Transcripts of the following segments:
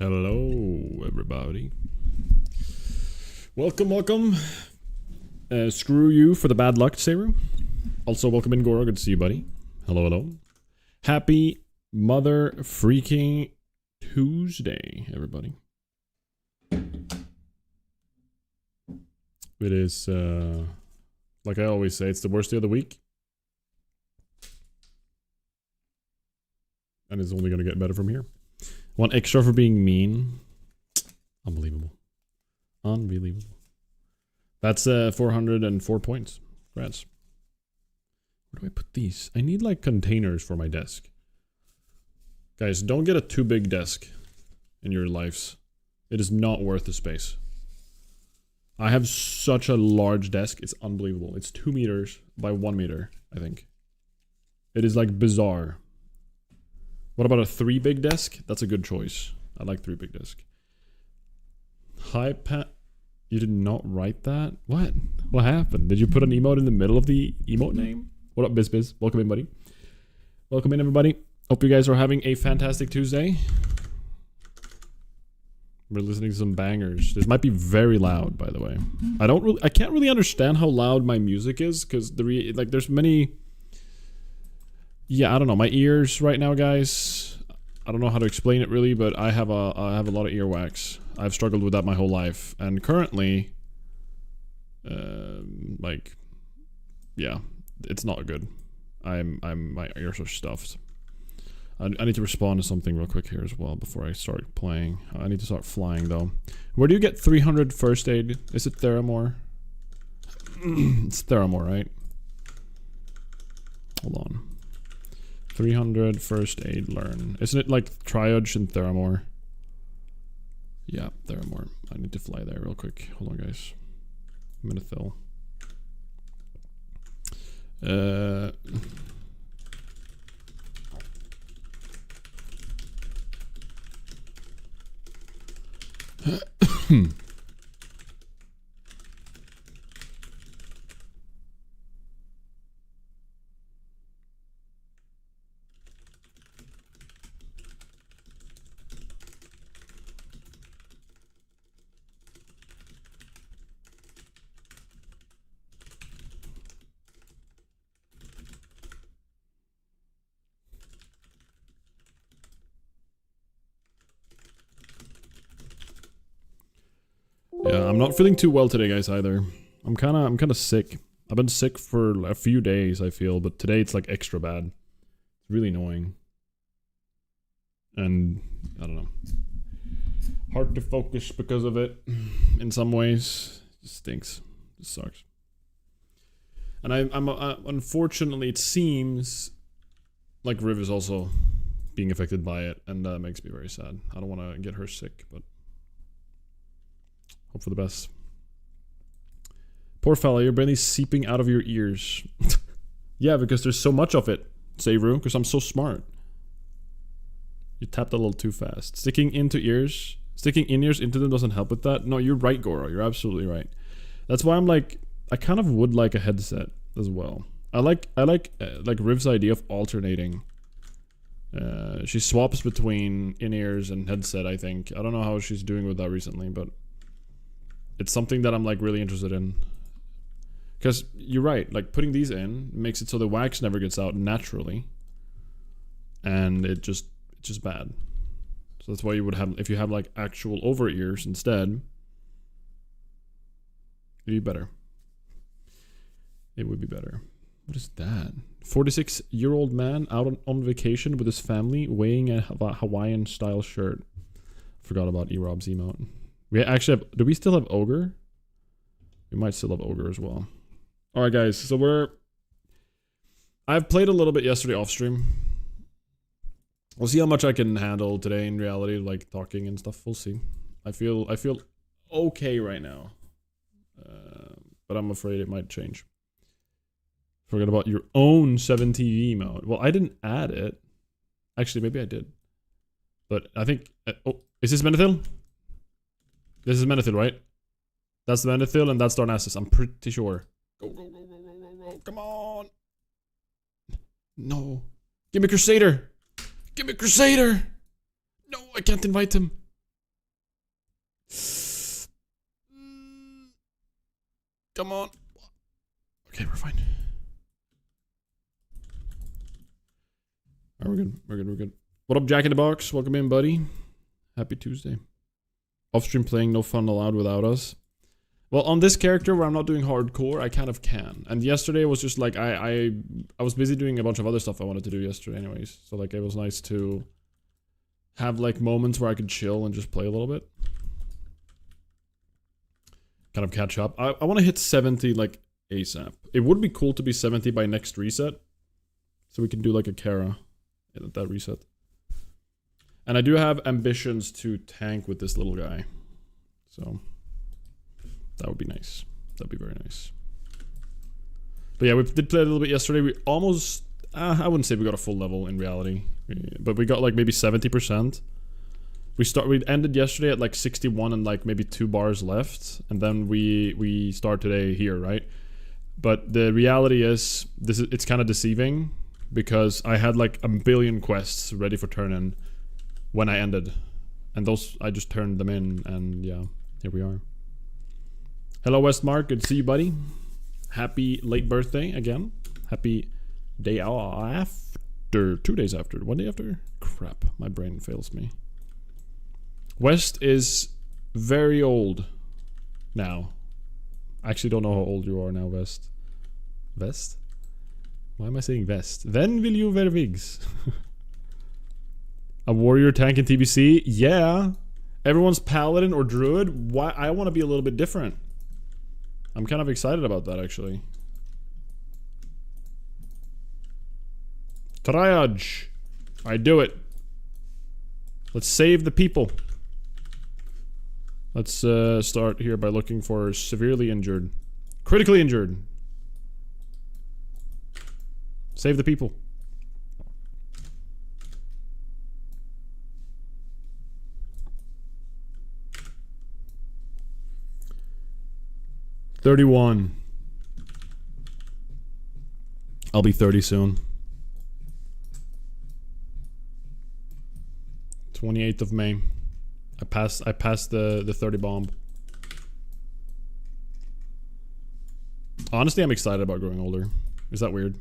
Hello, everybody. Welcome. Screw you for the bad luck, Seru. Also, welcome in, Goro. Good to see you, buddy. Hello. Happy Mother Freaking Tuesday, everybody. It is, like I always say, it's the worst day of the week. And it's only gonna get better from here. 1 extra for being mean. Unbelievable. That's 404 points. Congrats. Where do I put these? I need like containers for my desk. Guys, don't get a too big desk in your lives. It is not worth the space. I have such a large desk. It's unbelievable. It's 2 meters by 1 meter, I think. It is like bizarre. What about a 3 big desk? That's a good choice. I like 3 big desk. Hi, Pat. You did not write that? What? What happened? Did you put an emote in the middle of the emote name? What up, Biz? Welcome in, buddy. Welcome in, everybody. Hope you guys are having a fantastic Tuesday. We're listening to some bangers. This might be very loud, by the way. I can't really understand how loud my music is, because there's many... Yeah, I don't know. My ears right now, guys. I don't know how to explain it really, but I have a lot of earwax. I've struggled with that my whole life, and currently, yeah, it's not good. My ears are stuffed. I need to respond to something real quick here as well before I start playing. I need to start flying though. Where do you get 300 first aid? Is it Theramore? It's Theramore, right? Hold on. 300 first aid learn. Isn't it like Triage and Theramore? Yeah, Theramore. I need to fly there real quick. Hold on, guys. Minithil. Yeah, I'm not feeling too well today, guys, either. I'm kind of sick. I've been sick for a few days, I feel, but today it's like extra bad. It's really annoying. And I don't know. Hard to focus because of it in some ways. It just stinks. It sucks. And I'm unfortunately, it seems like Riv is also being affected by it, and that makes me very sad. I don't want to get her sick, but hope for the best. Poor fella, you're barely seeping out of your ears. Yeah, because there's so much of it, Seru, because I'm so smart. You tapped a little too fast. Sticking in ears into them doesn't help with that. No, you're right, Goro. You're absolutely right. That's why I'm like, I kind of would like a headset as well. I like Riv's idea of alternating. She swaps between in-ears and headset, I think. I don't know how she's doing with that recently, but it's something that I'm like really interested in. Because you're right, like putting these in makes it so the wax never gets out naturally. And it's just bad. So that's why you would have, if you have like actual over ears instead, it'd be better. It would be better. What is that? 46-year-old man out on vacation with his family wearing a Hawaiian style shirt. Forgot about E-Rob's emote. We actually have, do we still have Ogre? We might still have Ogre as well. Alright guys, so I've played a little bit yesterday off stream. We'll see how much I can handle today in reality, like talking and stuff. We'll see. I feel okay right now. But I'm afraid it might change. Forget about your own 7TV mode. Well, I didn't add it. Actually, maybe I did. But I think... oh, is this Menethil? This is Menethil, right? That's the Menethil and that's Darnassus. I'm pretty sure. Go. Come on. No. Give me Crusader. Give me Crusader. No, I can't invite him. Come on. Okay, we're fine. Alright, we're good. We're good. We're good. What up, Jack in the Box? Welcome in, buddy. Happy Tuesday. Off-stream playing, no fun allowed without us. Well, on this character where I'm not doing hardcore, I kind of can. And yesterday was just like, I was busy doing a bunch of other stuff I wanted to do yesterday anyways. So like, it was nice to have like moments where I could chill and just play a little bit. Kind of catch up. I want to hit 70 like ASAP. It would be cool to be 70 by next reset. So we can do like a Kara at that reset. And I do have ambitions to tank with this little guy. So that would be nice. That'd be very nice. But yeah, we did play a little bit yesterday. We almost, I wouldn't say we got a full level in reality. But we got like maybe 70%. We ended yesterday at like 61 and like maybe 2 bars left. And then we start today here, right? But the reality is, it's kind of deceiving. Because I had like a billion quests ready for turn-in when I ended. And those, I just turned them in, and yeah, here we are. Hello, Westmark. Good to see you, buddy. Happy late birthday again. Happy day after. 2 days after. 1 day after? Crap, my brain fails me. West is very old now. I actually don't know how old you are now, West. West? Why am I saying West? Then will you wear wigs? A warrior tank in TBC? Yeah. Everyone's paladin or druid? Why? I want to be a little bit different. I'm kind of excited about that, actually. Triage. I do it. Let's save the people. Let's start here by looking for severely injured. Critically injured. Save the people. $31. I'll be 30 soon. 28th of May. I passed the 30 bomb. Honestly, I'm excited about growing older. Is that weird?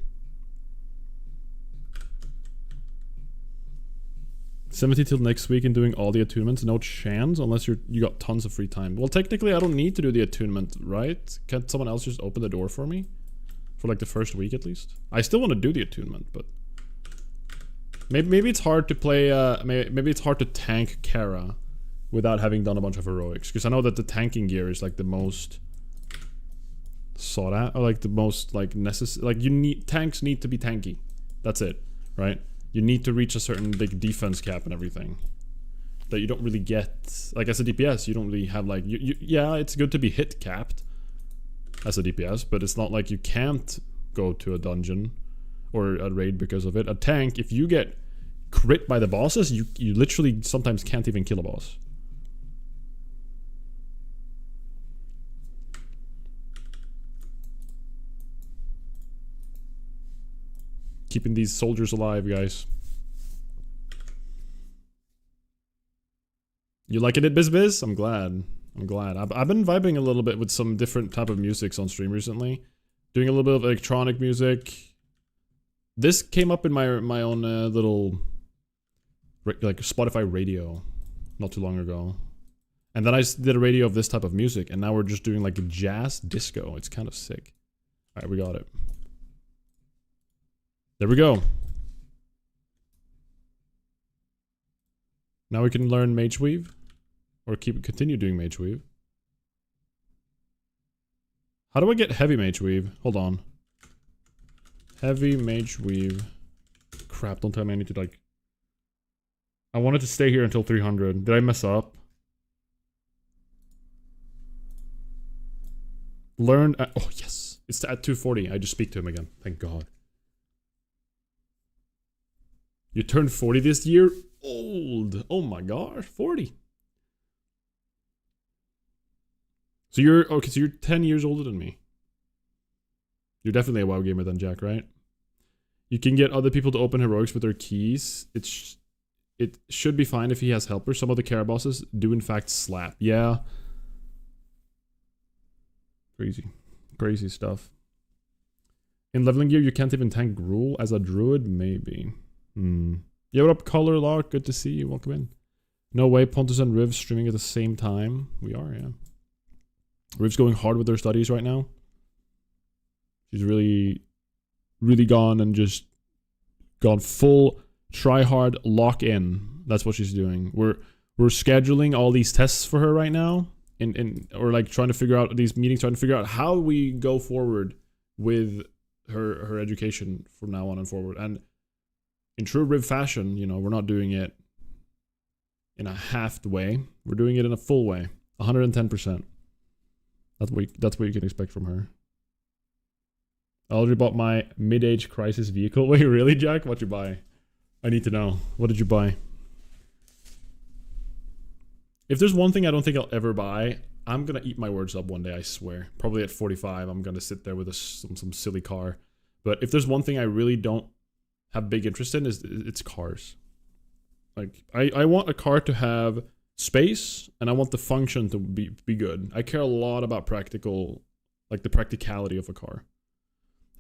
70 till next week and doing all the attunements, no chance unless you got tons of free time. Well, technically I don't need to do the attunement, right? Can't someone else just open the door for me? For like the first week at least? I still want to do the attunement, but maybe it's hard to play, maybe it's hard to tank Kara without having done a bunch of heroics. Because I know that the tanking gear is like the most sought out, or like the most like necessary, like tanks need to be tanky. That's it, right? You need to reach a certain big defense cap and everything that you don't really get. Like as a DPS, you don't really have like yeah, it's good to be hit capped as a DPS, but it's not like you can't go to a dungeon or a raid because of it. A tank, if you get crit by the bosses, you literally sometimes can't even kill a boss. Keeping these soldiers alive, guys. You liking it, Biz? I'm glad. I'm glad. I've been vibing a little bit with some different type of musics on stream recently. Doing a little bit of electronic music. This came up in my own little like Spotify radio not too long ago. And then I did a radio of this type of music, and now we're just doing like a jazz disco. It's kind of sick. Alright, we got it. There we go. Now we can learn Mage Weave. Or continue doing Mage Weave. How do I get Heavy Mage Weave? Hold on. Heavy Mage Weave. Crap, don't tell me I need to like... I wanted to stay here until 300. Did I mess up? Learn... oh, yes. It's at 240. I just speak to him again. Thank God. You turned 40 this year? Old. Oh my gosh, 40. So you're, okay, so you're 10 years older than me. You're definitely a WoW gamer then, Jack, right? You can get other people to open heroics with their keys. It's it should be fine if he has helpers. Some of the Carabosses do in fact slap. Yeah. Crazy stuff. In leveling gear, you can't even tank Gruul as a druid? Maybe. Yeah, what up, Color Lark? Good to see you. Welcome in. No way, Pontus and Riv streaming at the same time. We are, yeah. Riv's going hard with her studies right now. She's really gone and just gone full try hard, lock in. That's what she's doing. We're scheduling all these tests for her right now. Or like trying to figure out these meetings, trying to figure out how we go forward with her education from now on and forward. And in true Riv fashion, you know, we're not doing it in a half way. We're doing it in a full way. 110%. That's what you can expect from her. I already bought my mid-age crisis vehicle. Wait, really, Jack? What'd you buy? I need to know. What did you buy? If there's one thing I don't think I'll ever buy, I'm gonna eat my words up one day, I swear. Probably at 45, I'm gonna sit there with some silly car. But if there's one thing I really don't have big interest in, it's cars. Like, I want a car to have space, and I want the function to be good. I care a lot about the practicality of a car.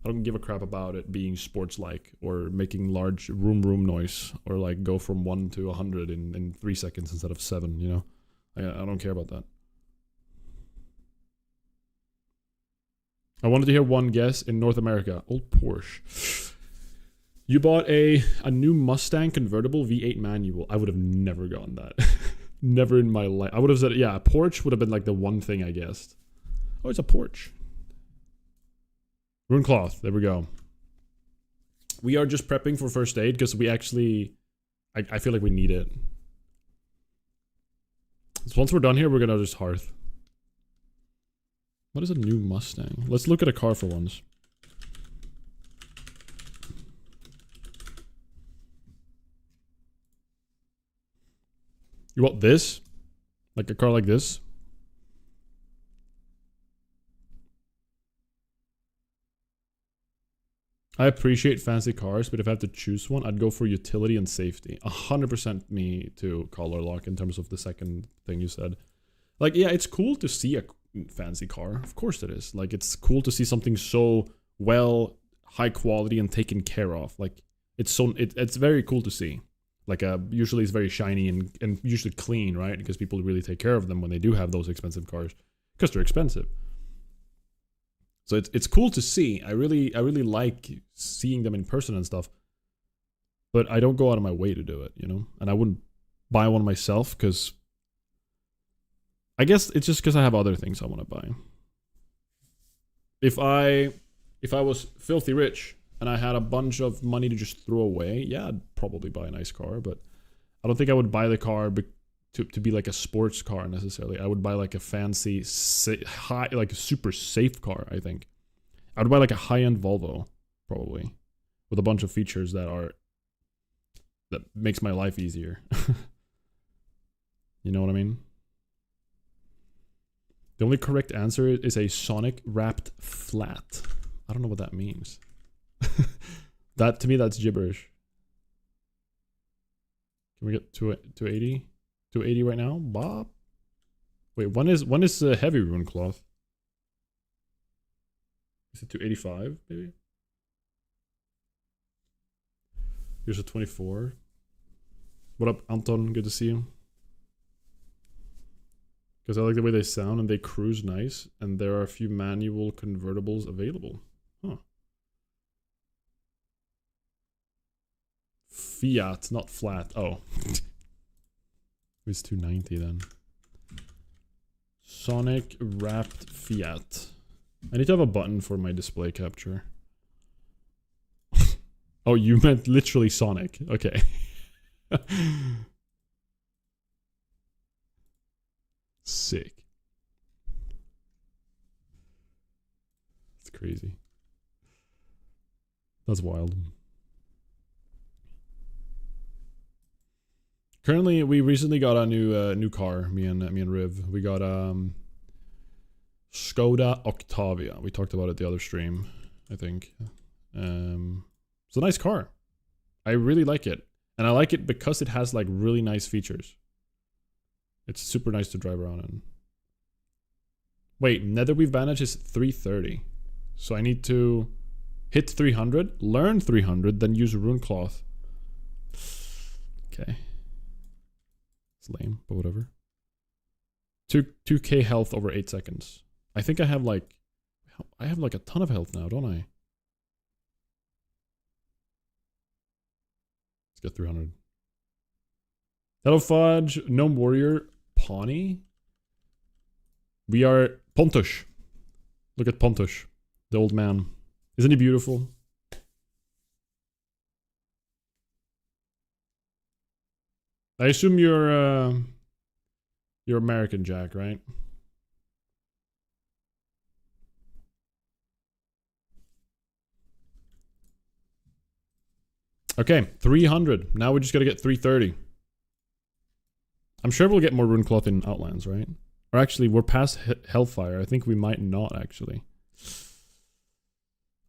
I don't give a crap about it being sports-like or making large room noise or like go from 1 to 100 in 3 seconds instead of 7, you know? I don't care about that. I wanted to hear one guess in North America. Old Porsche. You bought a new Mustang convertible V8 manual. I would have never gotten that. Never in my life. I would have said, yeah, a Porsche would have been like the one thing I guessed. Oh, it's a Porsche. Rune cloth. There we go. We are just prepping for first aid because we actually... I feel like we need it. So once we're done here, we're gonna just hearth. What is a new Mustang? Let's look at a car for once. You want this? Like a car like this? I appreciate fancy cars, but if I have to choose one, I'd go for utility and safety. 100% me to Color Lock in terms of the second thing you said. Like, yeah, it's cool to see a fancy car. Of course it is. Like, it's cool to see something so well, high quality and taken care of. Like, it's very cool to see. Like, usually it's very shiny and usually clean, right? Because people really take care of them when they do have those expensive cars. Because they're expensive. So it's cool to see. I really like seeing them in person and stuff. But I don't go out of my way to do it, you know? And I wouldn't buy one myself because... I guess it's just because I have other things I want to buy. If I was filthy rich and I had a bunch of money to just throw away, yeah, I'd probably buy a nice car. But I don't think I would buy the car to be like a sports car necessarily. I would buy like a fancy, high, like a super safe car, I think. I would buy like a high-end Volvo, probably. With a bunch of features that makes my life easier. You know what I mean? The only correct answer is a Sonic wrapped flat. I don't know what that means. That, to me, that's gibberish. Can we get to 280? 280 right now? Bob? Wait, when is heavy rune cloth? Is it 285, maybe? Here's a 24. What up, Anton? Good to see you. Because I like the way they sound and they cruise nice. And there are a few manual convertibles available. Huh. Fiat, not flat. Oh. It's 290 then. Sonic wrapped Fiat. I need to have a button for my display capture. Oh, you meant literally Sonic. Okay. Sick. That's crazy. That's wild. Currently, we recently got a new car. Me and Riv. We got Skoda Octavia. We talked about it the other stream, I think. It's a nice car. I really like it. And I like it because it has like really nice features. It's super nice to drive around in. Wait, Netherweave Bandage is 330. So I need to hit 300, learn 300, then use Rune Cloth. Okay. It's lame, but whatever. 2k health over 8 seconds. I think I have like a ton of health now, don't I? Let's get 300. Hello Fudge, Gnome Warrior, Pawnee. We are Pontus. Look at Pontus, the old man. Isn't he beautiful? I assume you're American, Jack, right? Okay, 300. Now we just gotta get 330. I'm sure we'll get more Rune Cloth in Outlands, right? Or actually, we're past Hellfire. I think we might not, actually.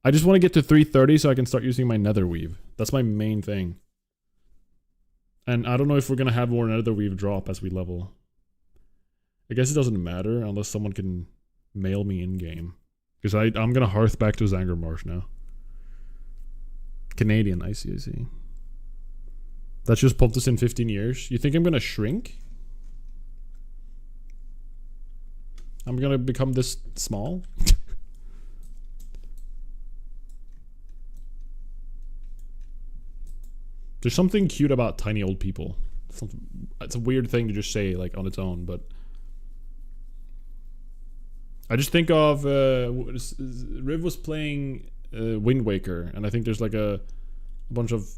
I just want to get to 330 so I can start using my Netherweave. That's my main thing. And I don't know if we're gonna have more Netherweave drop as we level. I guess it doesn't matter unless someone can mail me in-game. Because I'm gonna hearth back to Zangarmarsh now. Canadian, I see. That's just Pontus in 15 years. You think I'm gonna shrink? I'm gonna become this small? There's something cute about tiny old people. It's a weird thing to just say like on its own, but I just think of Riv was playing Wind Waker, and I think there's like a bunch of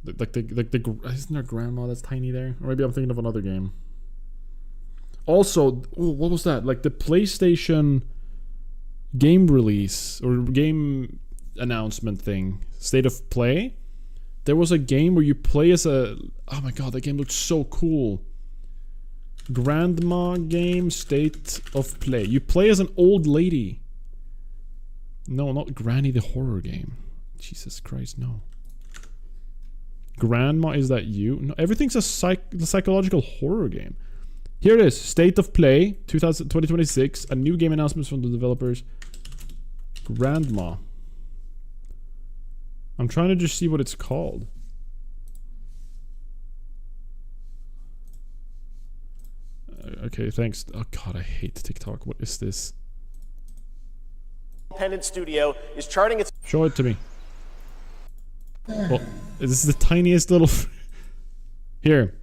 like the isn't there grandma that's tiny there? Or maybe I'm thinking of another game. Also, what was that? Like the PlayStation game release or game announcement thing, State of Play. There was a game where you play as a... Oh my god, that game looked so cool. Grandma game, State of Play. You play as an old lady. No, not Granny the horror game. Jesus Christ, no. Grandma, is that you? No, everything's a psychological horror game. Here it is, State of Play, 2026. A new game announcement from the developers. Grandma. I'm trying to just see what it's called. Okay, thanks. Oh god, I hate TikTok. What is this? Independent studio is charting its... Show it to me. Well, this is the tiniest little... Here.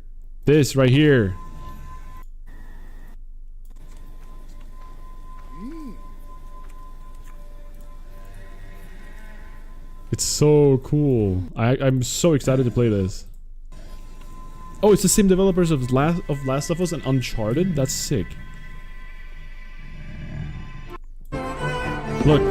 This right here. It's so cool. I'm so excited to play this. Oh, it's the same developers of Last of Us and Uncharted? That's sick. Look.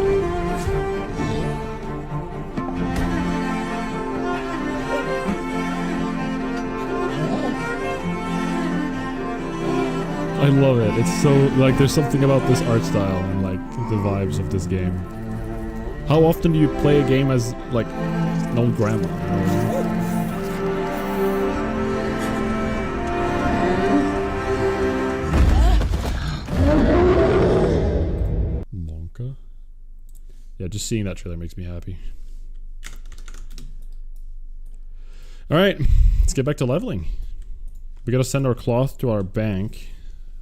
I love it. It's so, like, there's something about this art style and, like, the vibes of this game. How often do you play a game as, like, an old grandma? Monka? Yeah, just seeing that trailer makes me happy. Alright, let's get back to leveling. We gotta send our cloth to our bank.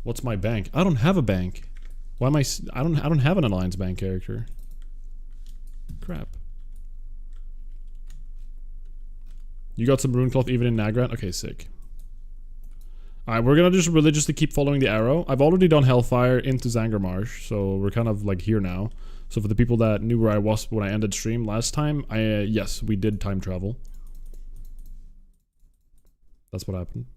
What's my bank? I don't have a bank. Why am I don't have an Alliance Bank character. Crap. You got some rune cloth even in Nagrand? Okay, sick. Alright, we're gonna just religiously keep following the arrow. I've already done Hellfire into Zangarmarsh, so we're kind of like here now. So for the people that knew where I was when I ended stream last time, yes, we did time travel. That's what happened.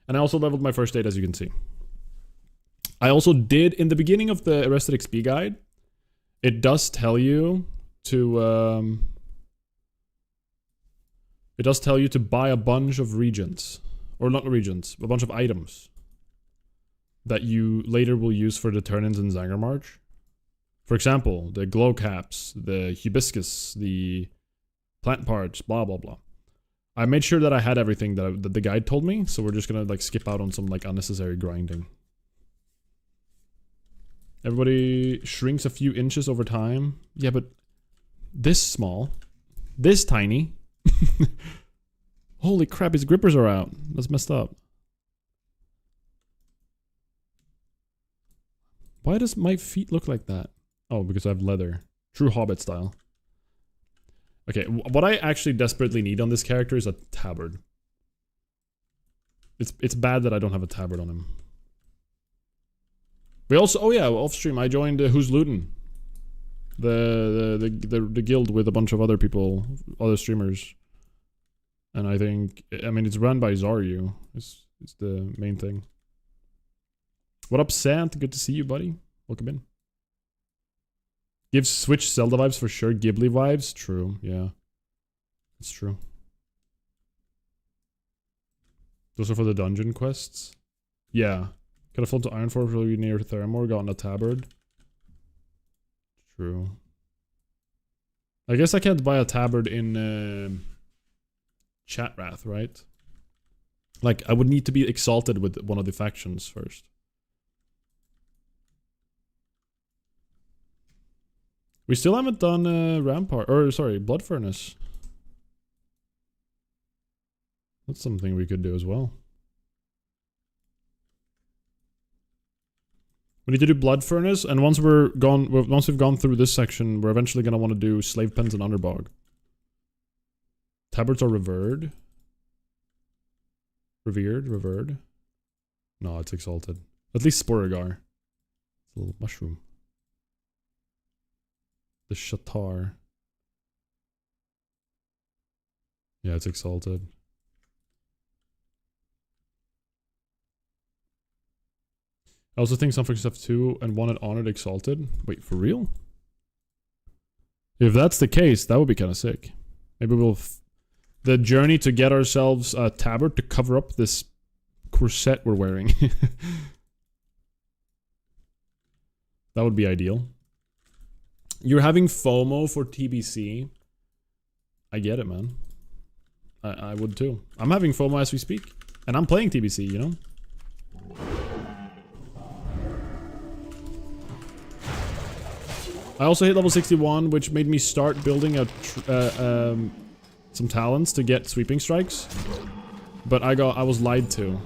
And I also leveled my first date, as you can see. I also did, in the beginning of the Arrested XP guide, it does tell you to, buy a bunch of regents. Or not regents, a bunch of items. That you later will use for the turn-ins in Zangarmarsh. For example, the glow caps, the hibiscus, the Plant parts, blah, blah, blah. I made sure that I had everything that the guide told me, so we're just gonna like skip out on some like unnecessary grinding. Everybody shrinks a few inches over time. Yeah, but this small, this tiny. Holy crap, his grippers are out. That's messed up. Why does my feet look like that? Oh, because I have leather. True Hobbit style. Okay, what I actually desperately need on this character is a tabard. It's bad that I don't have a tabard on him. We also, oh yeah, off stream I joined Who's Lootin', the guild with a bunch of other people, other streamers, and I think, I mean, it's run by Zaryu. It's the main thing. What up, Sant? Good to see you, buddy. Welcome in. Gives Switch Zelda vibes for sure. Ghibli vibes. True. Yeah. It's true. Those are for the dungeon quests. Yeah. Could have flown to Ironforge really near Theramore. Gotten a tabard. True. I guess I can't buy a tabard in Chatrath, right? Like, I would need to be exalted with one of the factions first. We still haven't done Rampart, or sorry, Blood Furnace. That's something we could do as well. We need to do Blood Furnace, and once we've gone through this section, we're eventually gonna want to do Slave Pens and Underbog. Tabards are revered. Revered. No, it's exalted. At least Sporagar. It's a little mushroom. The Shatar. Yeah, it's exalted. I also think something stuff 2 and 1 at Honored exalted. Wait, for real? If that's the case, that would be kind of sick. Maybe we'll... the journey to get ourselves a tabard to cover up this corset we're wearing. That would be ideal. You're having FOMO for TBC. I get it, man. I would too. I'm having FOMO as we speak. And I'm playing TBC, you know? I also hit level 61, which made me start building some talents to get sweeping strikes. But I was lied to.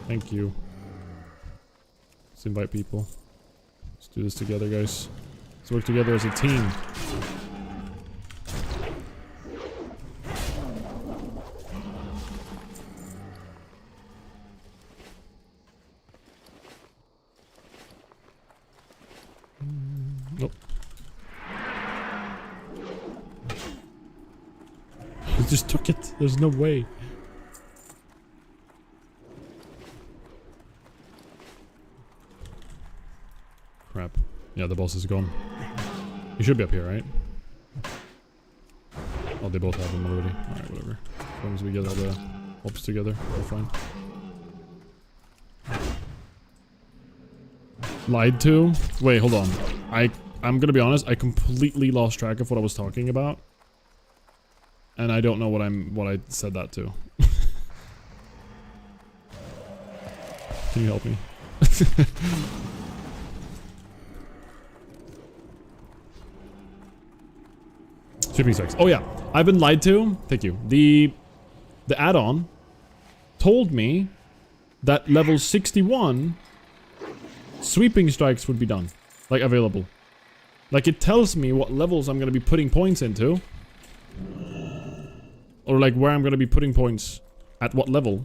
Thank you. Let's invite people. Let's do this together, guys. Let's work together as a team. Nope. He just took it. There's no way. Crap. Yeah, the boss is gone. He should be up here, right? Oh, they both have him already. Alright, whatever. As long as we get all the ops together, we're fine. Lied to? Wait, hold on. I'm gonna be honest, I completely lost track of what I was talking about. And I don't know what I said that to. Can you help me? Sweeping strikes. Oh yeah, I've been lied to. Thank you. The add-on told me that level 61 sweeping strikes would be done, like available. Like it tells me what levels I'm gonna be putting points into, or like where I'm gonna be putting points at what level.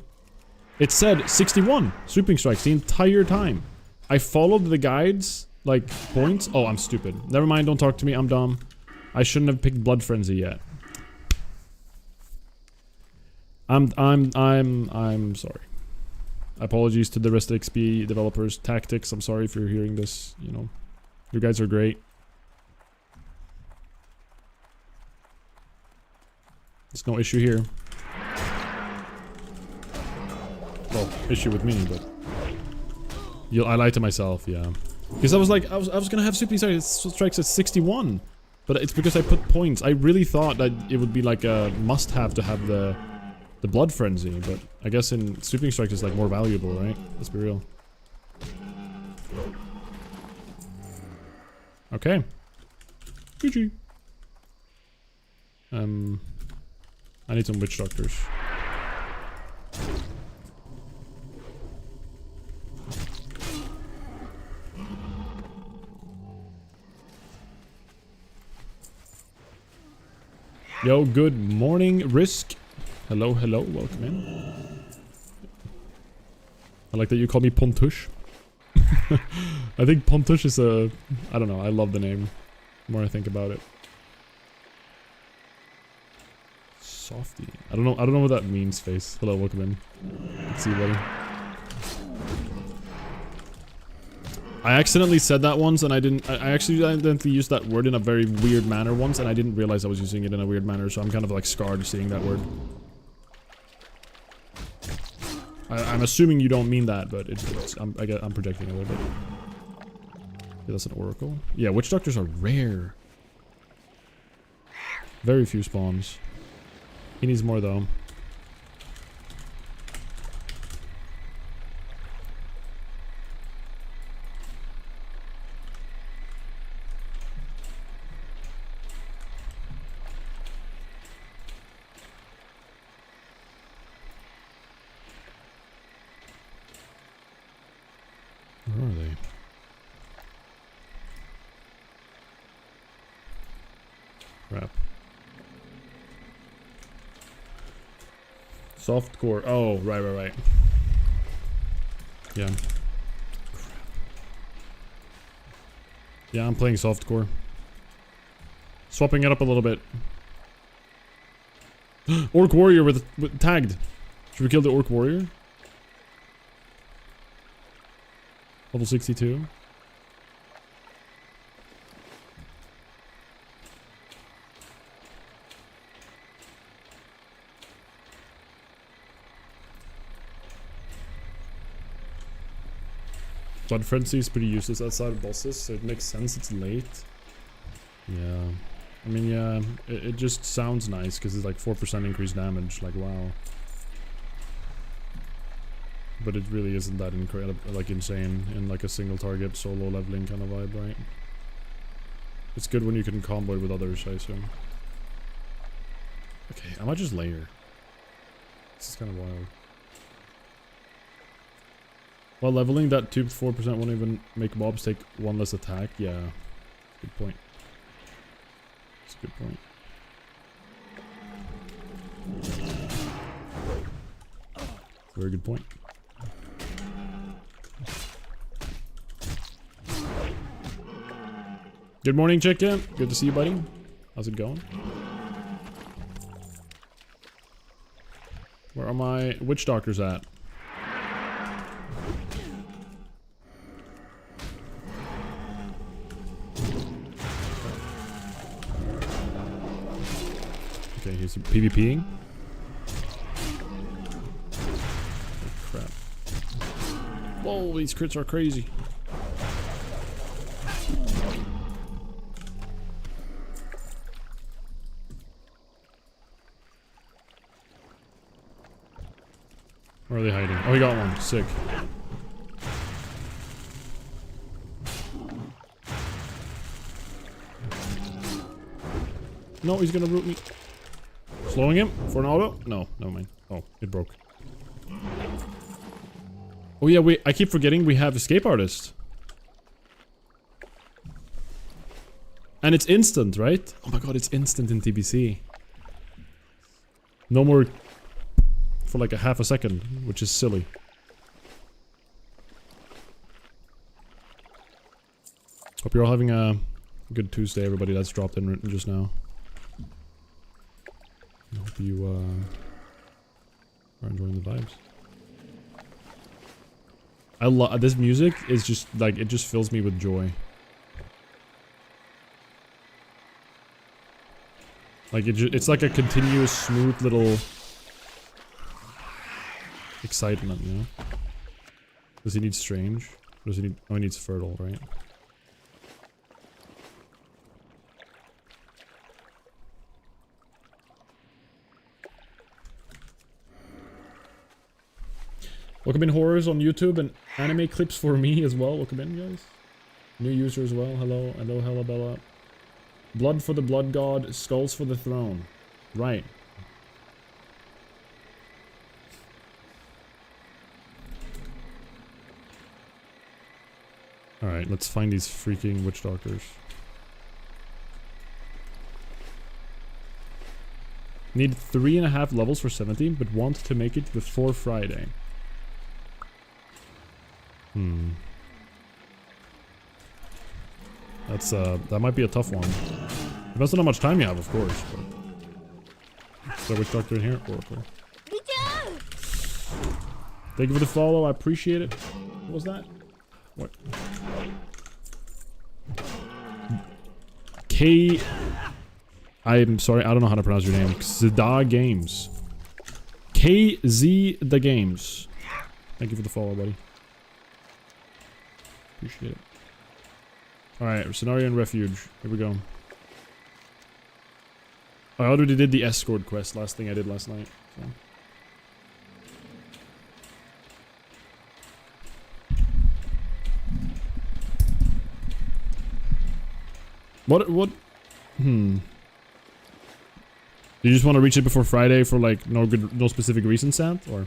It said 61 sweeping strikes the entire time. I followed the guides, like points. Oh, I'm stupid. Never mind. Don't talk to me. I'm dumb. I shouldn't have picked Blood Frenzy yet. I'm sorry. Apologies to the rest of XP developers. Tactics, I'm sorry if you're hearing this, you know. You guys are great. There's no issue here. Well, issue with me, but... I lied to myself, yeah. Because I was like, I was gonna have Super Strikes at 61. But it's because I put points. I really thought that it would be like a must-have to have the Blood Frenzy, but I guess in Sweeping Strikes is like more valuable, right? Let's be real. Okay. GG. I need some Witch Doctors. Yo, good morning, Risk. Hello, hello, welcome in. I like that you call me Pontus. I think Pontus is a... I don't know, I love the name. The more I think about it. Softy. I don't know what that means, face. Hello, welcome in. Good to see you, buddy. I accidentally said that once and I accidentally used that word in a very weird manner once and I didn't realize I was using it in a weird manner, so I'm kind of like scarred seeing that word. I'm assuming you don't mean that, but I'm projecting a little bit. Yeah, that's an oracle. Yeah, Witch Doctors are rare. Very few spawns. He needs more though. Where are they? Crap. Softcore. Oh, right. Yeah. Crap. Yeah, I'm playing softcore. Swapping it up a little bit. Orc Warrior with tagged. Should we kill the Orc Warrior? Level 62. Blood Frenzy is pretty useless outside of bosses, so it makes sense it's late. Yeah. I mean, yeah, it just sounds nice because it's like 4% increased damage, like wow. But it really isn't that incredible, like insane in like a single target solo leveling kind of vibe, right? It's good when you can combo it with others, I assume. Okay, I might just layer. This is kind of wild. While leveling, that 2 to 4% won't even make mobs take one less attack. Yeah, good point. That's a good point. Very good point. Good morning, chicken. Good to see you, buddy. How's it going? Where are my Witch Doctors at? Okay, he's PvPing. Oh, crap. Whoa, these crits are crazy. Where are they hiding? Oh, he got one. Sick. No, he's gonna root me. Slowing him for an auto? No, never mind. Oh, it broke. Oh yeah, wait, I keep forgetting we have Escape Artist. And it's instant, right? Oh my god, it's instant in TBC. No more for like a half a second, which is silly. Hope you're all having a good Tuesday, everybody that's dropped in just now. I hope you are enjoying the vibes. I love this music. Is just like it just fills me with joy. Like it's like a continuous, smooth little excitement, you know? Does he need strange? Or does he need? Oh, he needs fertile, right? Welcome in horrors on YouTube and anime clips for me as well. Welcome in, guys. New user as well. Hello, hello, Bella. Blood for the blood god, skulls for the throne. Right. Alright, let's find these freaking witch doctors. Need 3.5 levels for 17, but want to make it before Friday. That's that might be a tough one. Depends on how much time you have, of course. But... Is there a witch doctor in here? Oracle. Thank you for the follow, I appreciate it. What was that? What? I'm sorry, I don't know how to pronounce your name. Zda Games. KZ the Games. Thank you for the follow, buddy. Appreciate it. Alright, scenario and refuge. Here we go. I already did the escort quest, last thing I did last night. So. What? You just want to reach it before Friday for like no specific reason, Sam? Or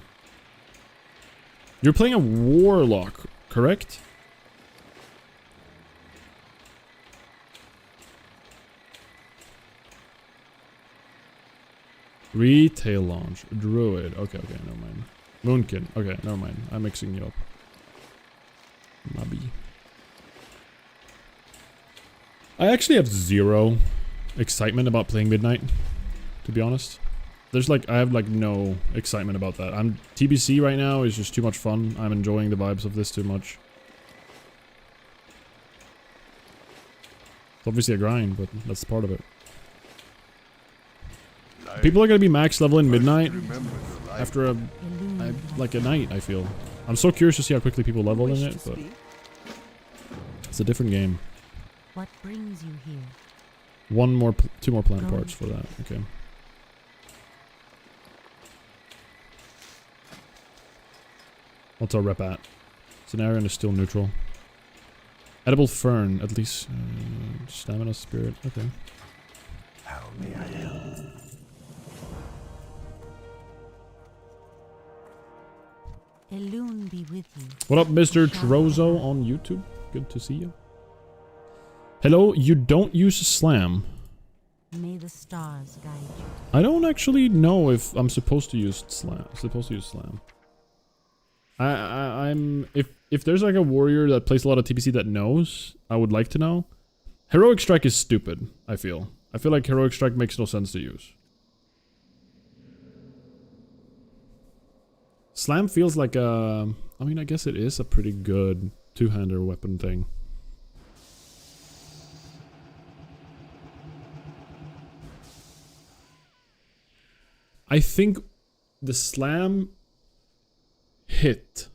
you're playing a warlock, correct? Retail launch, druid. Okay, never mind. Moonkin. Okay, never mind. I'm mixing you up. Mabby. I actually have zero excitement about playing Midnight, to be honest. There's like, I have like no excitement about that. TBC right now is just too much fun. I'm enjoying the vibes of this too much. It's obviously a grind, but that's part of it. People are gonna be max level in Midnight after like a night, I feel. I'm so curious to see how quickly people level in it, but it's a different game. What brings you here? Two more plant parts for that. Okay. What's our rep at? Scenario is still neutral. Edible fern, at least. Stamina spirit. Okay. How may I help? Elune be with you. What up, Mr. Trozo on YouTube? Good to see you. Hello, you don't use Slam. May the stars guide you. I don't actually know if I'm supposed to use Slam. I'm if there's like a warrior that plays a lot of TPC that knows, I would like to know. Heroic Strike is stupid, I feel. I feel like Heroic Strike makes no sense to use. Slam feels like a... I mean, I guess it is a pretty good two-hander weapon thing. I think the slam hit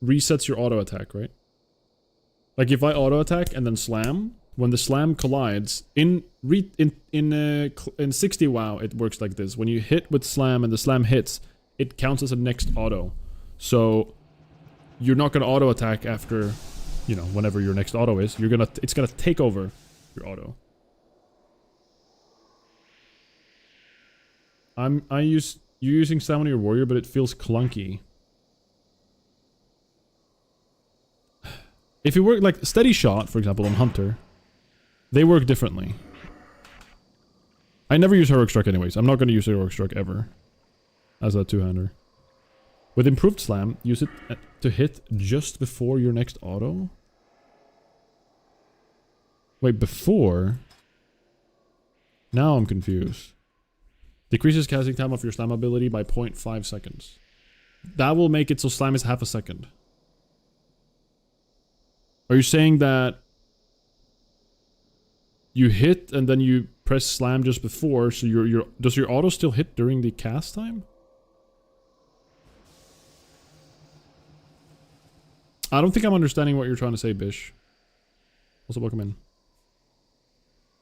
resets your auto attack, right? Like if I auto attack and then slam, when the slam collides in 60 WoW, it works like this. When you hit with slam and the slam hits, it counts as a next auto. So you're not gonna auto attack after, you know, whenever your next auto is. It's gonna take over your auto. You're using Slam on your warrior, but it feels clunky. If you work like Steady Shot, for example, on Hunter, they work differently. I never use Heroic Strike anyways. I'm not going to use Heroic Strike ever as a two-hander. With Improved Slam, use it to hit just before your next auto? Wait, before? Now I'm confused. Decreases casting time of your slam ability by 0.5 seconds. That will make it so slam is half a second. Are you saying that you hit and then you press slam just before, so does your auto still hit during the cast time? I don't think I'm understanding what you're trying to say, Bish. Also, welcome in.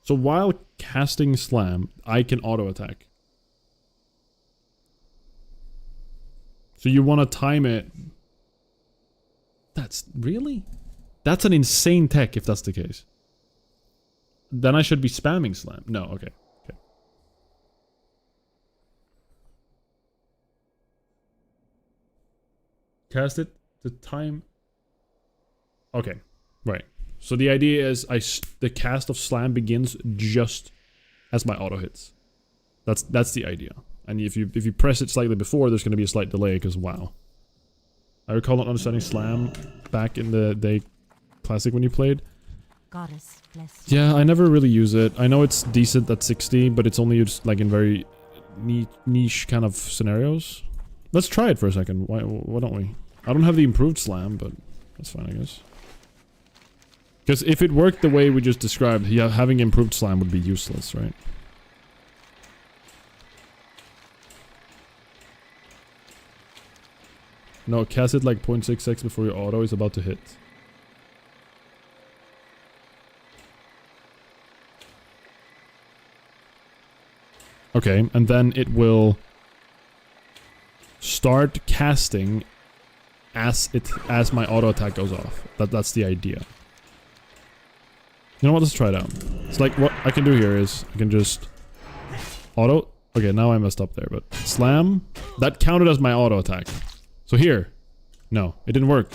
So while casting slam, I can auto attack. So you want to time it That's... Really? That's an insane tech if that's the case. Then I should be spamming slam. No, okay. Okay. Cast it to time... Okay. Right. So the idea is the cast of slam begins just as my auto hits. That's the idea. And if you press it slightly before, there's going to be a slight delay because wow. I recall not understanding slam back in the day classic when you played. Goddess bless you. Yeah, I never really use it. I know it's decent at 60, but it's only used like in very niche kind of scenarios. Let's try it for a second. Why don't we? I don't have the improved slam, but that's fine, I guess. Because if it worked the way we just described, yeah, having improved slam would be useless, right? No, cast it like 0.6 seconds before your auto is about to hit. Okay, and then it will start casting as my auto attack goes off. That's the idea. You know what, let's try it out. It's like, what I can do here is, I can just... Auto... Okay, now I messed up there, but... Slam... That counted as my auto attack. So here... No, it didn't work.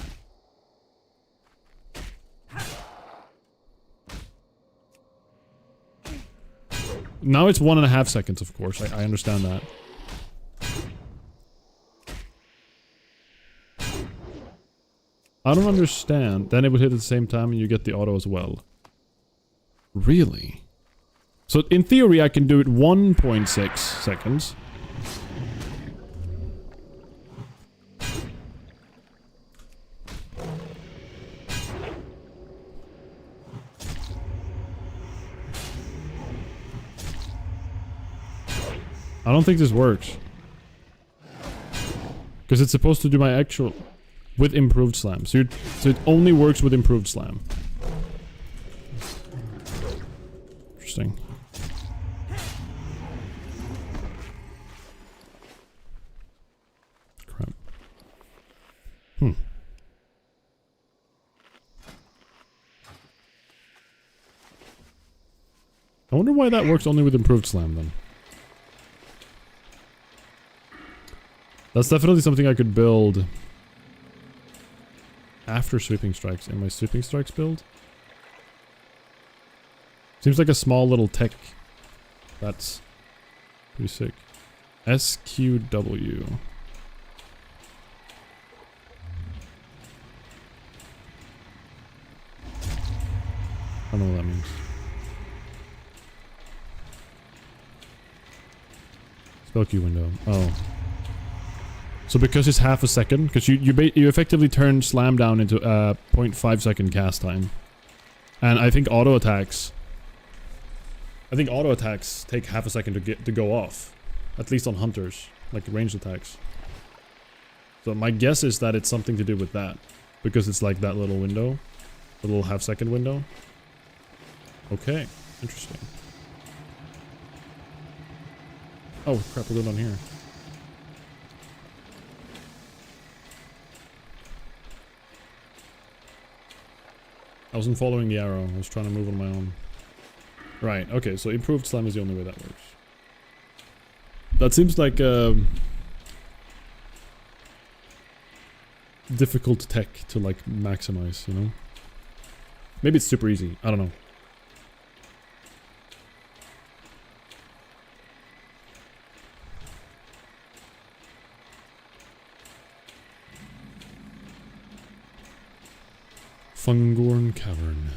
Now it's 1.5 seconds, of course. I understand that. I don't understand. Then it would hit at the same time and you get the auto as well. Really? So in theory I can do it 1.6 seconds. I don't think this works. Because it's supposed to do my actual... With improved slam. So it only works with improved slam. Interesting. Crap. I wonder why that works only with improved slam then. That's definitely something I could build after sweeping strikes in my sweeping strikes build. Seems like a small little tech. That's pretty sick. SQW. I don't know what that means. Spell queue window. Oh. So because it's half a second, because you effectively turn slam down into a 0.5 second cast time. And I think auto attacks take half a second to go off. At least on hunters, like ranged attacks. So my guess is that it's something to do with that. Because it's like that little window. The little half second window. Okay, interesting. Oh crap, we're going on here. I wasn't following the arrow, I was trying to move on my own. Right, okay, so improved slam is the only way that works. That seems like difficult tech to like maximize, you know? Maybe it's super easy, I don't know. Fungorn Cavern.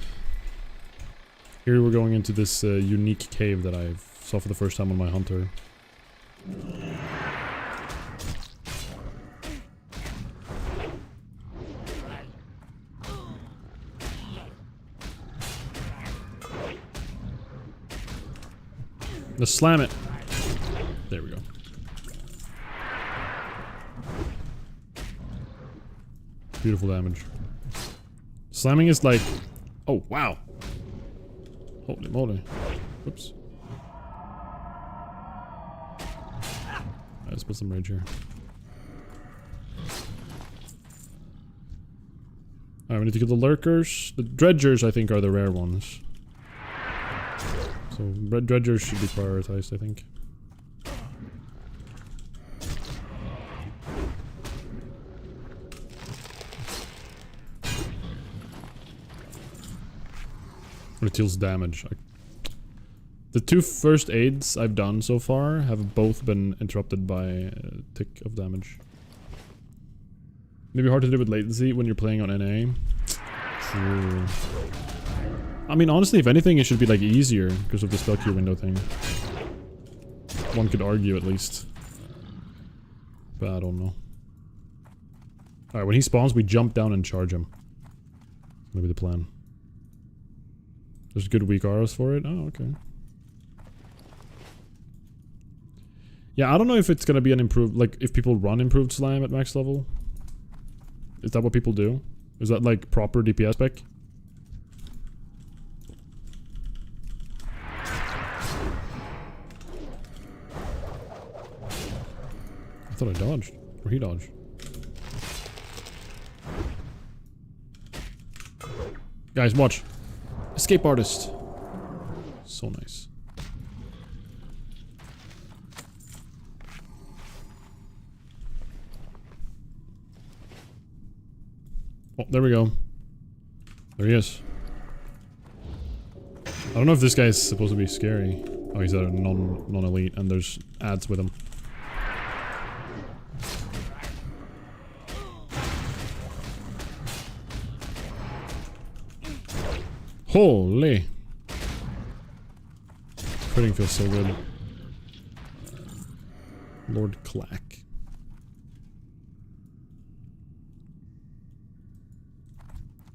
Here we're going into this unique cave that I saw for the first time on my hunter. Let's slam it. There we go. Beautiful damage. Slamming is like... Oh, wow. Holy moly. Whoops. Let's put some rage here. Alright, we need to kill the lurkers. The dredgers, I think, are the rare ones. So, dredgers should be prioritized, I think. It deals damage. The 2 first aids I've done so far have both been interrupted by a tick of damage. Maybe hard to do with latency when you're playing on NA. True. I mean, honestly, if anything, it should be like easier because of the spell queue window thing. One could argue at least. But I don't know. Alright, when he spawns, we jump down and charge him. Maybe the plan. There's good weak auras for it? Oh, okay. Yeah, I don't know if it's gonna be an improved... Like, if people run improved slime at max level. Is that what people do? Is that, like, proper DPS spec? I thought I dodged. Or he dodged. Guys, watch. Escape artist. So nice. Oh, there we go. There he is. I don't know if this guy's supposed to be scary. Oh, he's a non-elite, and there's ads with him. Holy! Critting feels so good. Lord Clack.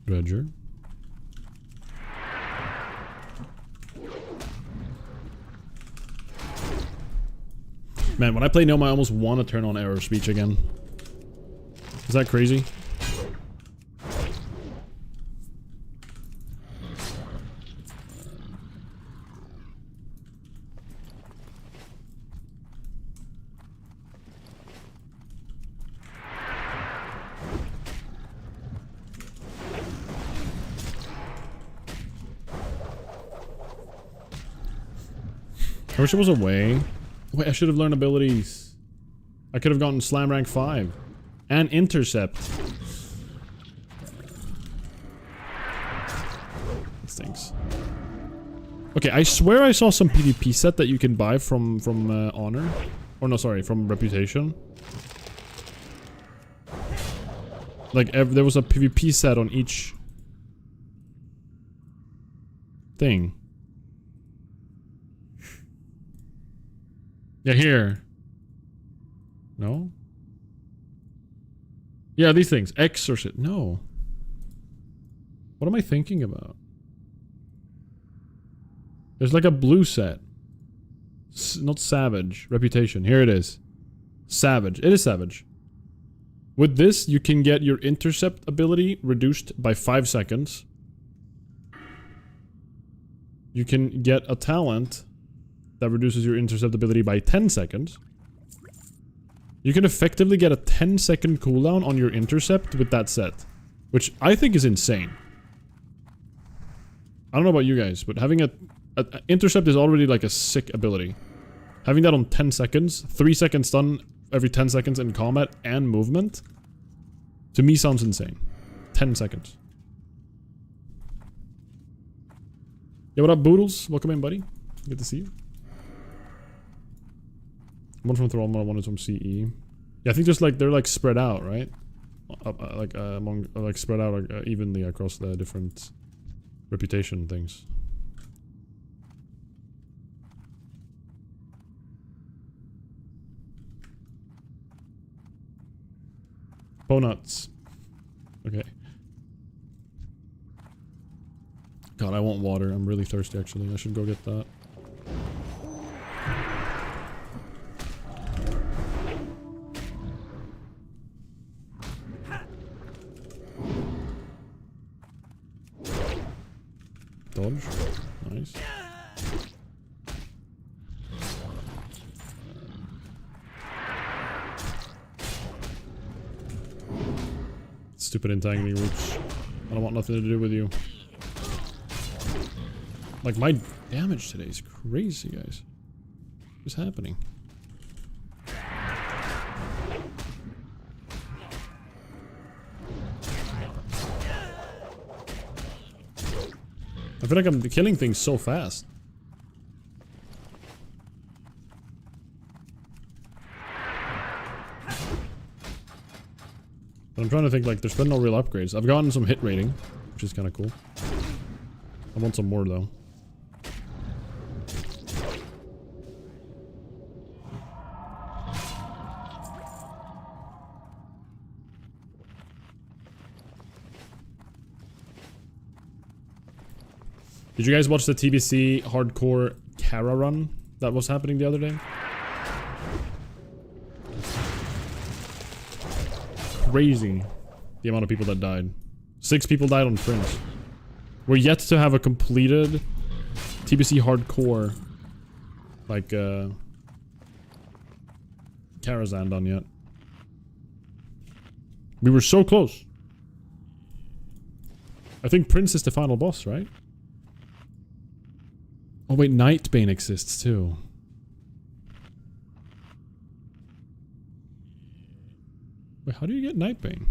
Dredger. Man, when I play GNOME, I almost want to turn on error speech again. Is that crazy? I wish it was a way. Wait, I should have learned abilities. I could have gotten Slam rank 5. And Intercept. This stinks. Okay, I swear I saw some PvP set that you can buy from Honor. Or no, sorry, from Reputation. Like, there was a PvP set on each thing. Yeah, here. No? Yeah, these things. Exorcist. No. What am I thinking about? There's like a blue set. Not Savage. Reputation. Here it is. Savage. It is Savage. With this, you can get your Intercept ability reduced by 5 seconds. You can get a talent that reduces your Intercept ability by 10 seconds. You can effectively get a 10-second cooldown on your Intercept with that set. Which I think is insane. I don't know about you guys, but having a Intercept is already like a sick ability. Having that on 10 seconds, 3 seconds stun every 10 seconds in combat and movement, to me sounds insane. 10 seconds. Yeah, what up, Boodles? Welcome in, buddy. Good to see you. One from Thrallman, one is from CE. Yeah, I think just like they're like spread out, right? Spread out evenly across the different reputation things. Bonuts. Okay. God, I want water. I'm really thirsty actually. I should go get that. Dodge. Nice. Stupid entangling roots. I don't want nothing to do with you. Like, my damage today is crazy, guys. What's happening? I feel like I'm killing things so fast. But I'm trying to think, like, there's been no real upgrades. I've gotten some hit rating, which is kind of cool. I want some more, though. Did you guys watch the TBC hardcore Kara run that was happening the other day? Crazy the amount of people that died. 6 people died on Prince. We're yet to have a completed TBC hardcore like Karazhan done yet. We were so close. I think Prince is the final boss, right? Oh wait, Nightbane exists too. Wait, how do you get Nightbane?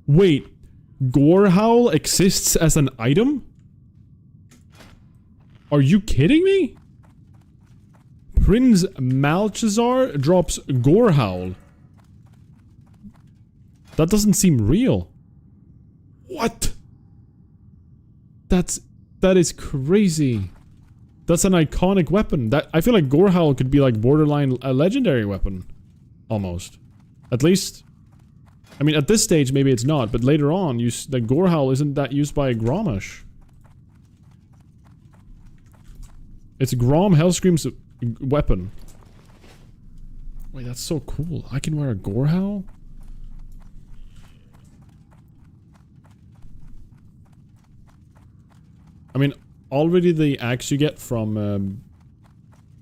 Wait, Gorehowl exists as an item? Are you kidding me? Prince Malchazar drops Gorehowl. That doesn't seem real. What? That is crazy. That's an iconic weapon. That I feel like Gorehowl could be like borderline a legendary weapon. Almost. At least. I mean, at this stage maybe it's not, but later on, the Gorehowl isn't that used by Gromish. It's Grom Hellscream's weapon. Wait, that's so cool. I can wear a Gorehowl? I mean, already the axe you get from,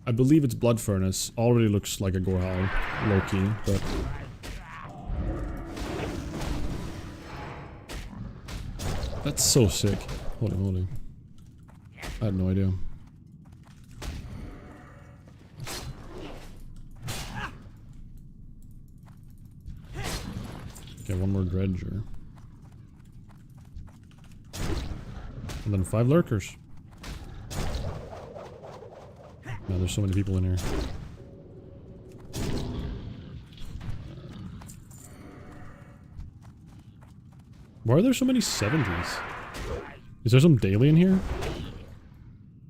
I believe it's Blood Furnace, already looks like a Gorehowl, low-key, but... That's so sick. Hold on. I had no idea. Okay, one more Dredger. And then 5 lurkers. Man, there's so many people in here. Why are there so many 70s? Is there some daily in here?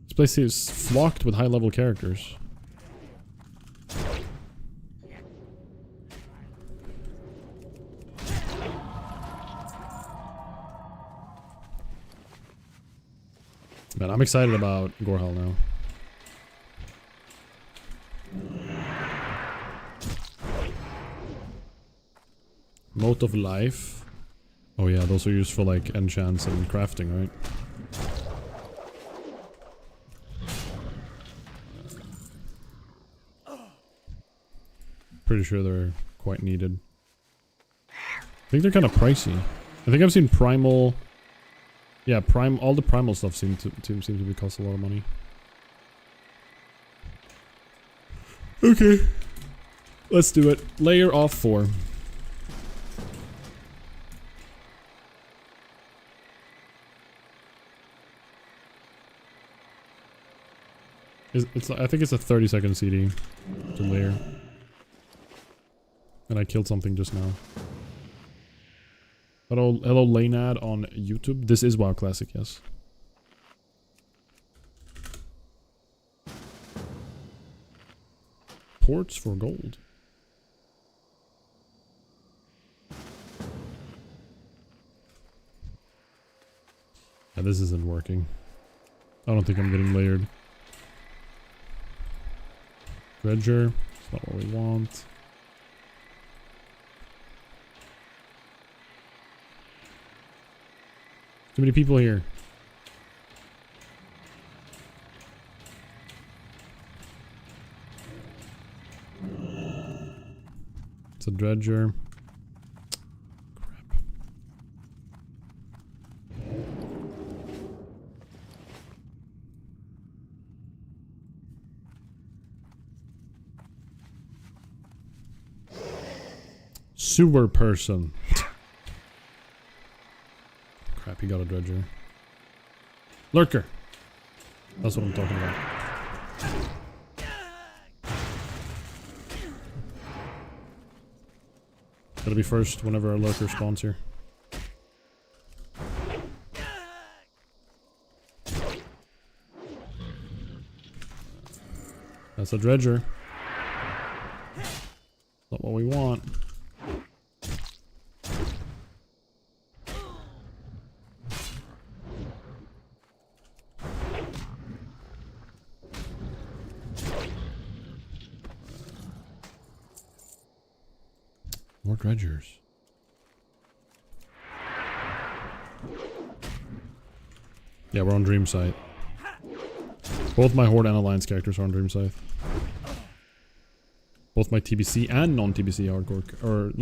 This place is flocked with high-level characters. Man, I'm excited about Gorehowl now. Mote of Life. Oh yeah, those are used for like enchants and crafting, right? Pretty sure they're quite needed. I think they're kind of pricey. I think I've seen Primal... Yeah, all the Primal stuff seem to be cost a lot of money. Okay. Let's do it. Layer off 4. I think it's a 30-second CD to layer. And I killed something just now. Hello Laynad on YouTube. This is WoW Classic, yes. Ports for gold. Yeah, this isn't working. I don't think I'm getting layered. Dredger. That's not what we want. Too many people here. It's a dredger. Crap. Sewer person. Crap, he got a dredger. Lurker. That's what I'm talking about. Gotta be first whenever our lurker spawns here. That's a dredger. Not what we want. More dredgers. Yeah, we're on Dreamscythe. Both my Horde and Alliance characters are on Dreamscythe. Both my TBC and non-TBC hardcore, or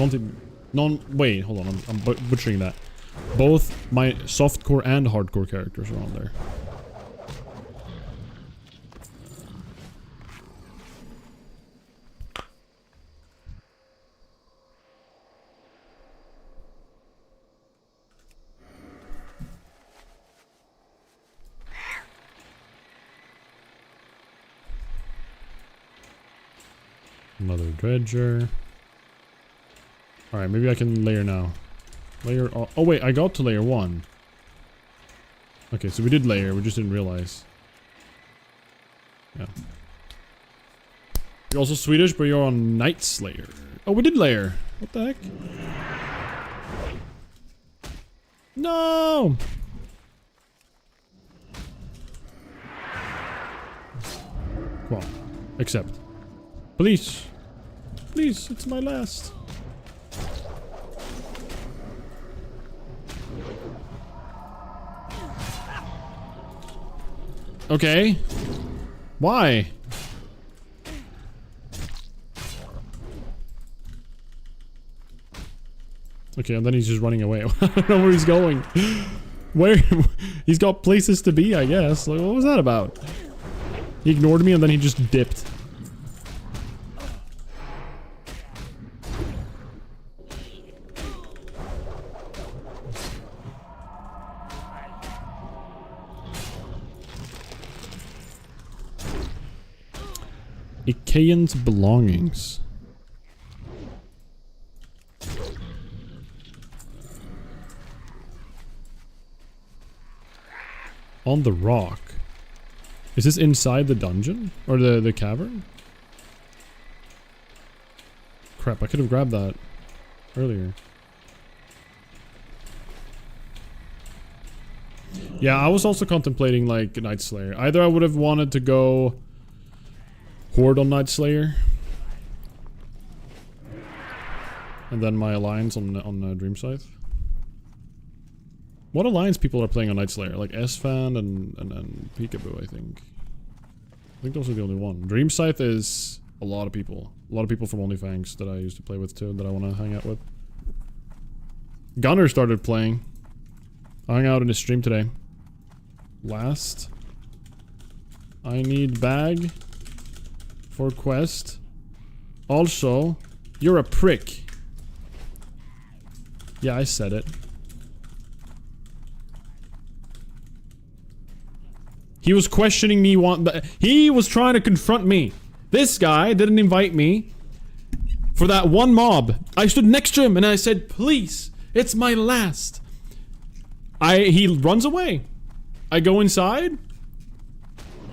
wait, hold on, I'm butchering that. Both my softcore and hardcore characters are on there. Another dredger. Alright, maybe I can layer now. Layer... Oh wait, I got to layer 1. Okay, so we did layer, we just didn't realize. Yeah. You're also Swedish, but you're on Night Slayer. Oh, we did layer. What the heck? No! Come on. Accept. Please. Please, it's my last. Okay. Why? Okay, and then he's just running away. I don't know where he's going. Where? He's got places to be, I guess. Like, what was that about? He ignored me and then he just dipped. Ikayan's belongings. On the rock. Is this inside the dungeon? Or the cavern? Crap, I could have grabbed that earlier. Yeah, I was also contemplating like Night Slayer. Either I would have wanted to go Horde on Night Slayer, and then my alliance on Dreamscythe. What alliance people are playing on Night Slayer? Like S-Fan and Peekaboo, I think. I think those are the only one. Dreamscythe is a lot of people. A lot of people from Onlyfangs that I used to play with too, that I want to hang out with. Gunner started playing. I hung out in his stream today. Last. I need bag. For quest. Also, you're a prick. Yeah, I said it. He was questioning me. He was trying to confront me. This guy didn't invite me for that one mob. I stood next to him and I said, "Please, it's my last." He runs away. I go inside,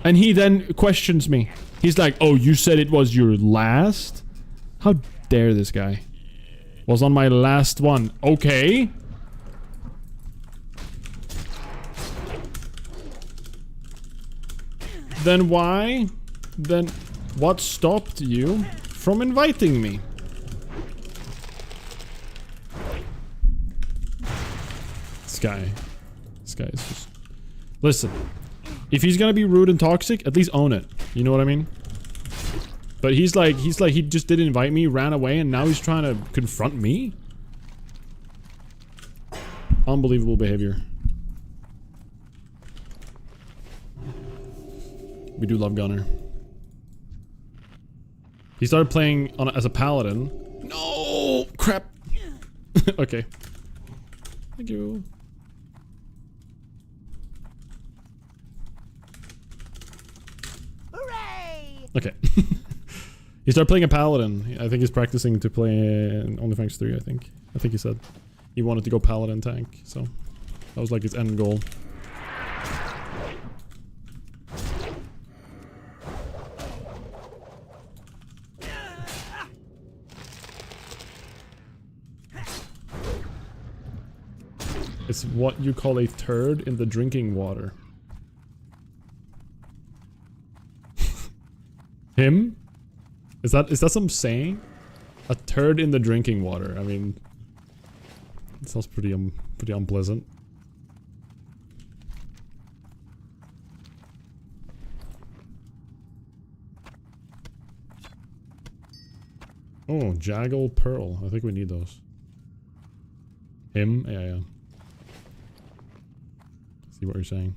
and he then questions me. He's like, "Oh, you said it was your last? How dare this guy? Was on my last one. Okay." Then why? Then what stopped you from inviting me? This guy is just... Listen. If he's gonna be rude and toxic, at least own it. You know what I mean? But he's like he just didn't invite me, ran away, and now he's trying to confront me? Unbelievable behavior. We do love Gunner. He started playing as a paladin. No! Crap! Okay. Thank you. Hooray! Okay. He started playing a paladin. I think he's practicing to play Onlyfangs 3, I think. I think he said. He wanted to go paladin tank, so that was like his end goal. It's what you call a turd in the drinking water. Him? Is that some saying? A turd in the drinking water. I mean, it sounds pretty unpleasant. Oh, Jaggle Pearl. I think we need those. Him? Yeah. See what you're saying.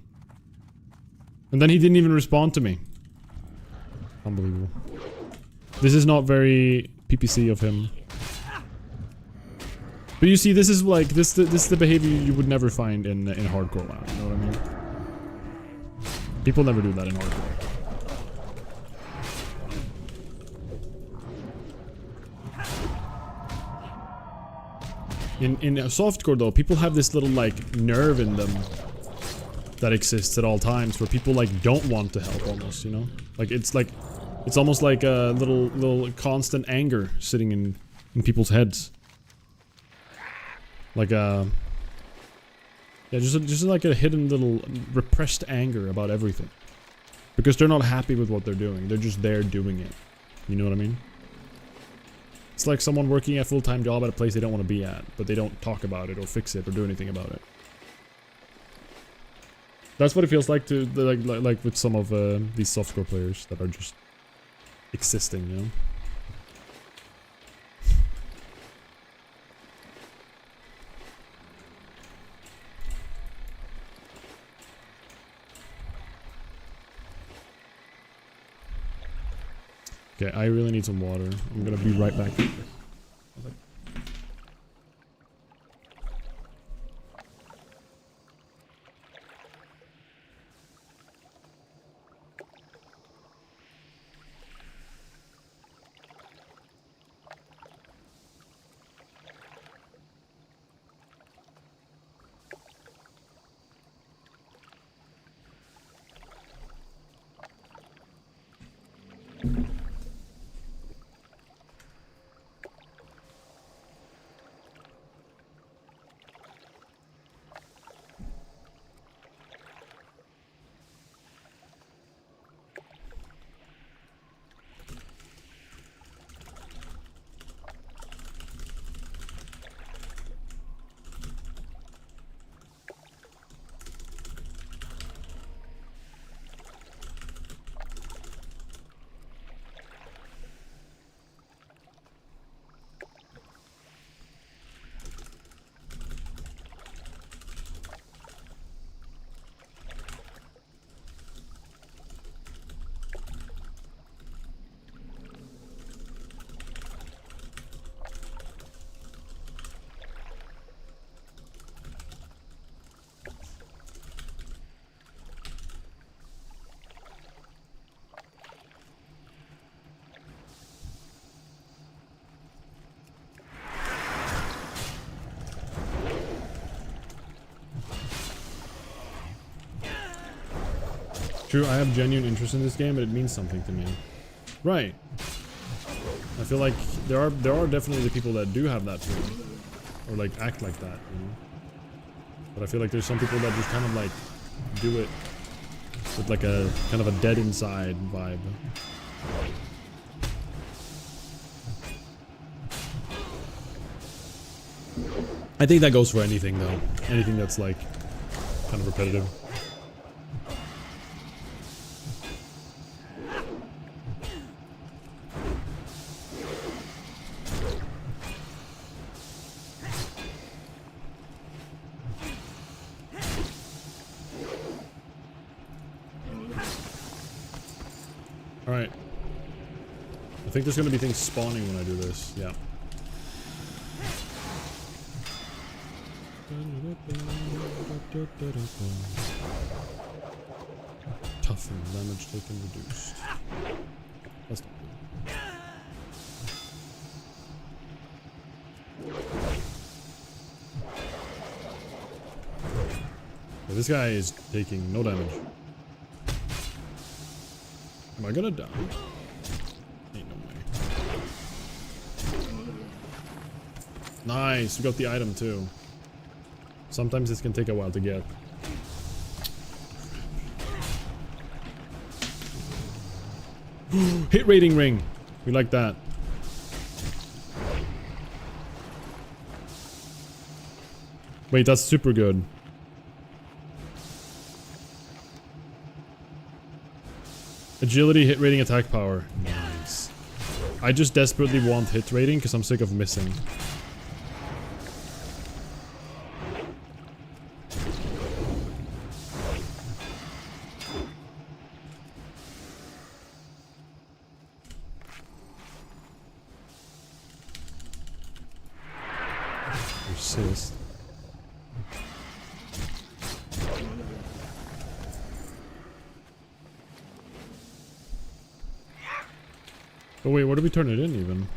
And then he didn't even respond to me. Unbelievable. This is not very PPC of him. But you see, this is like this is the behavior you would never find in hardcore WoW. You know what I mean? People never do that in hardcore. In softcore though, people have this little like nerve in them that exists at all times where people like don't want to help almost, you know? Like it's almost like a little constant anger sitting in people's heads. Like yeah, just like a hidden little repressed anger about everything. Because they're not happy with what they're doing. They're just there doing it. You know what I mean? It's like someone working a full-time job at a place they don't want to be at, but they don't talk about it or fix it or do anything about it. That's what it feels like to like with some of these softcore players that are just existing, you know. Okay, I really need some water. I'm gonna be right back. True, I have genuine interest in this game, but it means something to me. Right. I feel like there are definitely the people that do have that feeling. Or like act like that, you know? But I feel like there's some people that just kind of like do it with like a kind of a dead inside vibe. I think that goes for anything though. Anything that's like kind of repetitive. Alright. I think there's gonna be things spawning when I do this. Yeah. Tough and damage taken reduced. That's not good. Yeah, this guy is taking no damage. Am I gonna die? Ain't no way. Nice, we got the item too. Sometimes this can take a while to get. Hit rating ring. We like that. Wait, that's super good. Agility, hit rating, attack power. Nice. I just desperately want hit rating because I'm sick of missing. Persist. Oh wait, where do we turn it in even?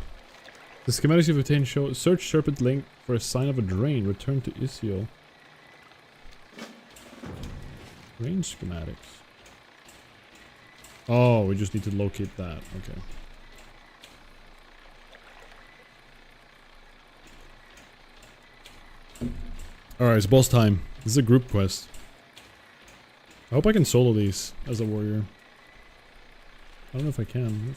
The schematics you've obtained show search Serpent Link for a sign of a drain. Return to Isiel. Drain schematics. Oh, we just need to locate that. Okay. Alright, it's boss time. This is a group quest. I hope I can solo these as a warrior. I don't know if I can.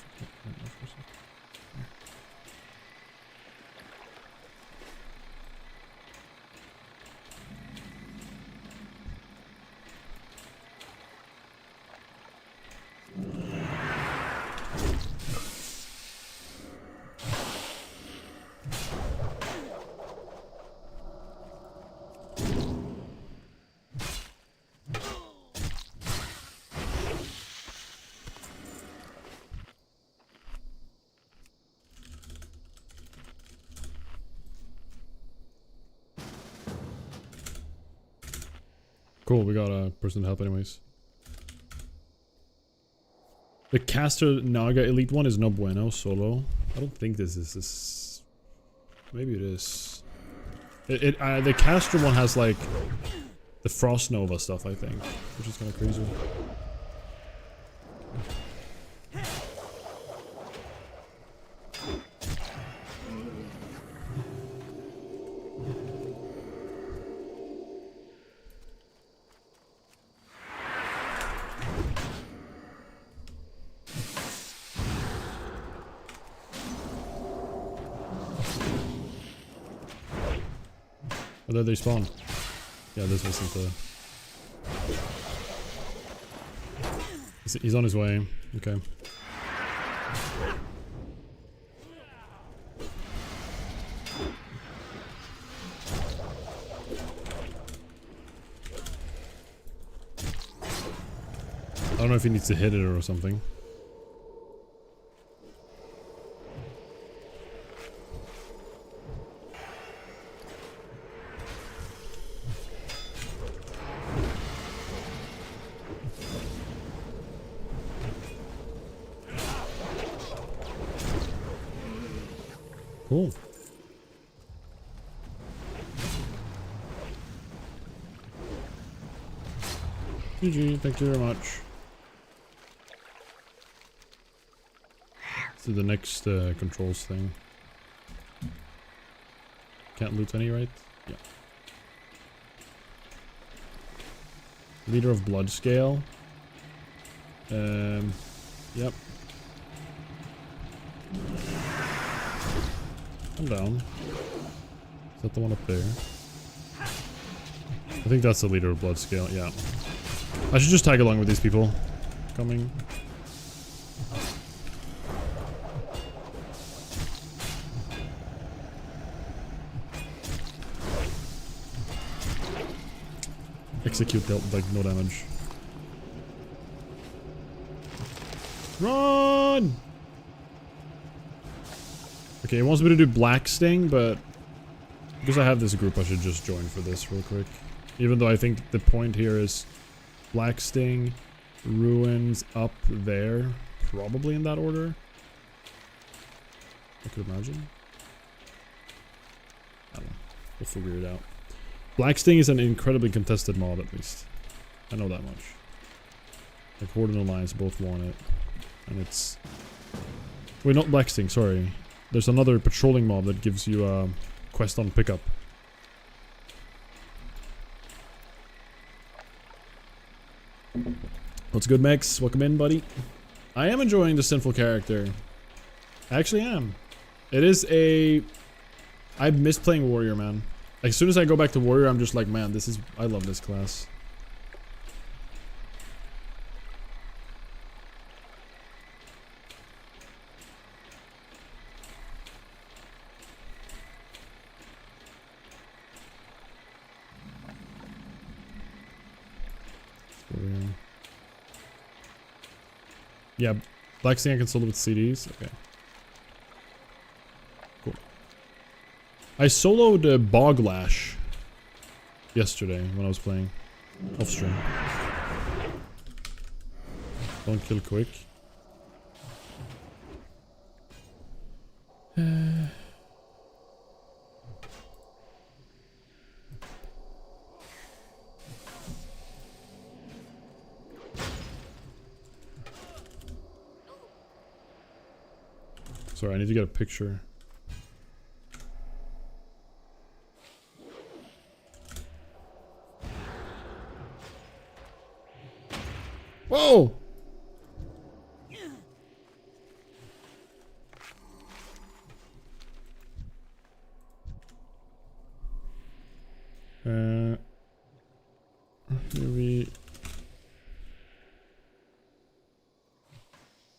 Cool, we got a person to help anyways. The caster Naga Elite one is no bueno solo. I don't think this is this. Maybe it is. The caster one has like the Frost Nova stuff, I think, which is kind of crazy. Oh, there they spawn. Yeah, this wasn't the... He's on his way. Okay. I don't know if he needs to hit it or something. Cool. GG, thank you very much. To the next controls thing. Can't loot any, right? Yeah. Leader of Blood Scale. Yep. I'm down. Is that the one up there? I think that's the leader of Blood Scale, yeah. I should just tag along with these people coming. Execute dealt like no damage. Run! Okay, it wants me to do Black Sting, but because I have this group, I should just join for this real quick. Even though I think the point here is Black Sting, Ruins up there. Probably in that order. I could imagine. I don't know. We'll figure it out. Black Sting is an incredibly contested mob, at least. I know that much. Like, Horde and Alliance both want it. And it's... Wait, not Black Sting, sorry. There's another patrolling mob that gives you a quest on pickup. What's good, Mex? Welcome in, buddy. I am enjoying the Sinful character. I actually am. It is a... I miss playing Warrior, man. As soon as I go back to Warrior, I'm just like, man, this is... I love this class. Yeah, Black Sting I can solo with CDs. Okay. Cool. I soloed Boglash yesterday when I was playing off stream. Don't kill quick. Sorry, I need to get a picture. Whoa! Maybe...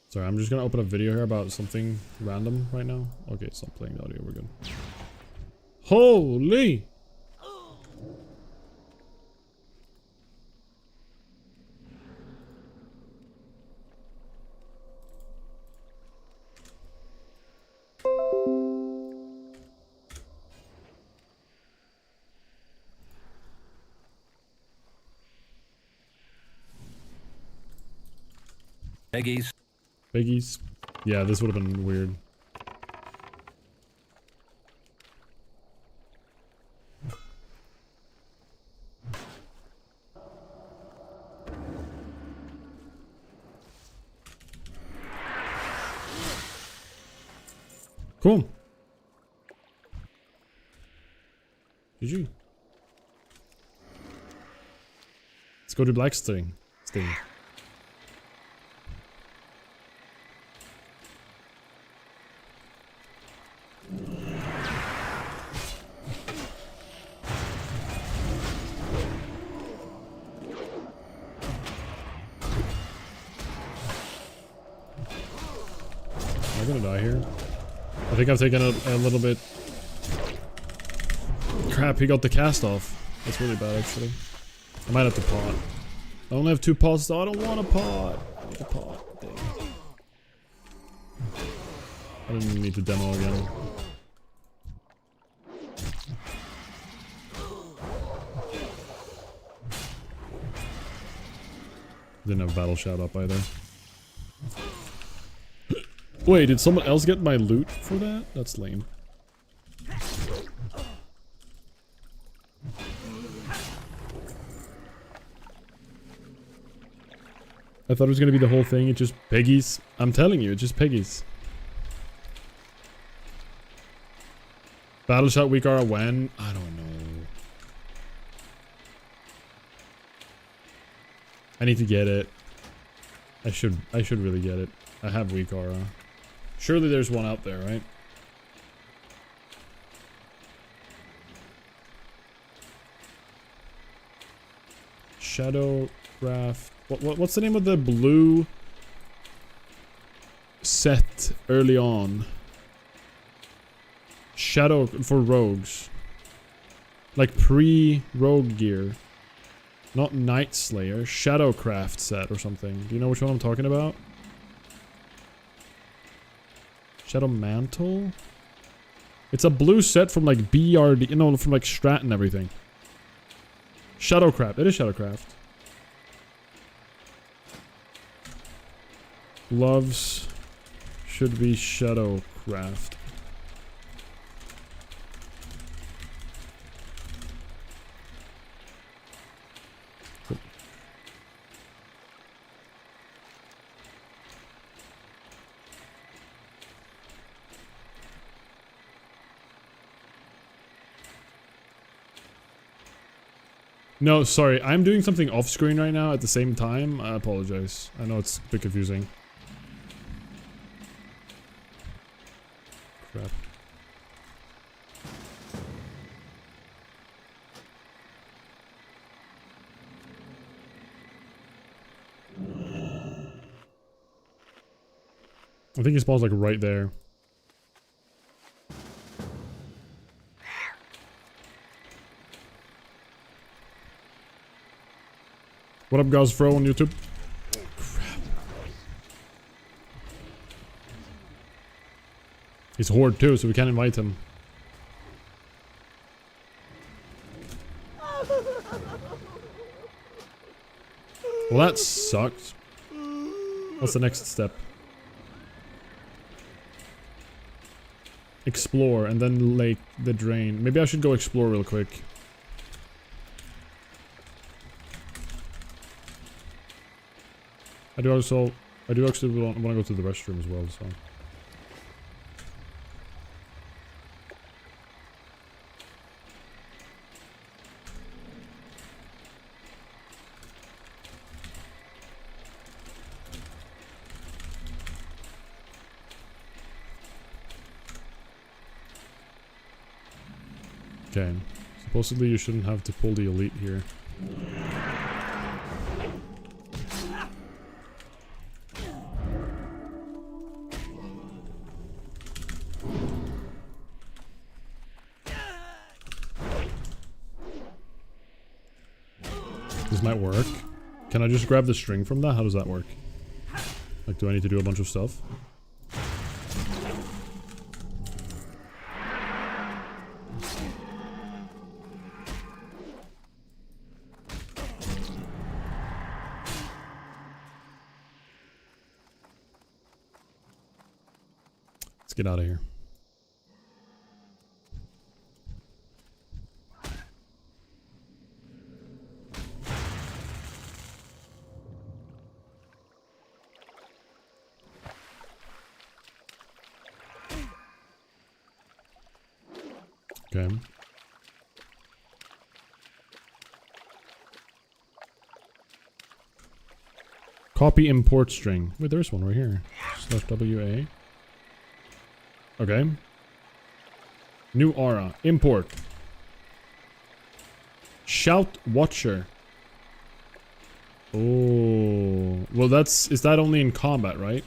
Sorry, I'm just gonna open a video here about something random right now. Okay, it's not playing the audio, we're good. Holy! Peggies. Biggies. Yeah, this would have been weird. Cool. GG. Let's go to Black Sting. Am I gonna die here? I think I've taken a little bit... Crap, he got the cast off. That's really bad, actually. I might have to pot. I only have 2 pots, so I don't want a pot. I need a pot. Dang. I didn't need to demo again. Didn't have battle shout up either. Wait, did someone else get my loot for that? That's lame. I thought it was gonna be the whole thing, it's just Peggies. I'm telling you, it's just Peggies. Battle shot weak are when? I don't know. I need to get it. I should really get it. I have weak aura. Surely there's one out there, right? Shadowcraft. What's the name of the blue set early on? Shadow for rogues. Like pre-rogue gear. Not Night Slayer. Shadowcraft set or something. Do you know which one I'm talking about? Shadow Mantle? It's a blue set from like BRD, you know, from like Strat and everything. Shadowcraft. It is Shadowcraft. Gloves should be Shadowcraft. No, sorry. I'm doing something off screen right now at the same time. I apologize. I know it's a bit confusing. Crap. I think he spawns like right there. What up, guys? Fro on YouTube. Crap. He's Horde too, so we can't invite him. Well, that sucked. What's the next step? Explore, and then Lake the Drain. Maybe I should go explore real quick. I do actually want to go to the restroom as well, so. Okay. Supposedly you shouldn't have to pull the elite here. This might work. Can I just grab the string from that? How does that work? Like, do I need to do a bunch of stuff? Let's get out of here. Okay. Copy import string. Wait, there's one right here. /WA. Okay. New aura. Import. Shout Watcher. Oh. Well, is that only in combat, right?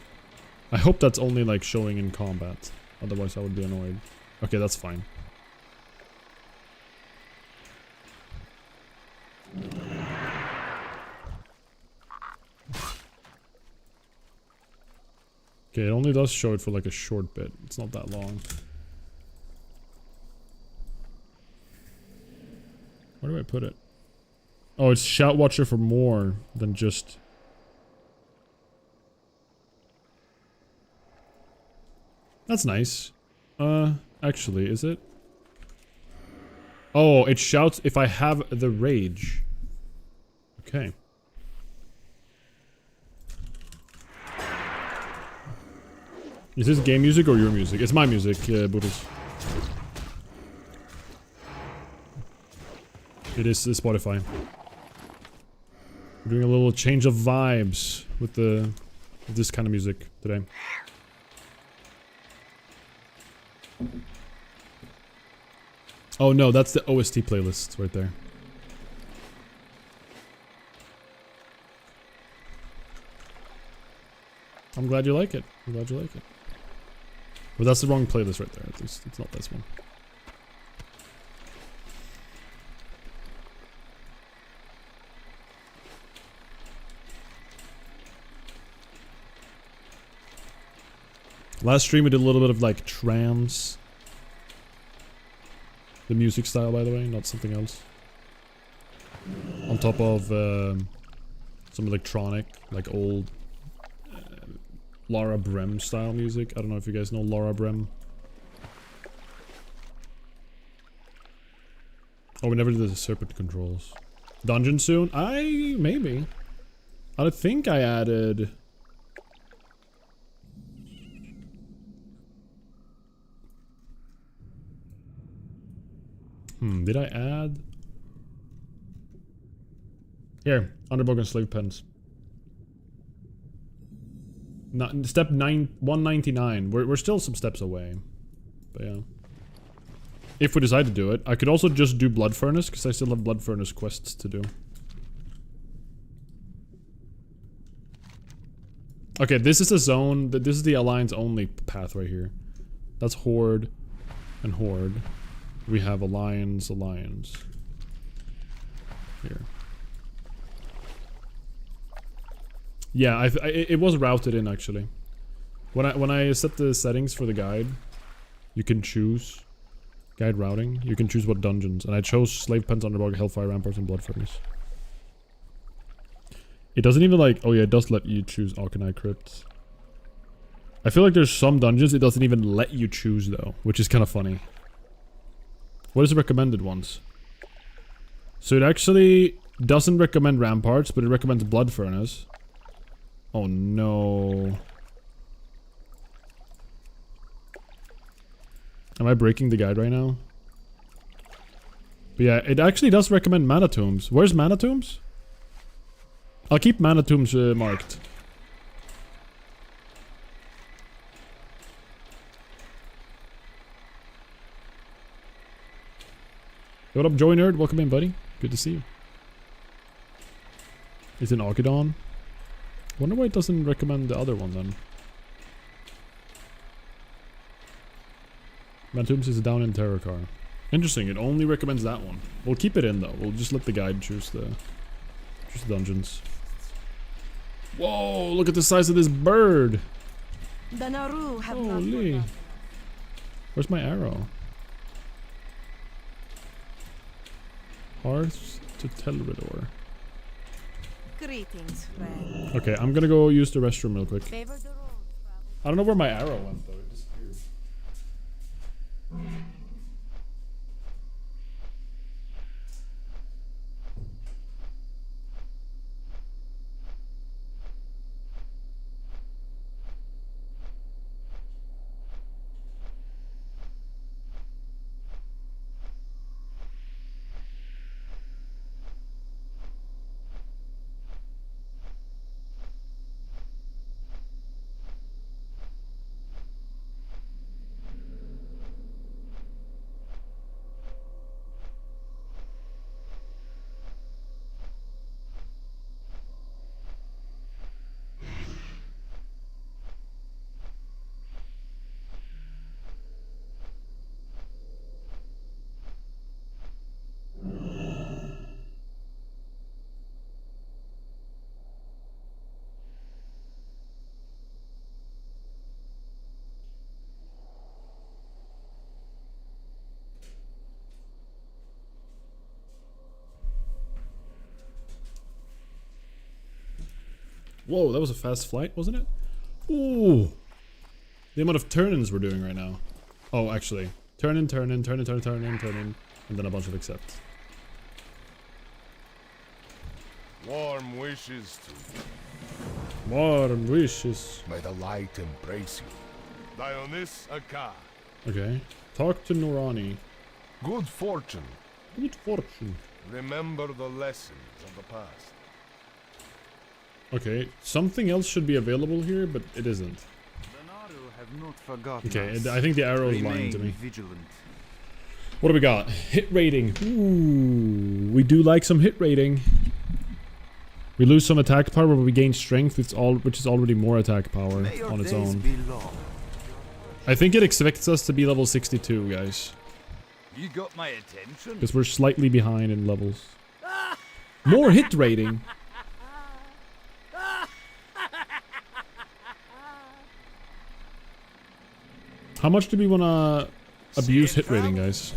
I hope that's only like showing in combat. Otherwise I would be annoyed. Okay, that's fine. Okay, it only does show it for like a short bit. It's not that long. Where do I put it? Oh, it's Shout Watcher for more than just... That's nice. Actually, is it? Oh, it shouts if I have the rage. Okay. Is this game music or your music? It's my music, Buddhas. It is Spotify. We're doing a little change of vibes with this kind of music today. Oh no, that's the OST playlist right there. I'm glad you like it. I'm glad you like it. But that's the wrong playlist right there. At least it's not this one. Last stream we did a little bit of like trance. The music style, by the way, not something else. On top of some electronic, like old Laura Brem style music. I don't know if you guys know Laura Brem. Oh, we never did the serpent controls. Dungeon soon? Maybe. I think I added... did I add? Here, Underbog and Slave Pens. Step 199. We're still some steps away. But yeah. If we decide to do it. I could also just do Blood Furnace, because I still have Blood Furnace quests to do. Okay, this is a zone, this is the Alliance only path right here. That's Horde and Horde. We have Alliance. Here. Yeah, it was routed in actually. When I set the settings for the guide, you can choose guide routing. You can choose what dungeons, and I chose Slave Pens, Underbog, Hellfire Ramparts, and Blood Furnace. It doesn't even like, oh yeah, it does let you choose Arcanine Crypts. I feel like there's some dungeons it doesn't even let you choose though, which is kind of funny. What is the recommended ones? So it actually doesn't recommend Ramparts, but it recommends Blood Furnace. Oh no. Am I breaking the guide right now? But yeah, it actually does recommend Mana Tombs. Where's Mana Tombs? I'll keep Mana Tombs marked. What up, Joy Nerd? Welcome in, buddy. Good to see you. Is it Archidon? Wonder why it doesn't recommend the other one then. Mantombs is down in Terracar. Interesting, it only recommends that one. We'll keep it in though. We'll just let the guide choose the dungeons. Whoa, look at the size of this bird. The Naru have not Holy. forgotten. Where's my arrow? Hearth to Telridor. Greetings, friend. Okay, I'm gonna go use the restroom real quick. Favor the road, I don't know where my arrow went though. It disappeared. Whoa, that was a fast flight, wasn't it? Ooh. The amount of turn-ins we're doing right now. Oh, actually. Turn-in, turn-in, turn-in, turn-in, turn-in, turn-in. And then a bunch of accept. Warm wishes to you. Warm wishes. May the light embrace you. Dionys Aka. Okay. Talk to Norani. Good fortune. Good fortune. Remember the lessons of the past. Okay, something else should be available here, but it isn't. The Naru have not forgotten Okay, us. I think the arrow is lying to Remain me. vigilant. What do we got? Hit rating. Ooh, we do like some hit rating. We lose some attack power, but we gain strength, which is already more attack power May your on its days own. be long. I think it expects us to be level 62, guys. You got my attention. Because we're slightly behind in levels. More hit rating? How much do we want to abuse hit rating, guys?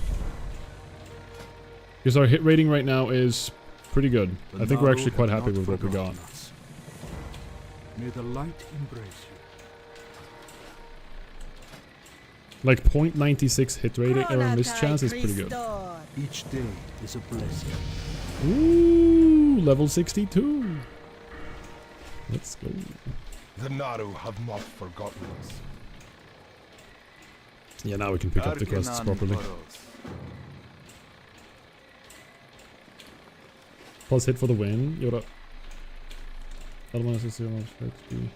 Because our hit rating right now is pretty good. I think we're actually quite happy with what we got. May the light embrace you. Like 0.96 hit rating or miss chance is pretty good. Each day is a blessing. Ooh, level 62. Let's go. The Naru have not forgotten us. Yeah, now we can pick up the quests properly. Plus hit for the win. Yoda. I don't want to see how much hurt be.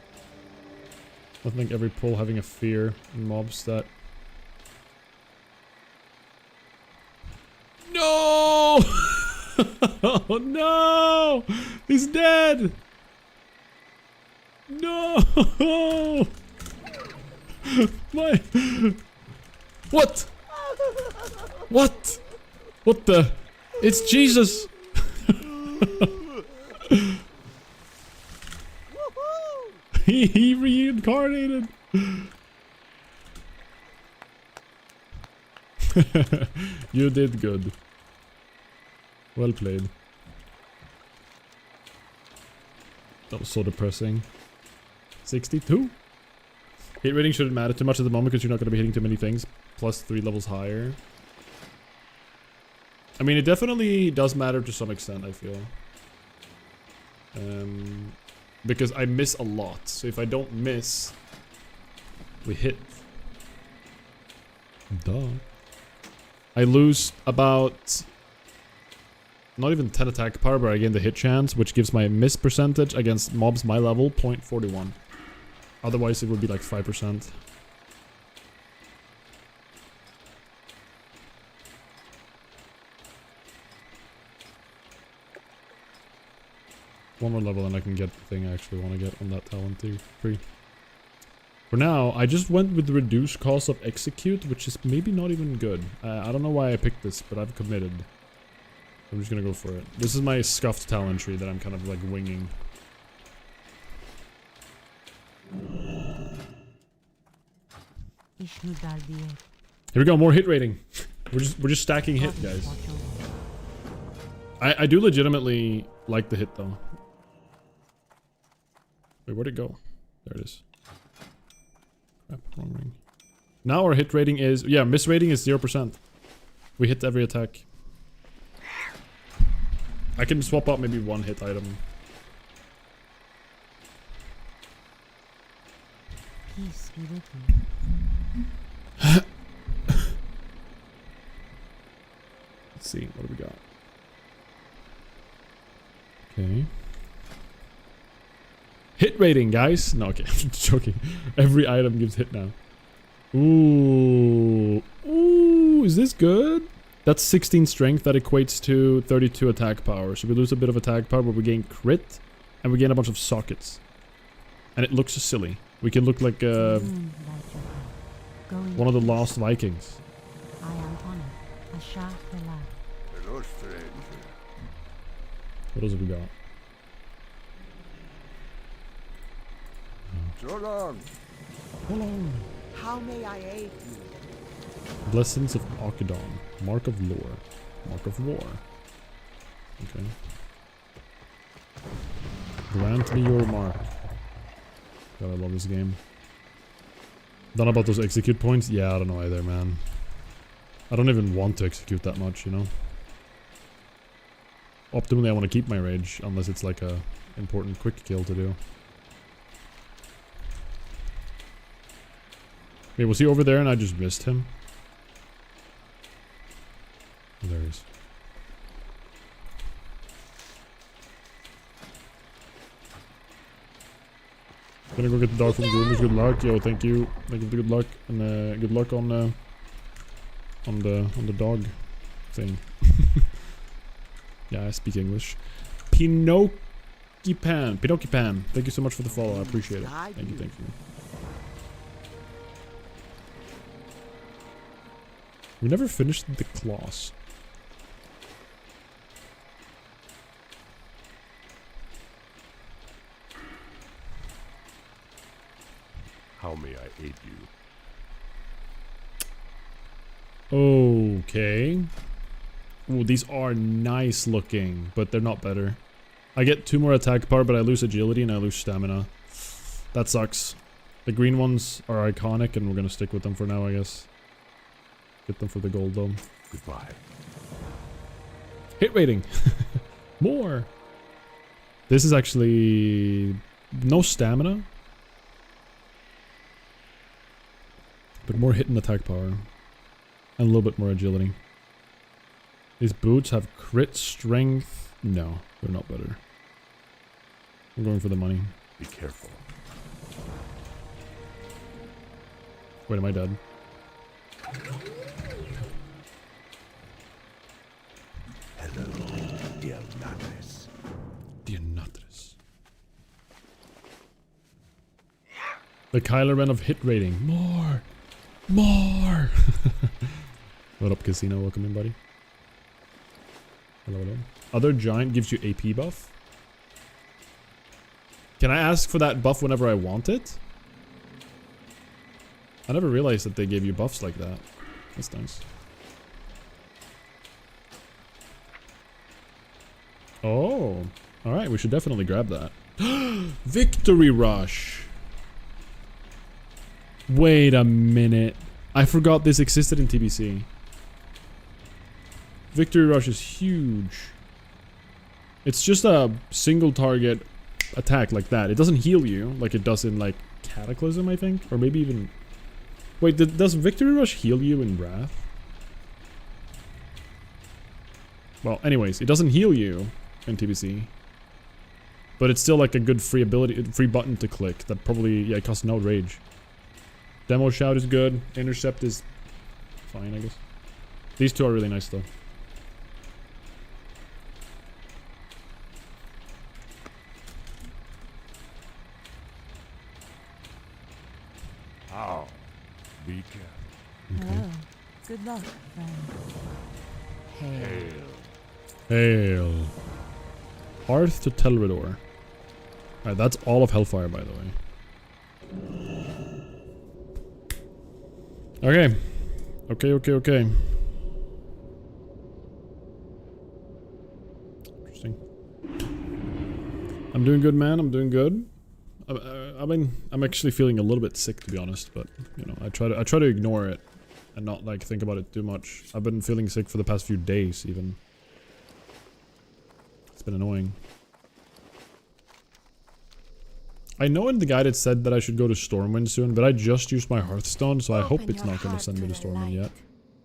I think every pull having a fear in mobs that. No! Oh no! He's dead! No! My. What? What? What the? It's Jesus! He reincarnated. You did good. Well played. That was so depressing. 62? Hit rating shouldn't matter too much at the moment because you're not going to be hitting too many things. Plus 3 levels higher. I mean, it definitely does matter to some extent, I feel. Because I miss a lot. So if I don't miss, we hit. Duh. I lose about not even 10 attack power, but I gain the hit chance, which gives my miss percentage against mobs my level 0.41. Otherwise it would be like 5%. One more level and I can get the thing I actually want to get on that talent too. Free. For now, I just went with the reduced cost of execute, which is maybe not even good. I don't know why I picked this, but I've committed. I'm just gonna go for it. This is my scuffed talent tree that I'm kind of like winging. Here we go, more hit rating. We're just stacking hit, guys. I do legitimately like the hit though. Wait, where'd it go? There it is. Crap, wrong ring. Now our hit rating is, yeah, miss rating is 0%. We hit every attack. I can swap out maybe one hit item. Peace be with you. Let's see, what do we got? Okay. Hit rating, guys. No, okay, I'm joking. Every item gives hit now. Ooh. Ooh, is this good? That's 16 strength. That equates to 32 attack power. So we lose a bit of attack power, but we gain crit. And we gain a bunch of sockets. And it looks silly. We can look like one of the lost Vikings. I am honored. Asha Felak. Hello, stranger. What else have we got? So long. Hold on. How may I aid you? Blessings of Akadon. Mark of Lore. Mark of War. Okay. Grant me your mark. God, I love this game. Don't know about those execute points? Yeah, I don't know either, man. I don't even want to execute that much, you know? Optimally, I want to keep my rage, unless it's like a important quick kill to do. Wait, was he over there and I just missed him? Oh, there he is. Gonna go get the dog from groomers. Good luck, yo. Thank you. Thank you for the good luck, and good luck on the dog thing. Yeah, I speak English. Pinokipan. Thank you so much for the follow. I appreciate it. Thank you. Thank you. We never finished the claws. How may I aid you? Okay. Ooh, these are nice looking, but they're not better. I get 2 more attack power, but I lose agility and I lose stamina. That sucks. The green ones are iconic, and we're gonna stick with them for now, I guess. Get them for the gold, though. Goodbye. Hit rating. More. This is actually no stamina, but more hit and attack power, and a little bit more agility. These boots have crit strength. No, they're not better. I'm going for the money. Be careful. Wait, am I dead? Hello, dear Natis. Dear Natis. The Kylo Ren of hit rating. More! More! What up, Casino? Welcome in, buddy. Hello, hello. Other giant gives you AP buff. Can I ask for that buff whenever I want it? I never realized that they gave you buffs like that. That's nice. Oh. Alright, we should definitely grab that. Victory Rush! Wait a minute. I forgot this existed in TBC. Victory Rush is huge. It's just a single target attack like that. It doesn't heal you like it does in like Cataclysm, I think. Or maybe even... Wait, does Victory Rush heal you in Wrath? Well, anyways, it doesn't heal you in TBC. But it's still like a good free button to click that probably, yeah, it costs no rage. Demo Shout is good. Intercept is fine, I guess. These two are really nice though. How? Be careful. Hello. Good luck, friend. Hail. Hail. Hearth to Telrador. Alright, that's all of Hellfire, by the way. Okay. Okay. Interesting. I'm doing good, man. I'm doing good. I mean, I'm actually feeling a little bit sick, to be honest, but, you know, I try to ignore it and not, like, think about it too much. I've been feeling sick for the past few days, even. It's been annoying. I know in the guide it said that I should go to Stormwind soon, but I just used my Hearthstone, so I hope it's not going to send me to Stormwind yet.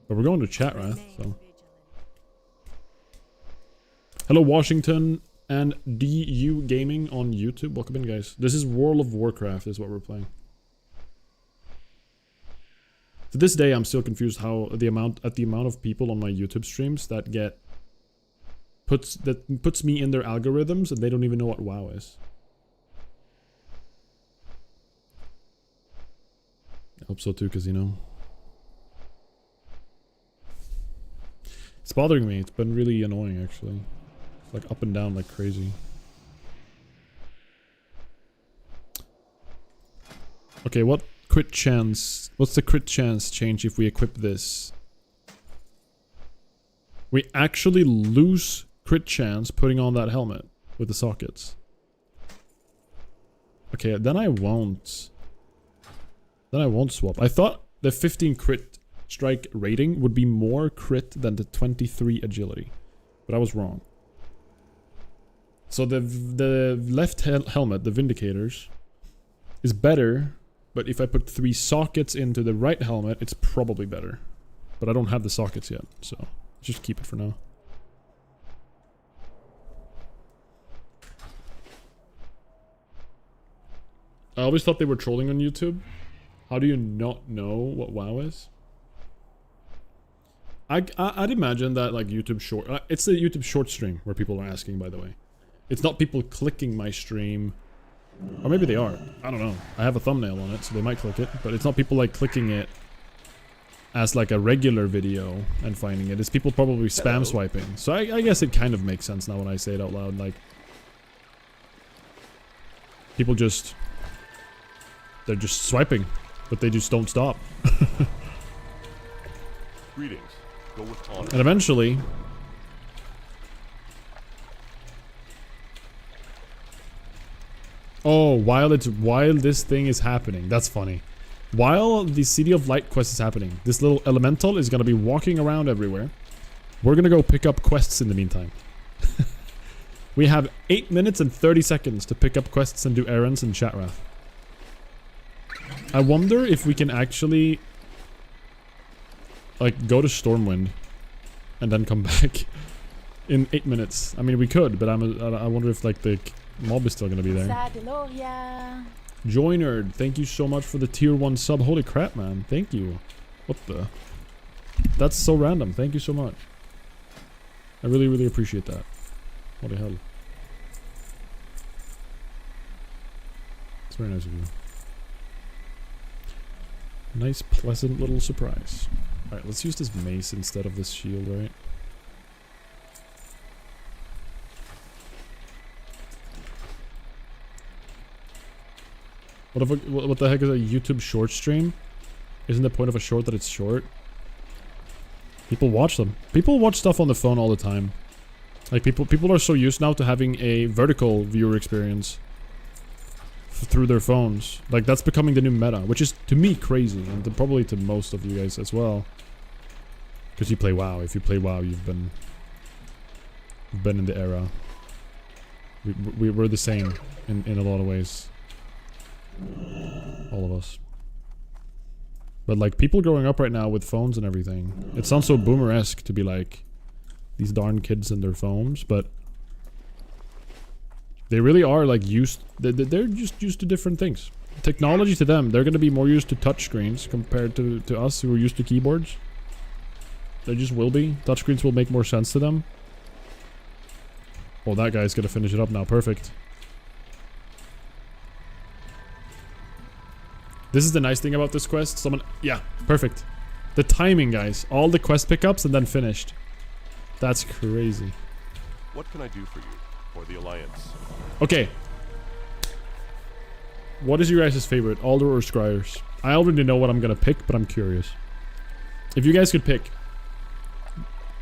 But we're going to chat, right? So. Hello, Washington and DU Gaming on YouTube. Welcome in, guys. This is World of Warcraft is what we're playing. To this day, I'm still confused how the amount of people on my YouTube streams that puts me in their algorithms and they don't even know what WoW is. I hope so too, Casino. It's bothering me. It's been really annoying, actually. It's like up and down like crazy. Okay, what's the crit chance change if we equip this? We actually lose crit chance putting on that helmet with the sockets. Okay, then I won't swap. I thought the 15 crit strike rating would be more crit than the 23 agility, but I was wrong. So the left helmet, the Vindicators, is better, but if I put 3 sockets into the right helmet, it's probably better. But I don't have the sockets yet, so just keep it for now. I always thought they were trolling on YouTube. How do you not know what WoW is? I'd imagine that like YouTube short... it's the YouTube short stream where people are asking, by the way. It's not people clicking my stream. Or maybe they are. I don't know. I have a thumbnail on it, so they might click it. But it's not people like clicking it as like a regular video and finding it. It's people probably spam swiping. So I guess it kind of makes sense now when I say it out loud. Like, people just... They're just swiping. But they just don't stop. Greetings. Go with honor. And eventually... Oh, while this thing is happening. That's funny. While the City of Light quest is happening, this little elemental is gonna be walking around everywhere. We're gonna go pick up quests in the meantime. We have 8 minutes and 30 seconds to pick up quests and do errands in Chatrath. I wonder if we can actually... like, go to Stormwind and then come back in 8 minutes. I mean, we could, but I wonder if, like, the mob is still gonna be there. Sadeloria. Joinerd, thank you so much for the tier 1 sub. Holy crap, man. Thank you. What the? That's so random. Thank you so much. I really, really appreciate that. What the hell? It's very nice of you. Nice, pleasant little surprise. Alright, let's use this mace instead of this shield, right? What the heck is a YouTube short stream? Isn't the point of a short that it's short? People watch them. People watch stuff on the phone all the time. Like people are so used now to having a vertical viewer experience through their phones. Like that's becoming the new meta, which is to me crazy, and probably to most of you guys as well. Because you play WoW. If you play WoW, you've been in the era. We're the same in a lot of ways. All of us. But like people growing up right now with phones and everything, it sounds so boomer-esque to be like these darn kids and their phones, but they really are like they're just used to different things. Technology to them, they're gonna be more used to touchscreens compared to us who are used to keyboards. They just will be. Touchscreens will make more sense to them. Oh, that guy's gonna finish it up now. Perfect. This is the nice thing about this quest. Yeah, perfect. The timing, guys. All the quest pickups and then finished. That's crazy. What can I do for you or the Alliance? Okay. What is your guys' favorite, Alder or Scryers? I already know what I'm gonna pick, but I'm curious. If you guys could pick,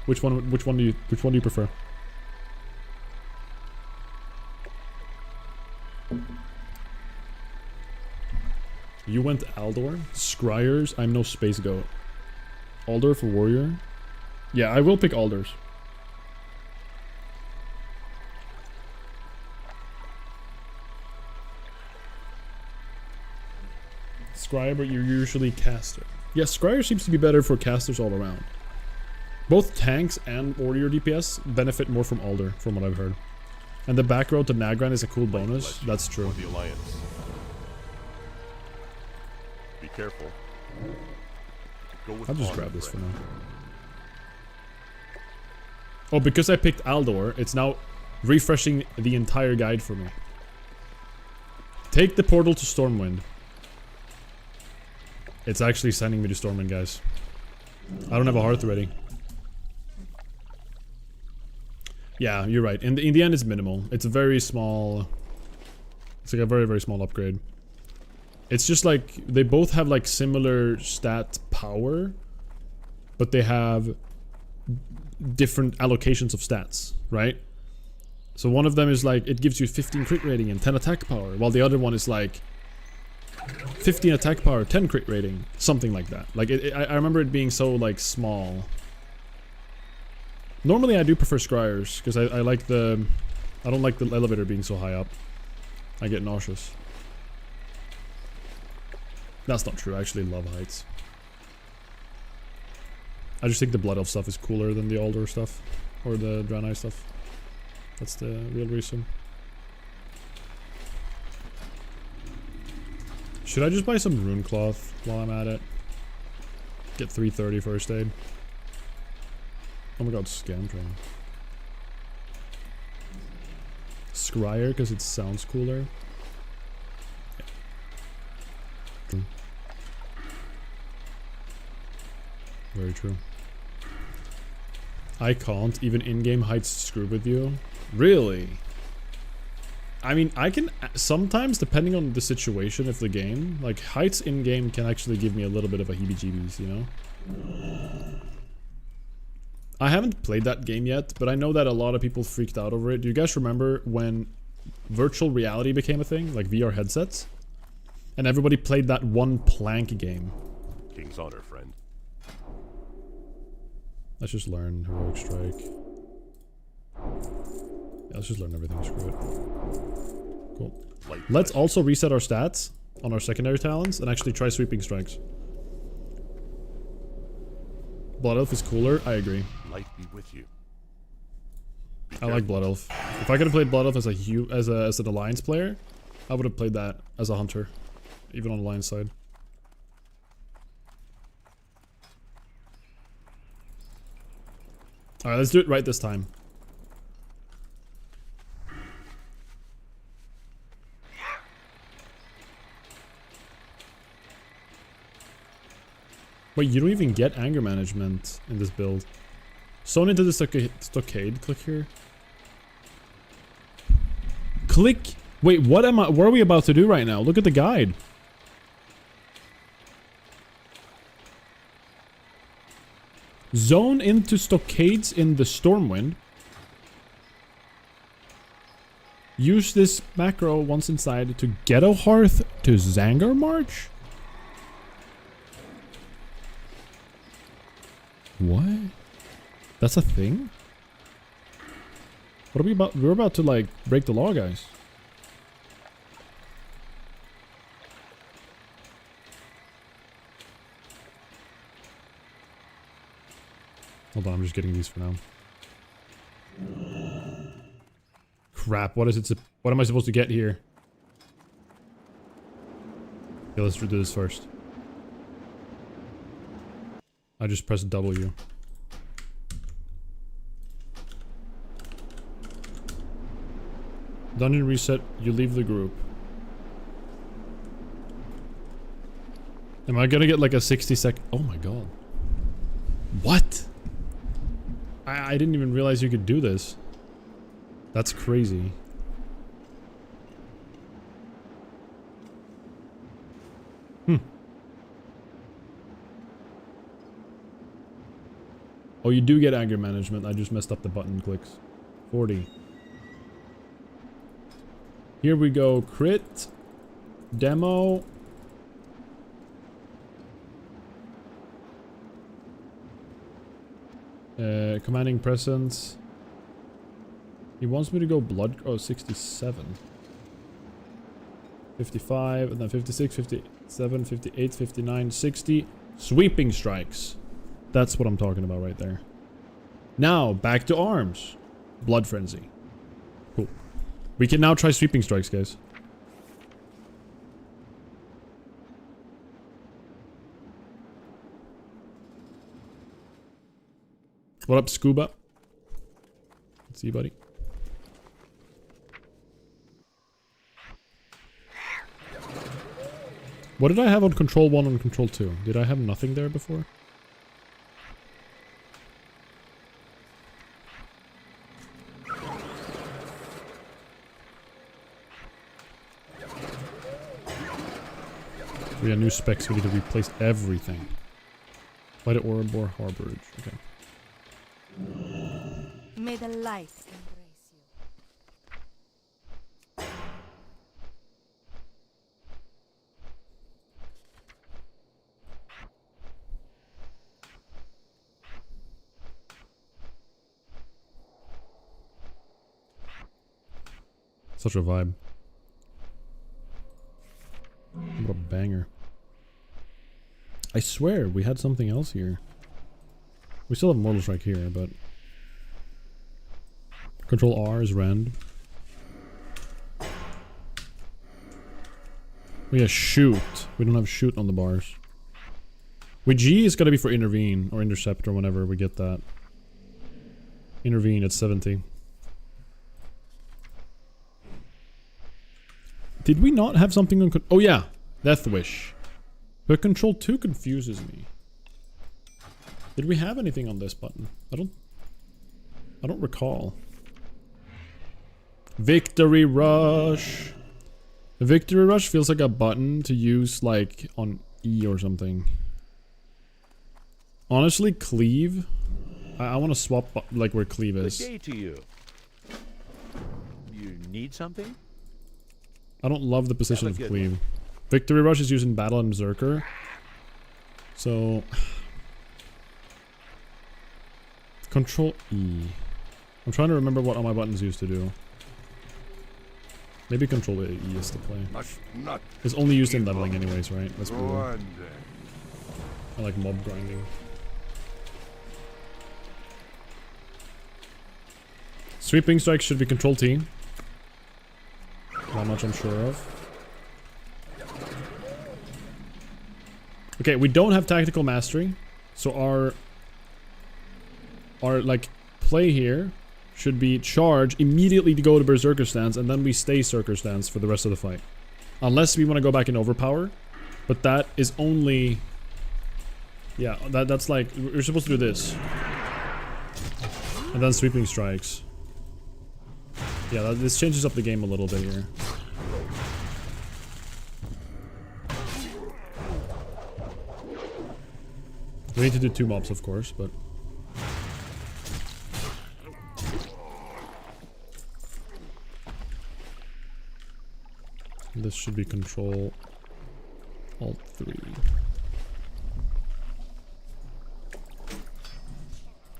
which one do you prefer? You went Aldor? Scryers? I'm no space goat. Alder for warrior? Yeah, I will pick Alders. Scryer, but you're usually caster. Yeah, Scryer seems to be better for casters all around. Both tanks and warrior DPS benefit more from Alder, from what I've heard. And the back road to Nagran is a cool bonus. That's true. The Alliance. Be careful. Go with I'll just honor, grab this for friend. now. Oh, because I picked Aldor, it's now refreshing the entire guide for me. Take the portal to Stormwind. It's actually sending me to Stormwind, guys. I don't have a hearth ready. Yeah, you're right. In the end, it's minimal. It's a very small... It's like a very, very small upgrade. It's just like, they both have like similar stat power, but they have different allocations of stats, right? So one of them is like, it gives you 15 crit rating and 10 attack power, while the other one is like 15 attack power, 10 crit rating, something like that. Like, I remember it being so like small. Normally I do prefer Scryers, because I like the... I don't like the elevator being so high up. I get nauseous. That's not true, I actually love heights. I just think the Blood Elf stuff is cooler than the Alder stuff. Or the Draenei stuff. That's the real reason. Should I just buy some rune cloth while I'm at it? Get 330 first aid. Oh my god, Scam Train. Scryer, because it sounds cooler. Yeah. Very true. I can't. Even in-game heights screw with you. Really? I mean, I can sometimes, depending on the situation of the game, like heights in-game can actually give me a little bit of a heebie-jeebies, you know? I haven't played that game yet, but I know that a lot of people freaked out over it. Do you guys remember when virtual reality became a thing? Like VR headsets? And everybody played that one plank game. King's honor, friend. Let's just learn Heroic Strike. Yeah, let's just learn everything. Screw it. Cool. Let's also reset our stats on our secondary talents and actually try Sweeping Strikes. Blood Elf is cooler. I agree. Light be with you. I like Blood Elf. If I could have played Blood Elf as an Alliance player, I would have played that as a hunter, even on the Alliance side. All right, let's do it right this time. Wait, you don't even get anger management in this build. Sewn into the stockade. Click here. Click. Wait, what are we about to do right now? Look at the guide. Zone into stockades in the Stormwind. Use this macro once inside to Ghetto Hearth to Zangar March? What? That's a thing? What are we about? We're about to like break the law, guys. Hold on, I'm just getting these for now. Crap, what is it? What am I supposed to get here? Okay, let's do this first. I just pressed W. Dungeon reset, you leave the group. Am I gonna get like a 60-second? Oh my god. What? I didn't even realize you could do this. That's crazy. Oh, you do get anger management. I just messed up the button clicks. 40. Here we go. Crit. Demo. Commanding presence. He wants me to go blood. Oh, 67. 55, and then 56, 57, 58, 59, 60. Sweeping strikes. That's what I'm talking about right there. Now, back to arms. Blood Frenzy. Cool. We can now try sweeping strikes, guys. What up, Scuba? Let's see, buddy. What did I have on Control 1 and Control 2? Did I have nothing there before? We got new specs, we need to replace everything. By the Ouroboros Harborage, okay. May the light embrace you. Such a vibe. What a banger. I swear, we had something else here. We still have Mortal Strike here, but... Control R is rend. We have shoot. We don't have shoot on the bars. With G, it's gotta be for intervene, or intercept, or whenever we get that. Intervene at 70. Did we not have something on... Oh yeah! Death Wish. But Control 2 confuses me. Did we have anything on this button? I don't recall. Victory Rush. Victory Rush feels like a button to use like on E or something. Honestly, Cleave I want to swap like where cleave Good is. day to you. You need something? I don't love the position Have of a good cleave. Victory Rush is using Battle and Berserker. So... Control E. I'm trying to remember what all my buttons used to do. Maybe Control E is to play. Must not It's only used in leveling anyways, right? That's go cool. under. I like mob grinding. Sweeping strikes should be Control T. Not much I'm sure of. Okay, we don't have tactical mastery, so our like play here should be charge immediately to go to Berserker stance, and then we stay Berserker stance for the rest of the fight, unless we want to go back and overpower. But that is only, yeah, that's like we're supposed to do this, and then sweeping strikes. Yeah, this changes up the game a little bit here. We need to do 2 mobs, of course, but... This should be Control Alt 3.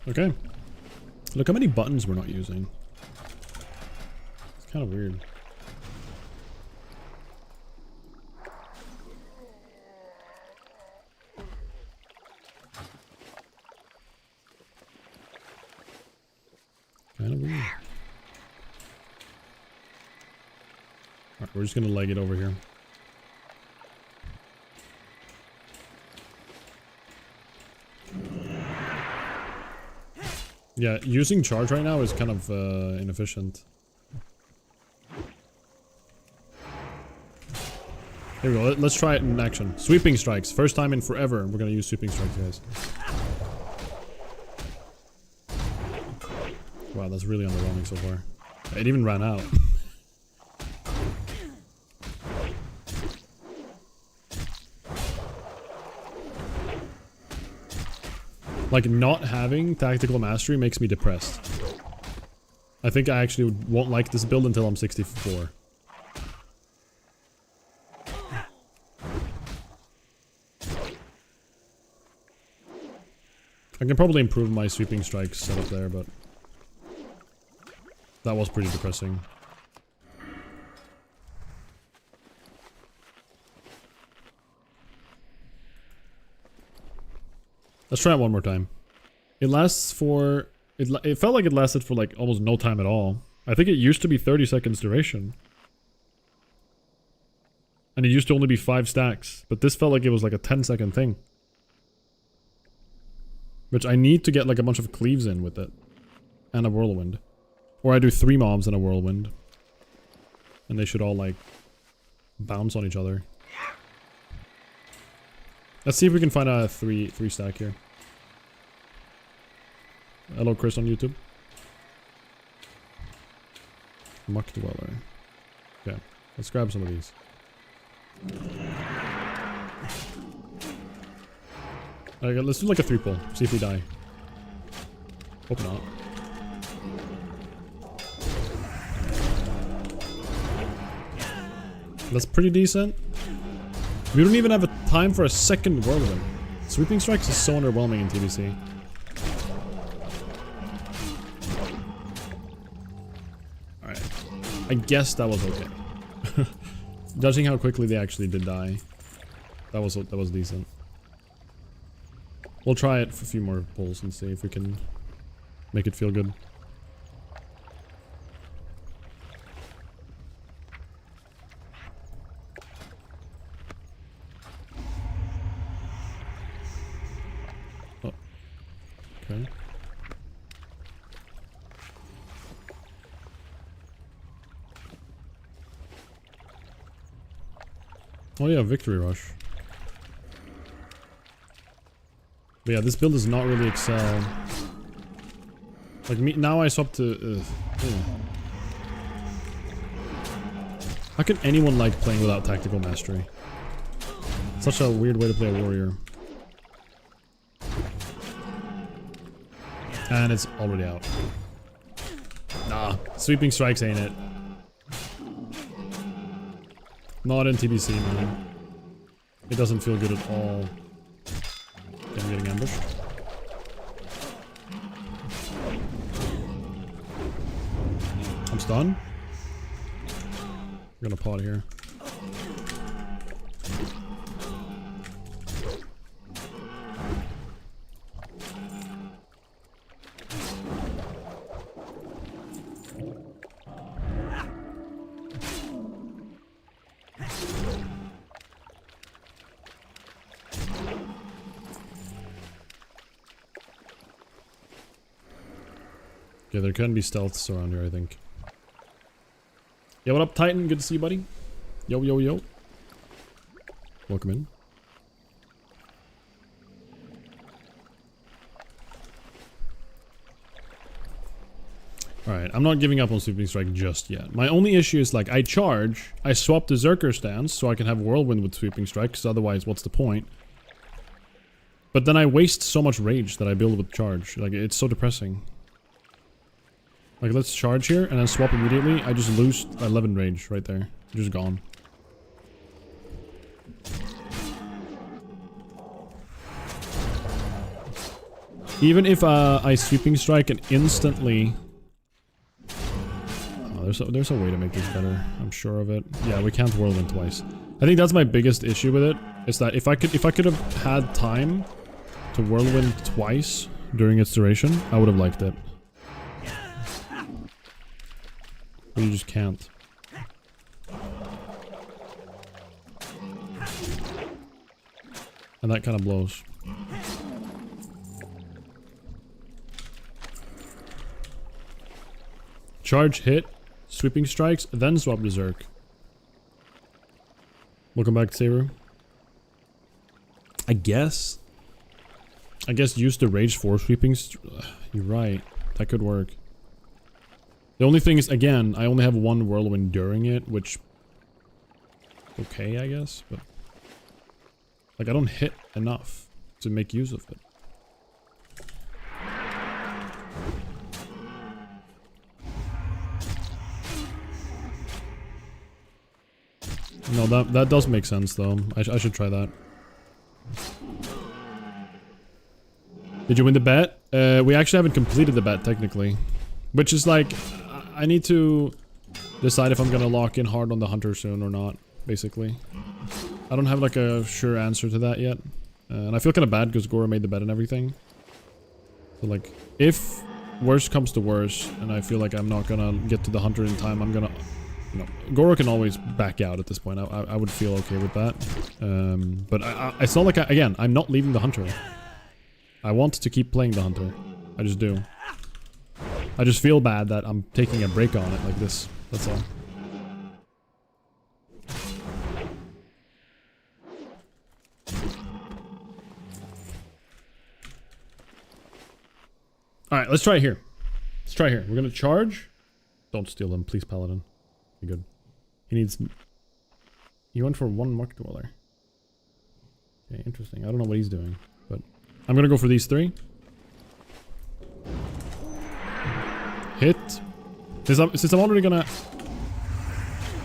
Okay. Look how many buttons we're not using. It's kind of weird. Kind of weird. Alright, we're just gonna leg it over here. Yeah, using charge right now is kind of inefficient. Here we go, let's try it in action. Sweeping strikes, first time in forever we're gonna use sweeping strikes, guys. Wow, that's really underwhelming so far. It even ran out. Like, not having tactical mastery makes me depressed. I think I actually won't like this build until I'm 64. I can probably improve my sweeping strikes setup there, but... that was pretty depressing. Let's try it one more time. It lasts for... It felt like it lasted for like almost no time at all. I think it used to be 30 seconds duration. And it used to only be 5 stacks. But this felt like it was like a 10-second thing. Which I need to get like a bunch of cleaves in with it. And a whirlwind. Or I do 3 mobs and a whirlwind. And they should all like bounce on each other. Let's see if we can find a 3 stack here. Hello Chris on YouTube. Muck Dweller. Okay, let's grab some of these. Okay, let's do like a 3 pull. See if we die. Hope not. That's pretty decent. We don't even have a time for a second whirlwind. Sweeping strikes is so underwhelming in TBC. Alright. I guess that was okay. Judging how quickly they actually did die. That was decent. We'll try it for a few more pulls and see if we can make it feel good. Okay. Oh yeah, Victory Rush. But yeah, this build does not really excel. Like me now, I swap to. How can anyone like playing without tactical mastery? Such a weird way to play a warrior. And it's already out. Nah, sweeping strikes ain't it. Not in TBC, man. It doesn't feel good at all. Okay, I'm getting ambushed. I'm stunned. I'm gonna pot here. Yeah, there can be stealths around here, I think. Yeah, what up, Titan? Good to see you, buddy. Yo, yo, yo. Welcome in. Alright, I'm not giving up on Sweeping Strike just yet. My only issue is, like, I charge, I swap the Zerker stance so I can have Whirlwind with Sweeping Strike, because otherwise, what's the point? But then I waste so much rage that I build with charge. Like, it's so depressing. Like, let's charge here, and then swap immediately. I just lose 11 rage right there. Just gone. Even if I Sweeping Strike and instantly... Oh, there's a way to make this better. I'm sure of it. Yeah, we can't Whirlwind twice. I think that's my biggest issue with it. Is that if I could have had time to Whirlwind twice during its duration, I would have liked it. But you just can't. And that kind of blows. Charge, hit, sweeping strikes, then swap the Zerk. Welcome back, Saber. I guess use the rage for sweeping. You're right. That could work. The only thing is, again, I only have one Whirlwind during it, which... Okay, I guess, but... Like, I don't hit enough to make use of it. No, that does make sense, though. I should try that. Did you win the bet? We actually haven't completed the bet, technically. Which is like... I need to decide if I'm gonna lock in hard on the hunter soon or not, basically. I don't have like a sure answer to that yet. And I feel kind of bad because Gora made the bet and everything. So like, if worst comes to worst, and I feel like I'm not gonna get to the hunter in time, I'm gonna... You know, Gora can always back out at this point. I would feel okay with that. But it's not like, again, I'm not leaving the hunter. I want to keep playing the hunter. I just do. I just feel bad that I'm taking a break on it like this. That's all. Alright, let's try it here. Let's try here. We're gonna charge. Don't steal him, please, Paladin. Be good. He needs... He went for one Muck Dweller. Okay, interesting. I don't know what he's doing, but... I'm gonna go for these three. Hit. Since I'm already gonna...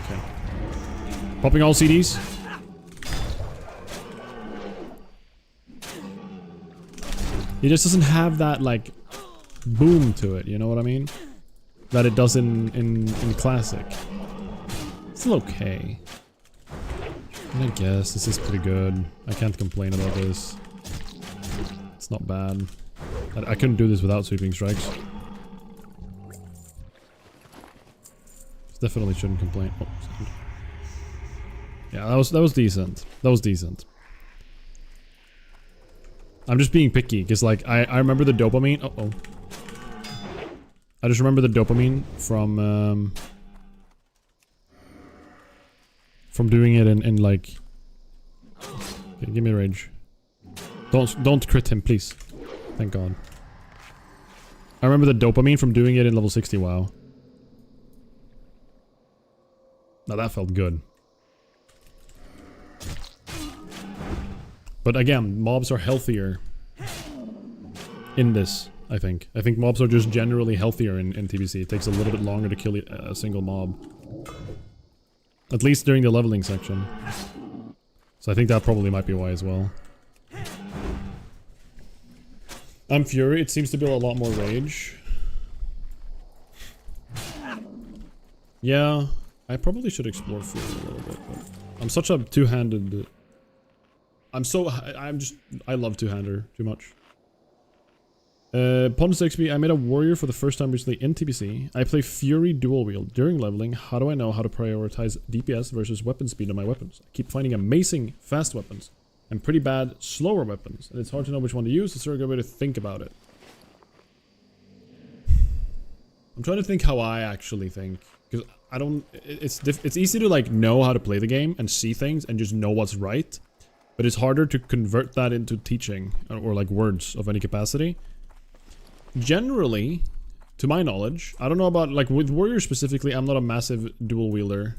Okay. Popping all CDs. He just doesn't have that, like, boom to it, you know what I mean? That it does in Classic. It's still okay. And I guess this is pretty good. I can't complain about this. It's not bad. I couldn't do this without sweeping strikes. Definitely shouldn't complain. Oh, yeah, that was decent. That was decent. I'm just being picky because, like, I remember the dopamine. Uh-oh. I just remember the dopamine from doing it in like. Okay, give me rage. Don't crit him, please. Thank God. I remember the dopamine from doing it in level 60. Wow. Now that felt good. But again, mobs are healthier in this I think. I think mobs are just generally healthier in TBC. It takes a little bit longer to kill a single mob. At least during the leveling section. So I think that probably might be why as well. I'm Fury. It seems to be a lot more rage. Yeah, I probably should explore Fury a little bit. But I'm such a two-handed... I love two-hander too much. Pontus XP, I made a warrior for the first time recently in TBC. I play Fury dual wield. During leveling, how do I know how to prioritize DPS versus weapon speed on my weapons? I keep finding amazing fast weapons and pretty bad slower weapons, and it's hard to know which one to use. Is there a good way to think about it? I'm trying to think how I actually think, because I don't... It's easy to like know how to play the game and see things and just know what's right, but it's harder to convert that into teaching or like words of any capacity. Generally, to my knowledge, I don't know about, like, with warrior specifically, I'm not a massive dual wielder.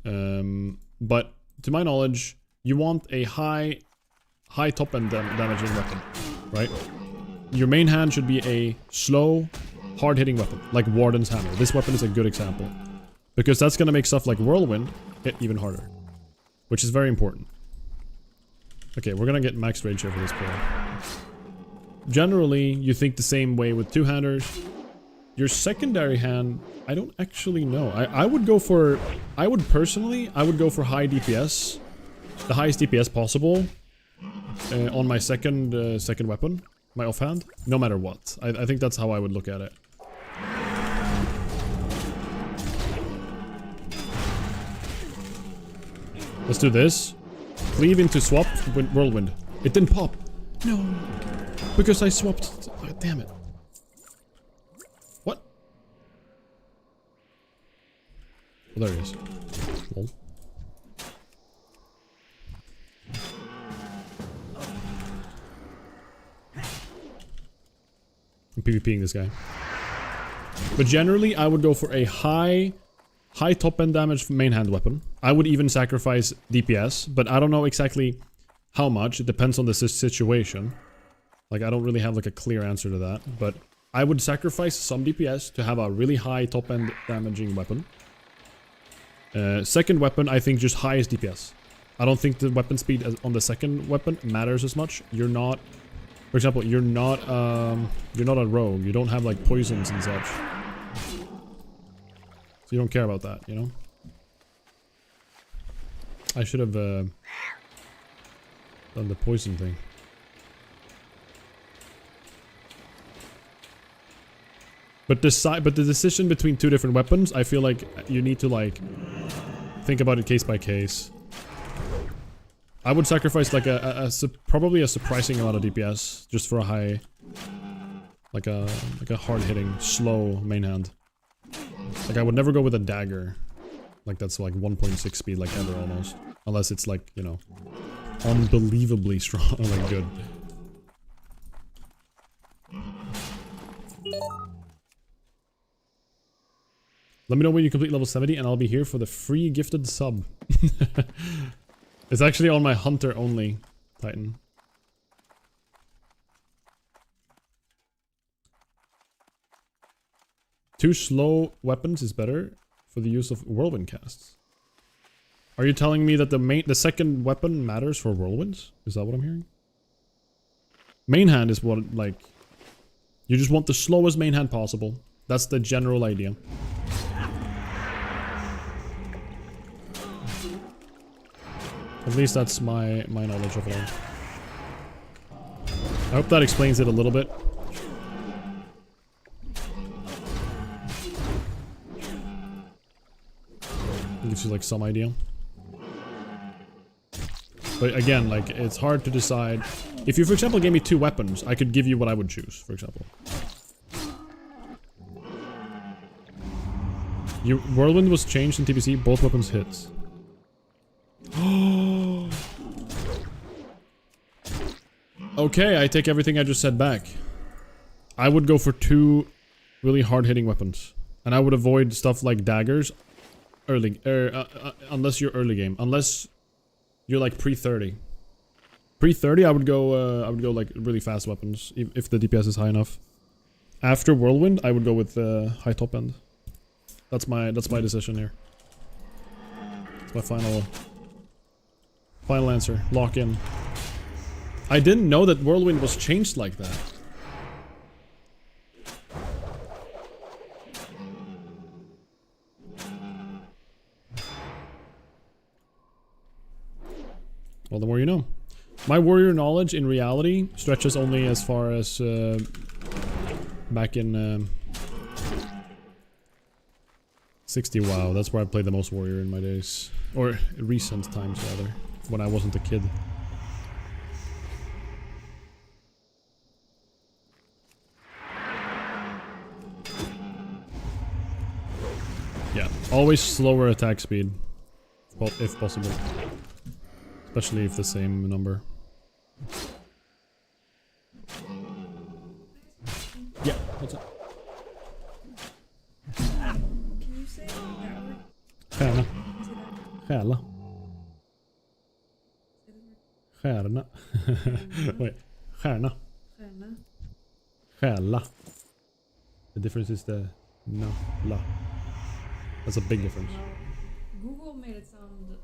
But to my knowledge, you want a high top end damaging weapon, right? Your main hand should be a slow, hard-hitting weapon, like Warden's Hammer. This weapon is a good example. Because that's gonna make stuff like Whirlwind hit even harder. Which is very important. Okay, we're gonna get max rage here for this play. Generally, you think the same way with two-handers. Your secondary hand, I don't actually know. I would go for... I would go for high DPS. The highest DPS possible. On my second weapon. My offhand. No matter what. I think that's how I would look at it. Let's do this. Cleave into swap with Whirlwind. It didn't pop. No. Because I swapped... Oh, damn it. What? Oh, there he is. Lol. I'm PvPing this guy. But generally, I would go for a high top end damage main hand weapon. I would even sacrifice DPS, but I don't know exactly how much. It depends on the situation. Like, I don't really have like a clear answer to that, but I would sacrifice some DPS to have a really high top end damaging weapon. Second weapon, I think just highest DPS. I don't think the weapon speed on the second weapon matters as much. You're not, for example, you're not a rogue. You don't have like poisons and such. So you don't care about that, you know? I should have done the poison thing. But the decision between two different weapons, I feel like you need to like think about it case by case. I would sacrifice like probably a surprising amount of DPS just for a high, like a hard hitting slow main hand. Like I would never go with a dagger, like that's like 1.6 speed like ever almost, unless it's like, you know, unbelievably strong, like good. Let me know when you complete level 70 and I'll be here for the free gifted sub. It's actually on my hunter only Titan. Two slow weapons is better for the use of whirlwind casts. Are you telling me that the second weapon matters for whirlwinds? Is that what I'm hearing? Main hand is what, like, you just want the slowest main hand possible. That's the general idea. At least that's my knowledge of it all. I hope that explains it a little bit. Gives you like some idea. But again, like, it's hard to decide. If you, for example, gave me two weapons, I could give you what I would choose, for example. Whirlwind was changed in TBC, both weapons hits. Okay, I take everything I just said back. I would go for two really hard-hitting weapons. And I would avoid stuff like daggers early, unless you're early game. Unless you're like pre-30. Pre-30, I would go like really fast weapons if the DPS is high enough. After Whirlwind, I would go with high top end. That's my decision here. It's my final answer. Lock in. I didn't know that Whirlwind was changed like that. Well, the more you know. My warrior knowledge in reality stretches only as far as back in 60 WoW. That's where I played the most warrior in my days. Or recent times rather, when I wasn't a kid. Yeah, always slower attack speed, well, if possible. Especially if the same number. Yeah, what's up? Can you say that word? Stjärna. Say that. Stjärla. Stjärna. Wait. Stjärna. Stjärna. Stjärla. The difference is the no, la. That's a big difference. Well, Google made it sound.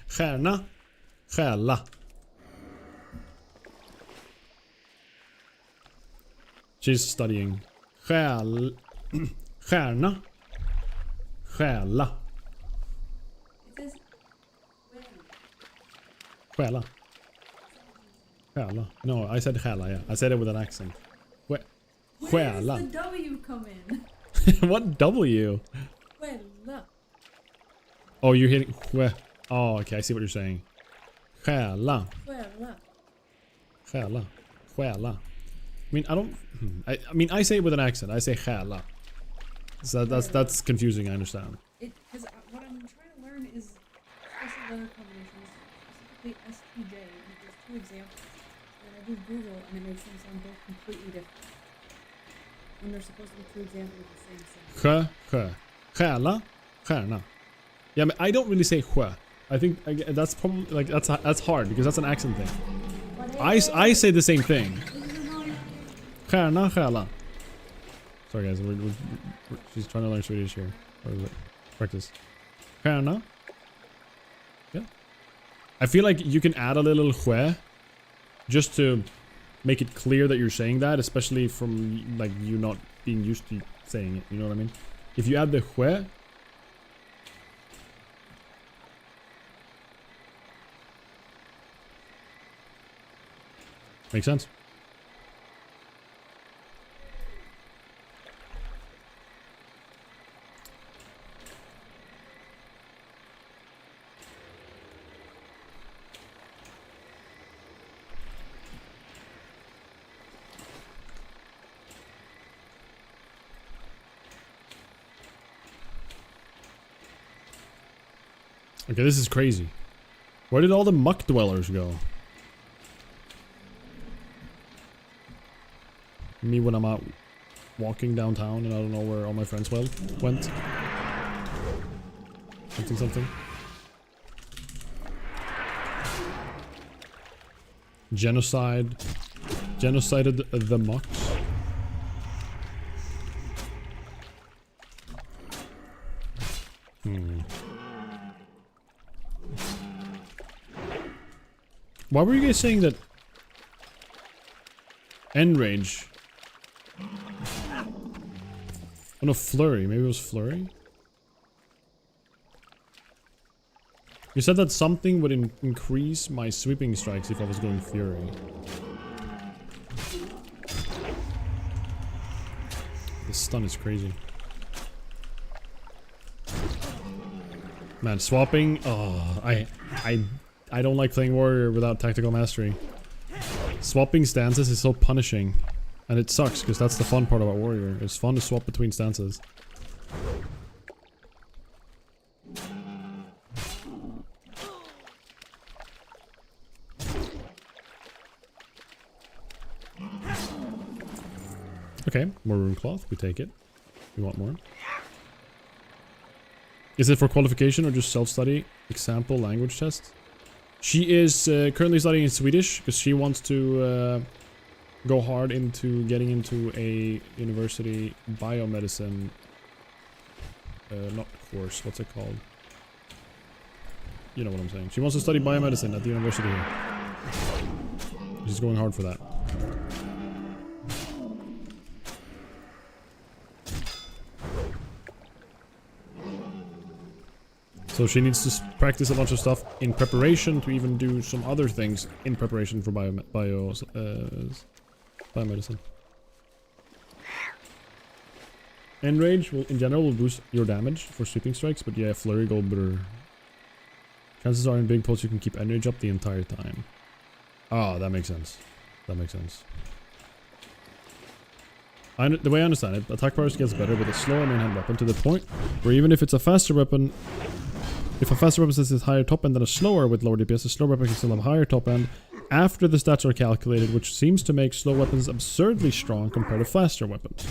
Stjärna. Stjärla. She's studying. Stjärna. Stjäla. It says when. Stjäla. Stjäla. No, I said stjäla, yeah. I said it with an accent. Where Stjäla. does the W come in? What W? Stjäla. Oh, you're hitting stjä. Oh, okay, I see what you're saying. Stjäla. Stjäla. Stjäla. Stjäla. I mean, I don't... I mean, I say it with an accent. I say stjäla. So that's confusing, I understand. Because what I'm trying to learn is special letter combinations, specifically SPJ, and there's two examples. And I do Google, and it makes them sound both completely different. When they're supposed to be two examples of the same sentence. Sjö. Stjäla. Stjärna. Yeah, I mean, I don't really say sjö. I think that's probably like that's hard because that's an accent thing. I say the same thing. Stjärna, stjäla. Sorry guys, she's trying to learn Swedish here. Or practice. Stjärna. Yeah. I feel like you can add a little sjö just to make it clear that you're saying that, especially from like you not being used to saying it. You know what I mean? If you add the sjö. Makes sense. Okay, this is crazy. Where did all the muck dwellers go? Me when I'm out walking downtown and I don't know where all my friends went. Something. Genocided the mucks. Why were you guys saying that end range? Oh no, flurry. Maybe it was flurry? You said that something would increase my sweeping strikes if I was going fury. This stun is crazy. Man, swapping. Oh, I don't like playing warrior without tactical mastery. Swapping stances is so punishing. And it sucks, because that's the fun part about warrior. It's fun to swap between stances. Okay, more rune cloth. We take it. We want more. Is it for qualification or just self-study? Example language test? She is currently studying in Swedish because she wants to go hard into getting into a university biomedicine. Not course. What's it called? You know what I'm saying. She wants to study biomedicine at the university here. She's going hard for that. So she needs to practice a bunch of stuff in preparation to even do some other things in preparation for biomedicine. Enrage will, in general, will boost your damage for sweeping strikes, but yeah, Flurry go better. Chances are in big pulls you can keep Enrage up the entire time. Ah, that makes sense. That makes sense. The way I understand it, attack powers gets better with a slower main hand weapon to the point where even if it's a faster weapon, if a faster weapon sets its higher top end than a slower with lower DPS, a slow weapon can still have a higher top end after the stats are calculated, which seems to make slow weapons absurdly strong compared to faster weapons.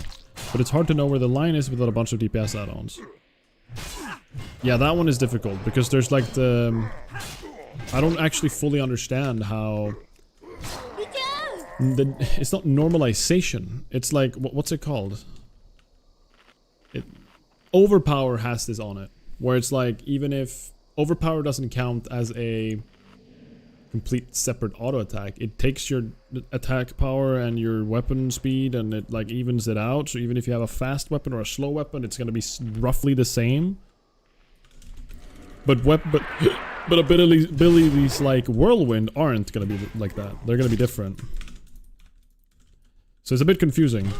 But it's hard to know where the line is without a bunch of DPS add-ons. Yeah, that one is difficult because there's like the... I don't actually fully understand how... It's not normalization. It's like, what's it called? Overpower has this on it. Where it's like, even if overpower doesn't count as a complete separate auto attack, it takes your attack power and your weapon speed and it like evens it out. So even if you have a fast weapon or a slow weapon, it's gonna be roughly the same. But abilities like Whirlwind aren't gonna be like that. They're gonna be different. So it's a bit confusing.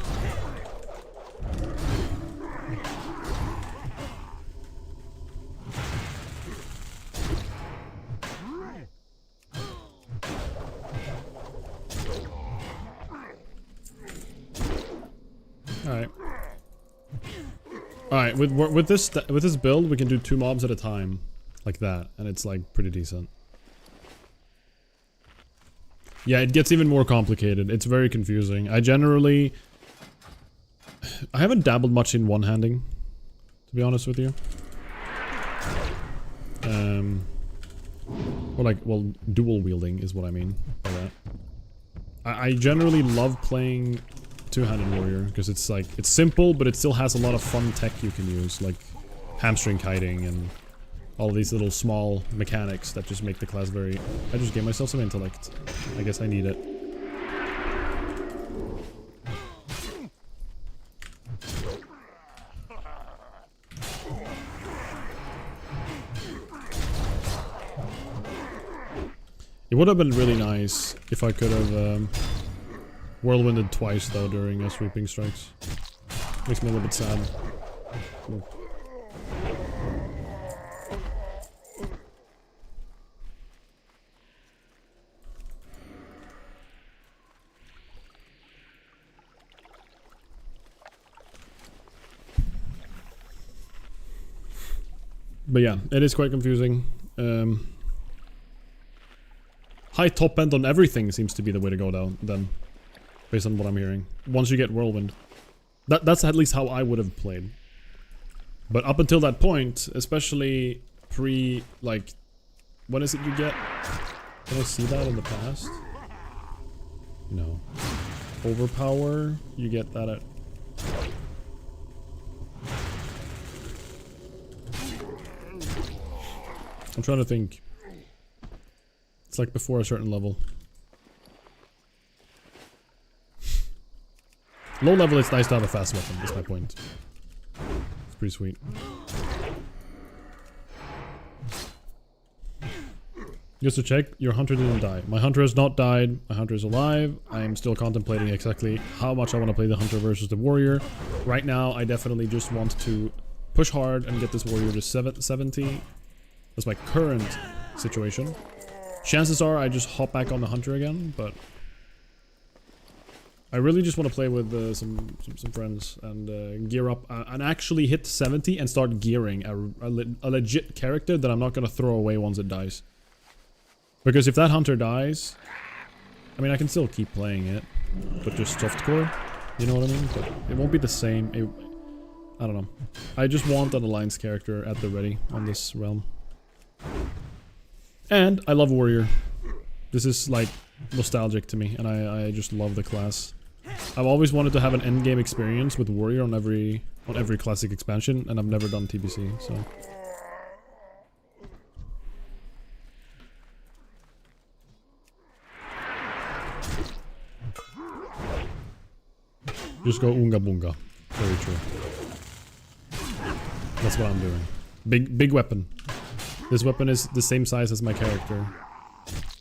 Alright, with this build, we can do 2 mobs at a time, like that, and it's like pretty decent. Yeah, it gets even more complicated. It's very confusing. I haven't dabbled much in one-handing, to be honest with you. Well, dual wielding is what I mean by that. I generally love playing two-handed warrior because it's like, it's simple, but it still has a lot of fun tech you can use, like hamstring kiting and all these little small mechanics that just make the class very... I just gave myself some intellect. I guess I need it. It would have been really nice if I could have whirlwinded twice though during sweeping strikes. Makes me a little bit sad. Ooh. But yeah, it is quite confusing. High top end on everything seems to be the way to go down then, based on what I'm hearing. Once you get whirlwind. That's at least how I would have played. But up until that point, especially pre, like, when is it you get? Can I see that in the past? No. Overpower, you get that at... I'm trying to think. It's like before a certain level. Low level, it's nice to have a fast weapon, that's my point. It's pretty sweet. Just to check, your hunter didn't die. My hunter has not died, my hunter is alive. I am still contemplating exactly how much I want to play the hunter versus the warrior. Right now, I definitely just want to push hard and get this warrior to 70. That's my current situation. Chances are I just hop back on the hunter again, but I really just want to play with some friends and gear up and actually hit 70 and start gearing a legit character that I'm not going to throw away once it dies. Because if that hunter dies, I mean I can still keep playing it, but just softcore, you know what I mean? But it won't be the same. I don't know. I just want an alliance character at the ready on this realm. And I love warrior. This is like nostalgic to me, and I just love the class. I've always wanted to have an endgame experience with warrior on every classic expansion, and I've never done TBC, so. Just go Unga Bunga. Very true. That's what I'm doing. Big weapon. This weapon is the same size as my character.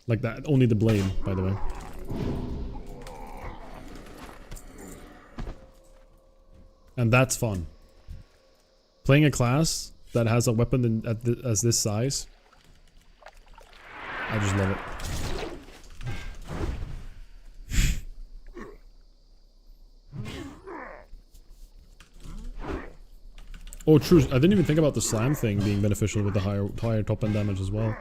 Like that, only the blade, by the way. And that's fun. Playing a class that has a weapon as this size. I just love it. Oh, true. I didn't even think about the slam thing being beneficial with the higher top end damage as well.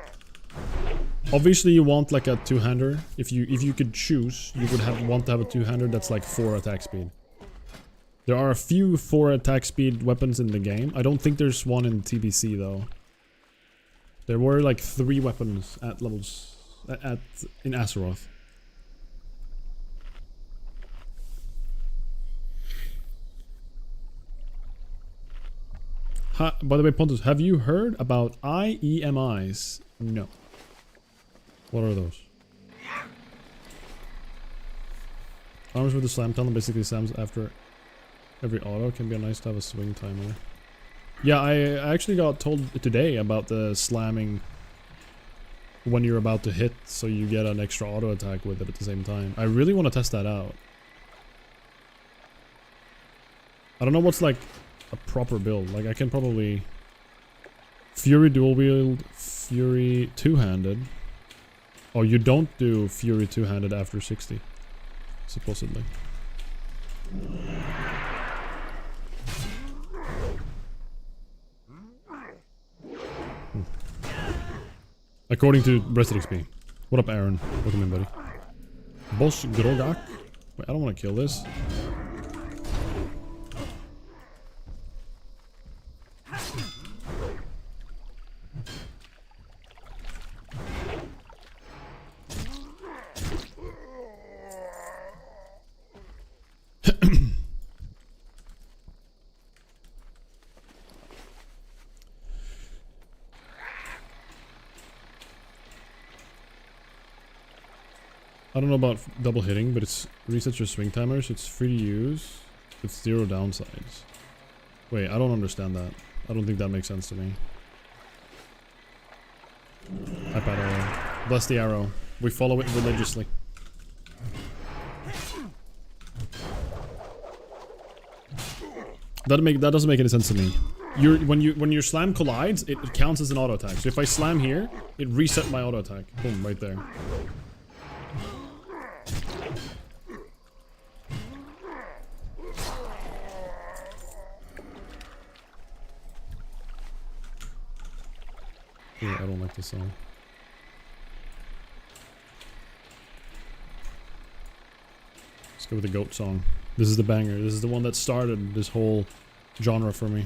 Obviously, you want like a two-hander. If you could choose, you would want to have a two-hander that's like 4 attack speed. There are a few 4 attack speed weapons in the game. I don't think there's one in TBC though. There were like 3 weapons at levels in Azeroth. By the way, Pontus, have you heard about IEMIs? No. What are those? Arms with the slam tunnel basically slams after every auto. Can be nice to have a swing timer. Yeah, I actually got told today about the slamming when you're about to hit, so you get an extra auto attack with it at the same time. I really want to test that out. I don't know what's like a proper build. Like I can probably Fury dual wield, Fury two-handed. Oh, you don't do Fury two-handed after 60, supposedly. According to Rested XP. What up, Aaron? Welcome in, buddy. Boss Grogak? Wait, I don't want to kill this. I don't know about double hitting, but it's resets your swing timers. It's free to use. It's 0 downsides. Wait, I don't understand that. I don't think that makes sense to me. iPad arrow. Bless the arrow. We follow it religiously. That doesn't make any sense to me. When your slam collides, it counts as an auto attack. So if I slam here, it reset my auto attack. Boom, right there. Yeah, I don't like this song. Let's go with the goat song. This is the banger. This is the one that started this whole genre for me.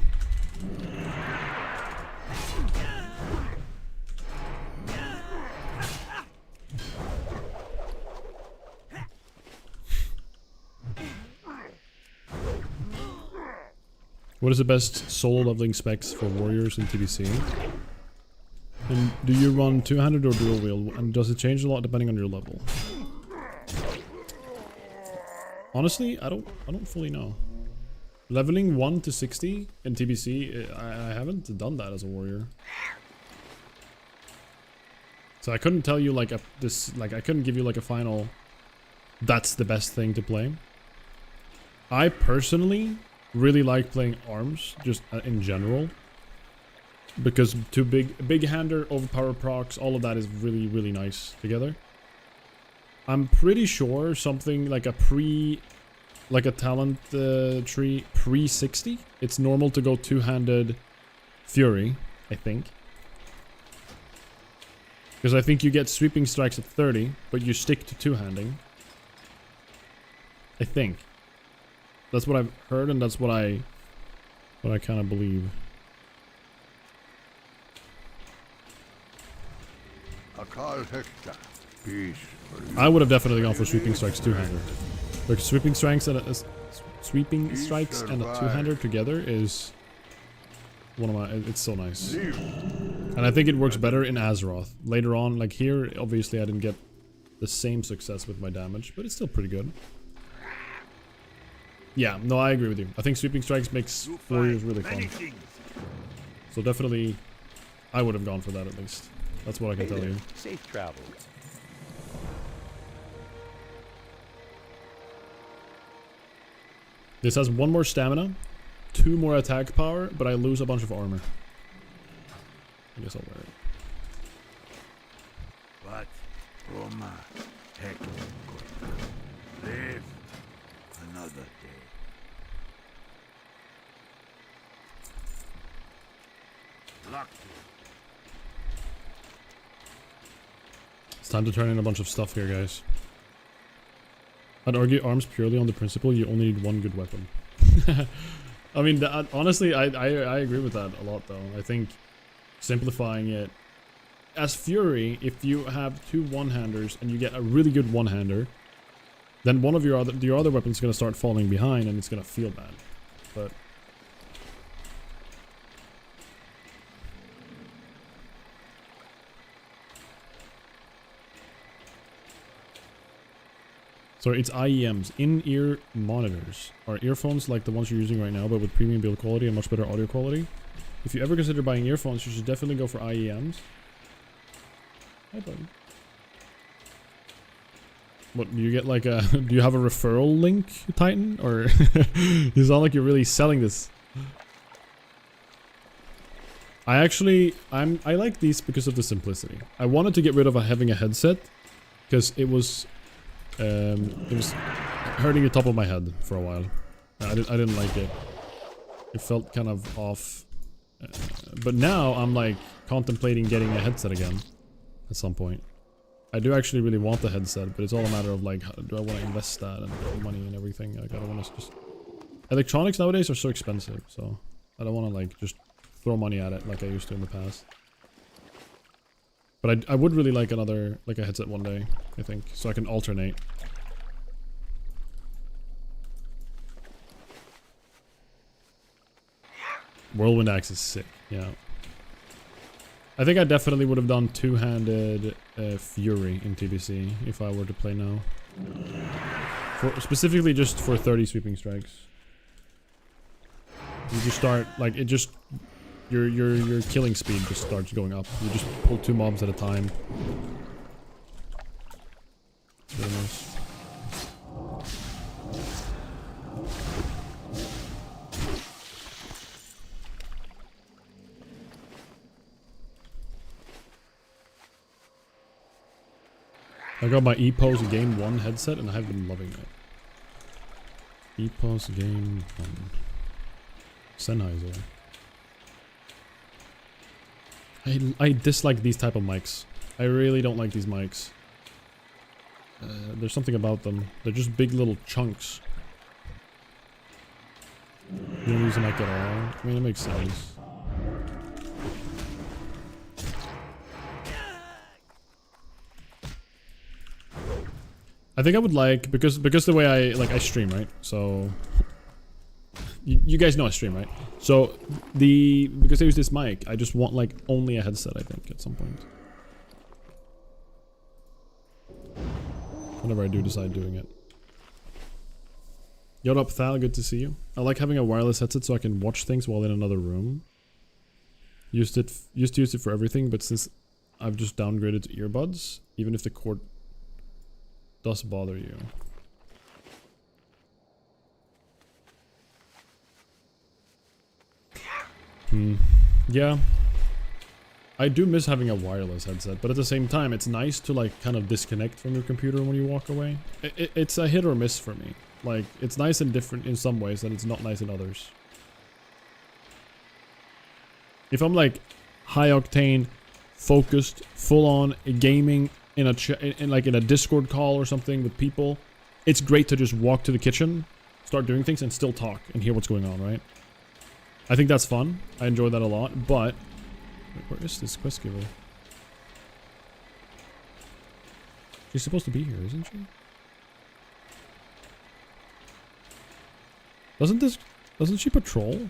What is the best solo leveling specs for warriors in TBC? And do you run two-handed or dual wield? And does it change a lot depending on your level? Honestly, I don't fully know. Leveling 1 to 60 in TBC, I haven't done that as a warrior. So I couldn't tell you like I couldn't give you like a final that's the best thing to play. I personally really like playing arms just in general. Because two big-hander, overpower procs, all of that is really, really nice together. I'm pretty sure something like a talent tree pre-60. It's normal to go two-handed Fury, I think. Because I think you get sweeping strikes at 30, but you stick to two-handing. I think. That's what I've heard, and that's what I kind of believe. Akal Hekta. Peace. I would have definitely gone for sweeping strikes two-hander. Like sweeping strikes and a two-hander together is one of my. It's so nice, and I think it works better in Azeroth. Later on, like here, obviously I didn't get the same success with my damage, but it's still pretty good. Yeah, no, I agree with you. I think sweeping strikes makes warriors really fun. So definitely, I would have gone for that at least. That's what I can tell you. Safe travels. This has 1 more stamina, 2 more attack power, but I lose a bunch of armor. I guess I'll wear it. But Roma, heck, live another day. Luck. It's time to turn in a bunch of stuff here, guys. I'd argue arms purely on the principle you only need 1 good weapon. I mean, honestly, I agree with that a lot, though. I think simplifying it as Fury, if you have 2 one-handers and you get a really good one-hander, then one of your other weapons is gonna start falling behind, and it's gonna feel bad. But sorry, it's IEMs, in-ear monitors, are earphones like the ones you're using right now, but with premium build quality and much better audio quality. If you ever consider buying earphones, you should definitely go for IEMs. Hi, buddy. What, do you get like a... do you have a referral link, Titan? Or... you sound like you're really selling this. I like these because of the simplicity. I wanted to get rid of having a headset, because it was hurting the top of my head for a while. I didn't like it. It felt kind of off. But now I'm like contemplating getting a headset again at some point. I do actually really want the headset, but it's all a matter of like, do I want to invest that and money and everything? Like, I don't want to just... Electronics nowadays are so expensive, so I don't want to like just throw money at it like I used to in the past. But I would really like another, like a headset one day, I think, so I can alternate. Whirlwind Axe is sick, yeah. I think I definitely would have done two-handed Fury in TBC if I were to play now. Specifically just for 30 sweeping strikes. You just start, like, it just... Your killing speed just starts going up. You just pull 2 mobs at a time. It's really nice. I got my EPOS Game 1 headset and I have been loving it. EPOS Game 1. Sennheiser. I dislike these type of mics. I really don't like these mics. There's something about them. They're just big little chunks. You don't use a mic at all. I mean, it makes sense. I think I would like, because the way I stream, right? So you guys know I stream, right? So because I use this mic, I just want like only a headset, I think, at some point. Whenever I do decide doing it. Yo, up, Thal, good to see you. I like having a wireless headset so I can watch things while in another room. Used to use it for everything, but since I've just downgraded to earbuds, even if the cord does bother you. Yeah. I do miss having a wireless headset, but at the same time, it's nice to like kind of disconnect from your computer when you walk away. It's a hit or miss for me. Like, it's nice and different in some ways, and it's not nice in others. If I'm like high octane, focused, full on gaming in a Discord call or something with people, it's great to just walk to the kitchen, start doing things, and still talk and hear what's going on, right? I think that's fun. I enjoy that a lot, but... Where is this quest giver? She's supposed to be here, isn't she? Doesn't she patrol?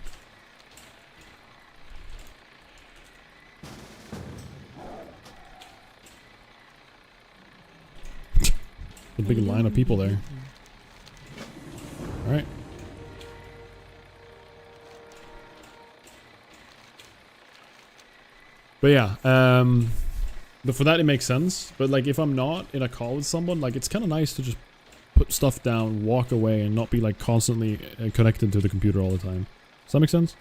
A big line of people there. Alright. But yeah, but for that it makes sense. But like if I'm not in a call with someone, like it's kind of nice to just put stuff down, walk away, and not be like constantly connected to the computer all the time. Does that make sense?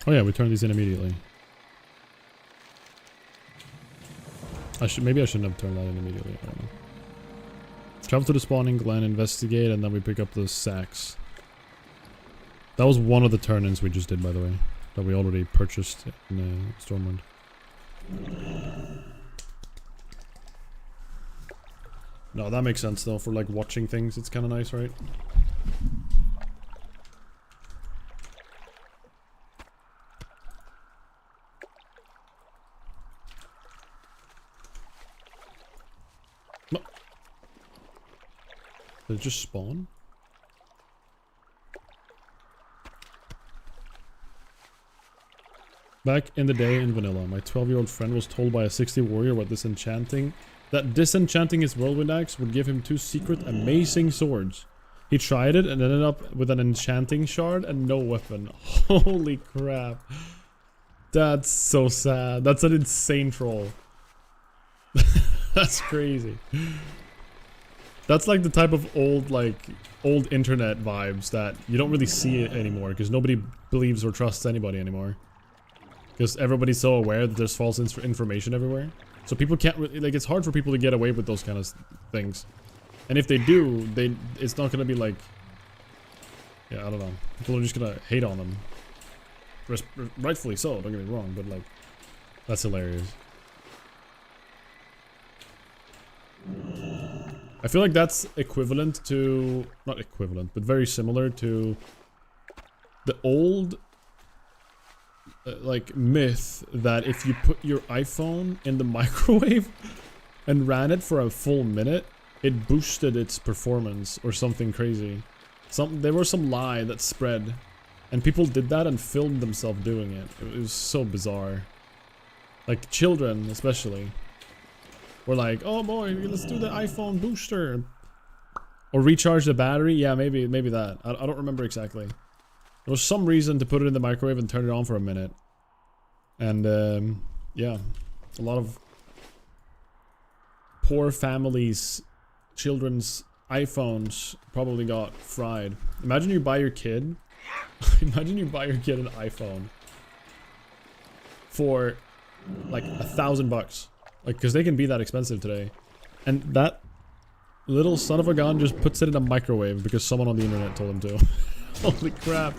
Oh yeah, we turn these in immediately. Maybe I shouldn't have turned that in immediately. I don't know. Travel to the spawning glen, investigate, and then we pick up the sacks. That was one of the turn-ins we just did, by the way. That we already purchased in Stormwind. No, that makes sense though. For like watching things, it's kind of nice, right? No. Did it just spawn? Back in the day in vanilla, my 12-year-old friend was told by a 60 warrior that disenchanting his whirlwind axe would give him 2 secret amazing swords. He tried it and ended up with an enchanting shard and no weapon. Holy crap. That's so sad. That's an insane troll. That's crazy. That's like the type of old internet vibes that you don't really see it anymore because nobody believes or trusts anybody anymore. Because everybody's so aware that there's false information everywhere. So people can't really, like, it's hard for people to get away with those kind of things. And if they do, it's not gonna be like, yeah, I don't know. People are just gonna hate on them. Rightfully so, don't get me wrong, but like, that's hilarious. I feel like that's equivalent to, not equivalent, but very similar to the old like myth that if you put your iPhone in the microwave and ran it for a full minute, it boosted its performance or something crazy. There was some lie that spread, and people did that and filmed themselves doing it. It was so bizarre. Like children, especially, were like, "Oh boy, let's do the iPhone booster," or recharge the battery. Yeah, maybe that. I don't remember exactly. There was some reason to put it in the microwave and turn it on for a minute. And, yeah. A lot of poor families' children's iPhones probably got fried. Imagine you buy your kid... Imagine you buy your kid an iPhone for, like, $1,000 bucks. Like, because they can be that expensive today. And that little son of a gun just puts it in a microwave because someone on the internet told him to. Holy crap.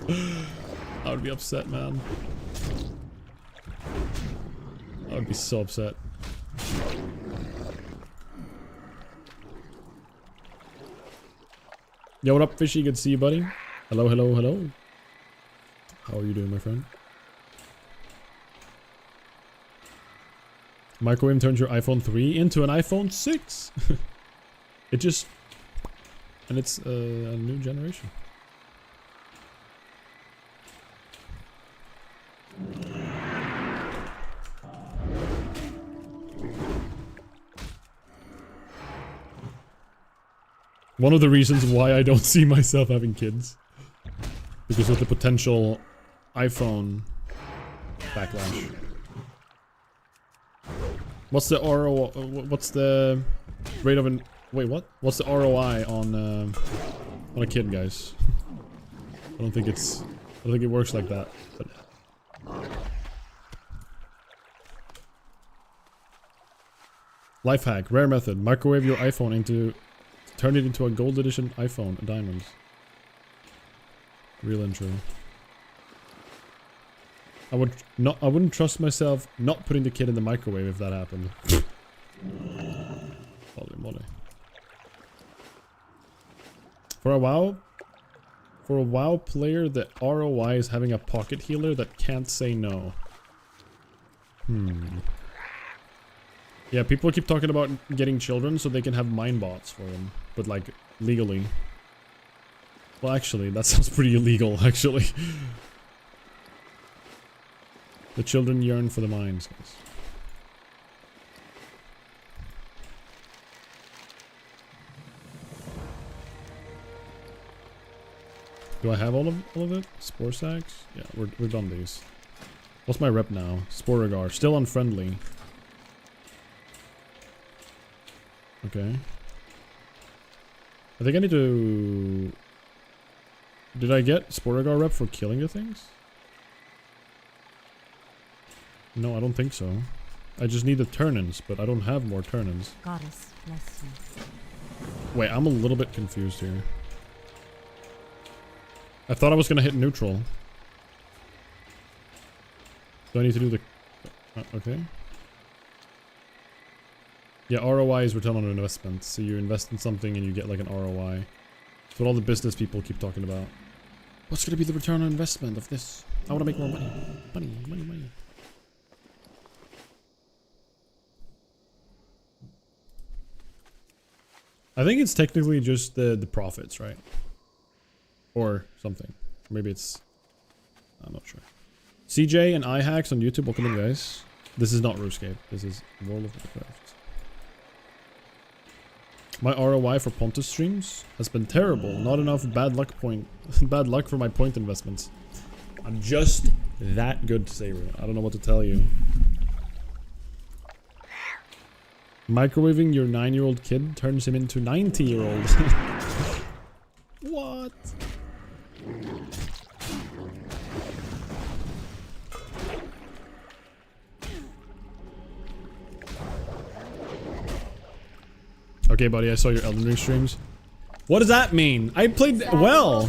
I would be upset, man. I would be so upset. Yo, what up, Fishy? Good to see you, buddy. Hello, hello, hello. How are you doing, my friend? Microwave turns your iPhone 3 into an iPhone 6. It just... And it's a new generation. One of the reasons why I don't see myself having kids, because of the potential iPhone backlash. What's the ROI? What's the rate of an? Wait, what? What's the ROI on a kid, guys? I don't think it works like that. But life hack, rare method: microwave your iPhone into. Turn it into a gold edition iPhone, diamonds. Real intro. I wouldn't trust myself not putting the kid in the microwave if that happened. Holy moly. For a while, For a WoW player, the ROI is having a pocket healer that can't say no. Yeah, people keep talking about getting children so they can have mind bots for them. But like, legally. Well, actually, that sounds pretty illegal, actually. The children yearn for the minds, guys. Do I have all of it? Spore sacks? Yeah, we're done these. What's my rep now? Sporegar. Still unfriendly. Okay. I think I need to... Did I get Sporegar rep for killing the things? No, I don't think so. I just need the turn-ins, but I don't have more turn-ins. Goddess bless you. Wait, I'm a little bit confused here. I thought I was gonna hit neutral. Do I need to do the... okay. Yeah, ROI is return on investment. So you invest in something and you get like an ROI. That's what all the business people keep talking about. What's gonna be the return on investment of this? I wanna make more money. Money. I think it's technically just the profits, right? Or something. Maybe it's... I'm not sure. CJ and iHacks on YouTube, welcome in, guys. This is not RuneScape. This is World of Warcraft. My ROI for Pontus streams has been terrible. Not enough bad luck bad luck for my point investments. I'm just that good to say, I don't know what to tell you. Microwaving your 9-year-old kid turns him into 90-year-old. What? Okay, buddy, I saw your Elden Ring streams. What does that mean? I played well.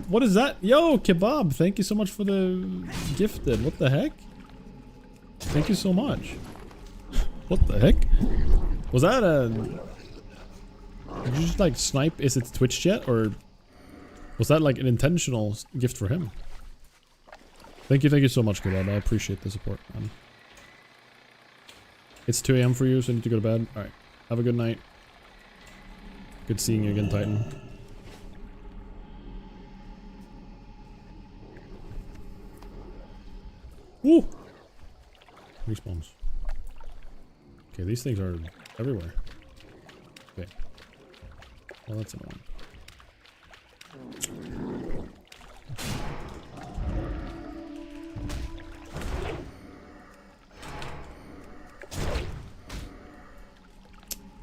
What is that? Yo, Kebab, thank you so much for the gifted. What the heck? Thank you so much. What the heck? Was that a... Did you just like snipe? Is it Twitch chat or was that like an intentional gift for him? Thank you so much, Kebab. I appreciate the support, man. It's 2 AM for you, so you need to go to bed. Alright. Have a good night. Good seeing you again, Titan. Woo! Respawns. Okay, these things are everywhere. Okay. Well, that's annoying.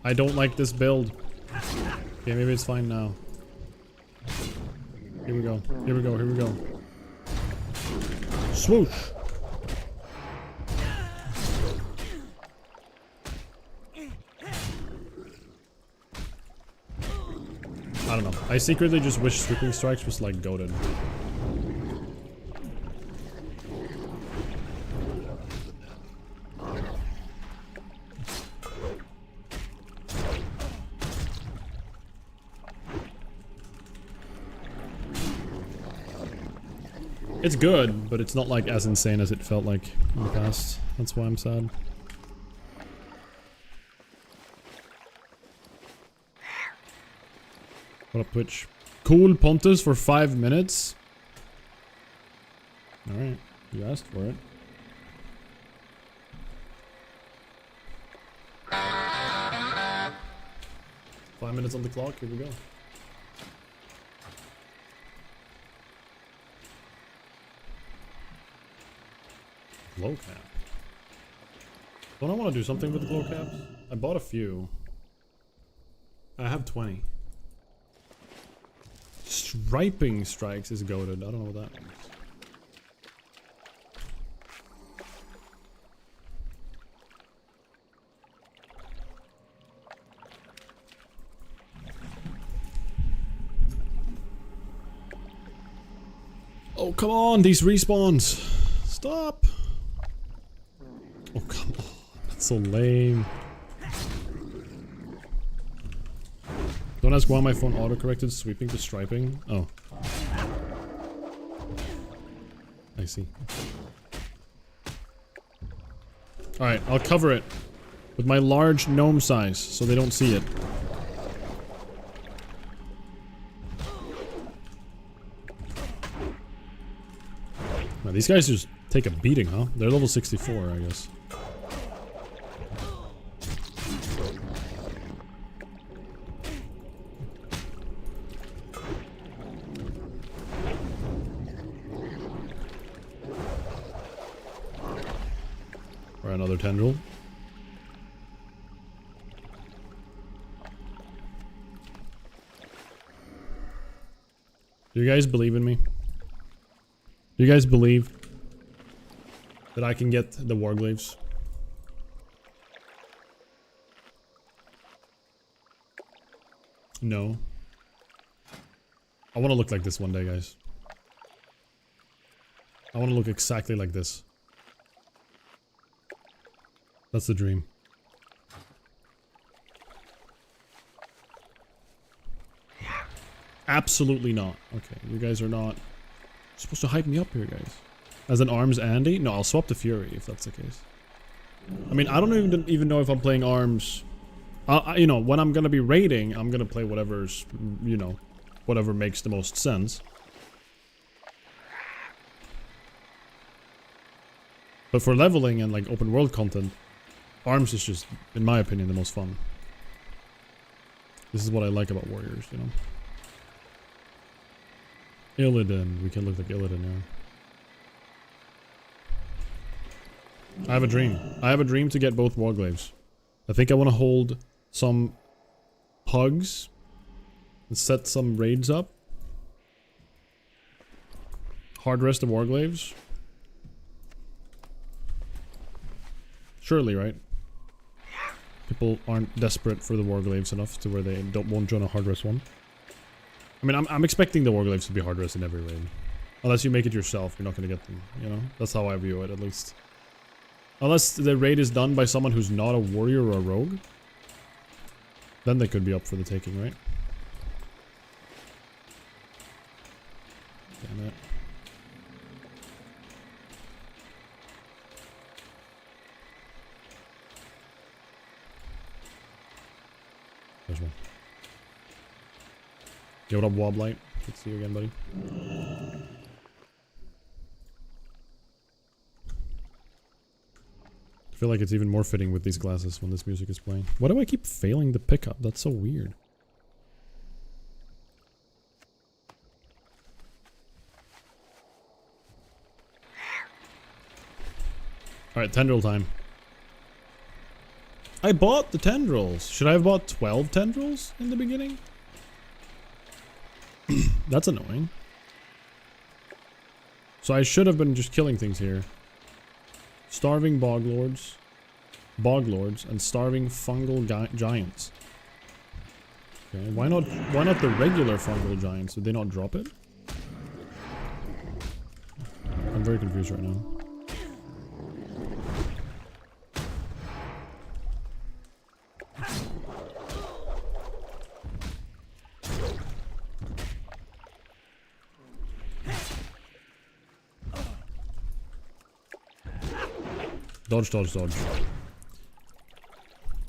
I don't like this build. Okay, maybe it's fine now. Here we go. Here we go. Here we go. Swoosh! I don't know. I secretly just wish Sweeping Strikes was like goated. It's good, but it's not like as insane as it felt like in the past. That's why I'm sad. What up, Twitch? Cool Pontus for 5 minutes. Alright, you asked for it. Five minutes on the clock, here we go. Glow cap. Don't I want to do something with the glow caps? I bought a few. I have 20. Striping strikes is goated. I don't know what that means. Oh, come on, these respawns. Stop. Oh, come on. That's so lame. Don't ask why my phone auto-corrected sweeping to striping. Oh. I see. Alright, I'll cover it with my large gnome size so they don't see it. Now, these guys just take a beating, huh? They're level 64, I guess. Or another tendril. Do you guys believe in me? Do you guys believe that I can get the warglaives? No. I want to look like this one day, guys. I want to look exactly like this. That's the dream. Absolutely not. Okay, you guys are not supposed to hype me up here, guys. As an arms Andy? No, I'll swap to Fury if that's the case. I mean, I don't even know if I'm playing arms. You know, when I'm gonna be raiding, I'm gonna play whatever's, you know, whatever makes the most sense. But for leveling and like open world content, arms is just, in my opinion, the most fun. This is what I like about warriors, you know. Illidan, we can look like Illidan now. I have a dream. I have a dream to get both warglaives. I think I want to hold some pugs and set some raids up. Hard rest the warglaives. Surely, right? People aren't desperate for the warglaives enough to where they won't join a hard rest one. I mean, I'm expecting the warglaives to be hard rest in every raid. Unless you make it yourself, you're not gonna get them, you know? That's how I view it, at least. Unless the raid is done by someone who's not a warrior or a rogue. Then they could be up for the taking, right? Damn it. There's one. Yo, what up, Woblight? Good to see you again, buddy. I feel like it's even more fitting with these glasses when this music is playing. Why do I keep failing to pick up? That's so weird. Alright, tendril time. I bought the tendrils. Should I have bought 12 tendrils in the beginning? That's annoying. So I should have been just killing things here. Starving boglords, and starving fungal giants. Okay, why not the regular fungal giants? Did they not drop it? I'm very confused right now. Dodge, dodge, dodge.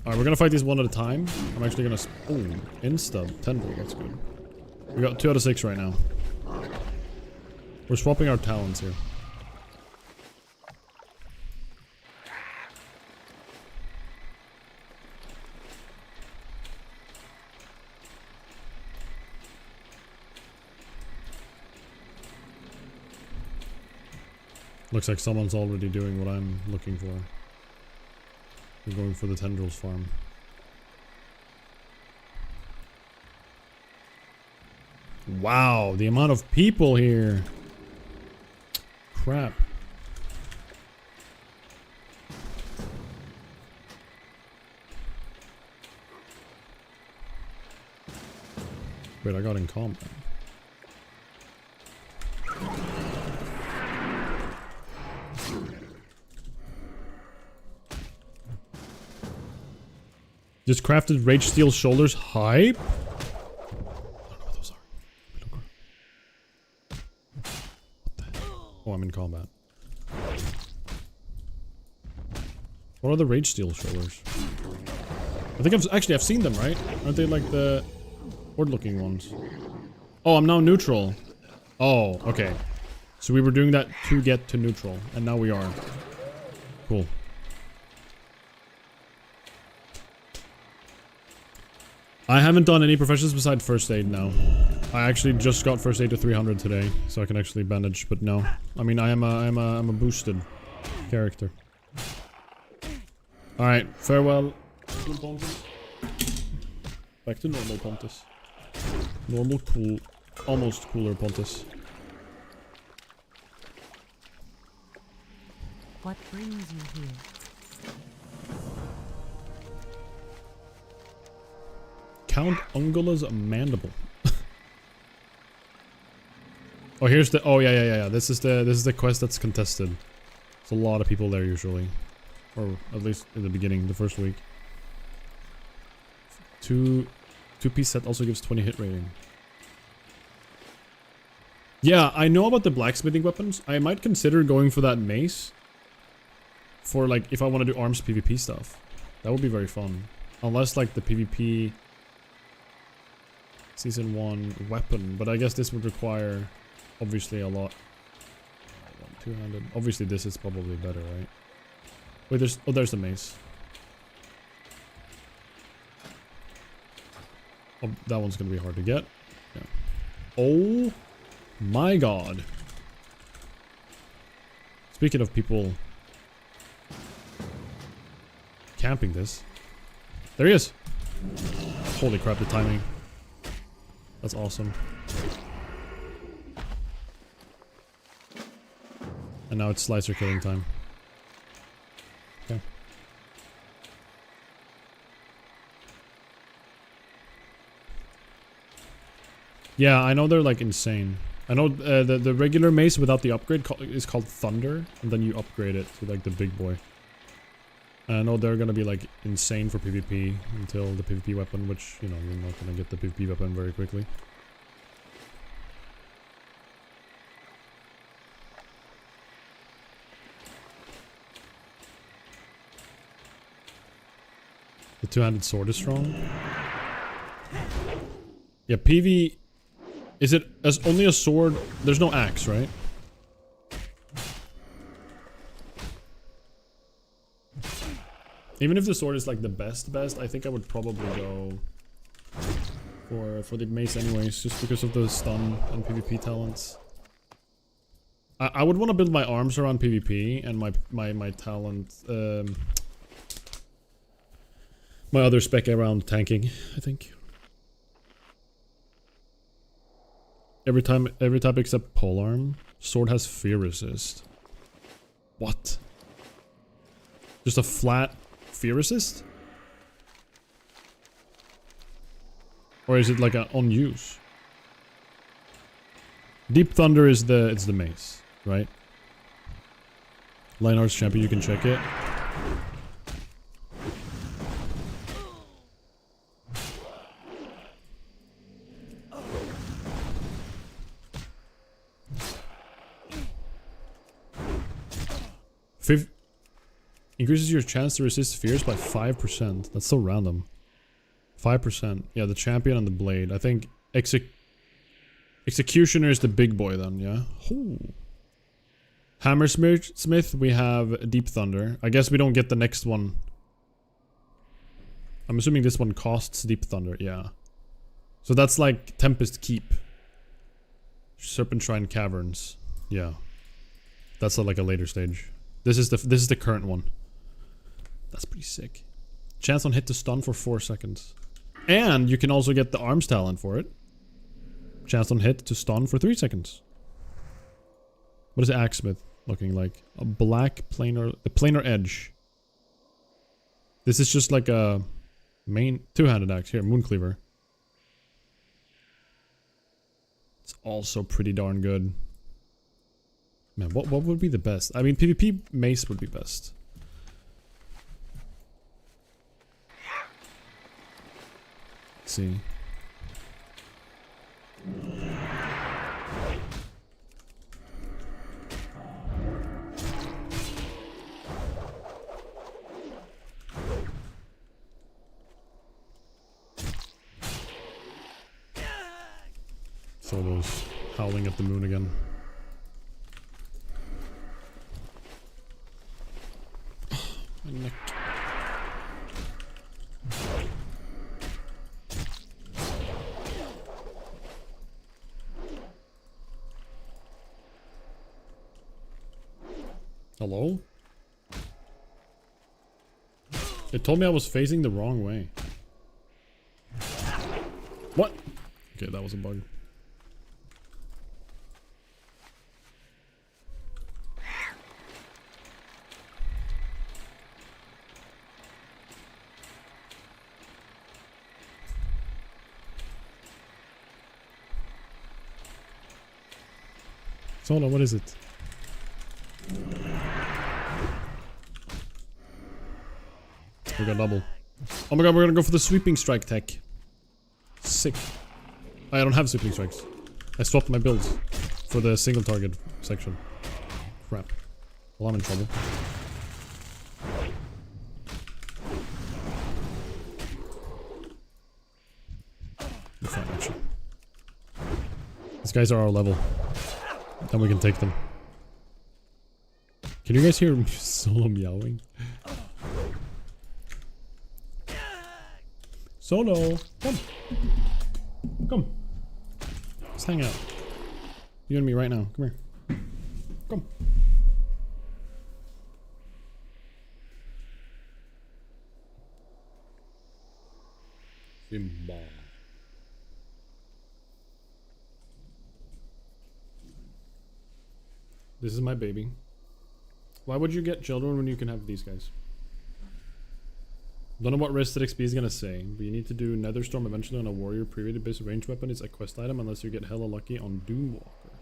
Alright, we're gonna fight these one at a time. I'm actually gonna... Ooh, insta tendril, that's good. We got 2 out of 6 right now. We're swapping our talents here. Looks like someone's already doing what I'm looking for. We're going for the tendrils farm. Wow, the amount of people here. Crap. Wait, I got in combat. Just crafted Rage Steel Shoulders. Hype? I don't know what those are. What the hell? Oh, I'm in combat. What are the Rage Steel shoulders? I think I've seen them, right? Aren't they like the horde-looking ones? Oh, I'm now neutral. Oh, okay. So we were doing that to get to neutral, and now we are. Cool. I haven't done any professions besides first aid now. I actually just got first aid to 300 today, so I can actually bandage, but no. I mean, I'm a boosted character. Alright, farewell. Back to normal Pontus. Normal, cool, almost cooler Pontus. What brings you here? Count Ungula's mandible. Oh, here's the. Oh yeah. This is the quest that's contested. There's a lot of people there usually, or at least in the beginning, the first week. Two-piece set also gives 20 hit rating. Yeah, I know about the blacksmithing weapons. I might consider going for that mace. For like, if I want to do arms PvP stuff, that would be very fun. Unless like the PvP Season 1 weapon, but I guess this would require obviously a lot. Two-handed. Obviously this is probably better, right? Wait, there's the mace. Oh, that one's gonna be hard to get. Yeah. Oh my god. Speaking of people camping this. There he is. Holy crap, the timing. That's awesome. And now it's slicer killing time. Okay. Yeah, I know they're like insane. I know the regular mace without the upgrade is called Thunder, and then you upgrade it to like the big boy. And I know they're gonna be like insane for PvP until the PvP weapon, which, you know, you're not gonna get the PvP weapon very quickly. The two-handed sword is strong. Yeah, PV... Is it as only a sword? There's no axe, right? Even if the sword is like the best, I think I would probably go for the mace anyways, just because of the stun and PvP talents. I would want to build my arms around PvP and my talent, my other spec around tanking, I think. Every type except polearm. Sword has fear resist. What? Just a flat fear resist? Or is it like a on use? Deep Thunder is the mace, right? Lionheart's champion, you can check it. Increases your chance to resist fears by 5%. That's so random. 5%. Yeah, the champion and the blade. I think Executioner is the big boy then, yeah? Ooh. Hammersmith, we have Deep Thunder. I guess we don't get the next one. I'm assuming this one costs Deep Thunder, yeah. So that's like Tempest Keep. Serpent Shrine Caverns. Yeah. That's like a later stage. This is the current one. That's pretty sick. Chance on hit to stun for 4 seconds. And you can also get the arms talent for it. Chance on hit to stun for 3 seconds. What is the Axesmith looking like? A black planar, the planar edge. This is just like a main two-handed axe. Here, Mooncleaver. It's also pretty darn good. Man, what would be the best? I mean, PvP mace would be best. Let's see. Solo's howling at the moon again. My neck. Hello? It told me I was facing the wrong way. What? Okay, that was a bug. Solo, what is it? We got double. Oh my god, we're gonna go for the sweeping strike tech. Sick. I don't have sweeping strikes. I swapped my builds for the single target section. Crap. Well, I'm in trouble. We're fine, actually. These guys are our level. Then we can take them. Can you guys hear Solo meowing? Solo! Come! Come! Let's hang out. You and me right now. Come here. Come. Simba. This is my baby. Why would you get children when you can have these guys? Don't know what rested XP is gonna say, but you need to do Netherstorm eventually on a warrior. Previewed based ranged weapon is a quest item unless you get hella lucky on Doomwalker.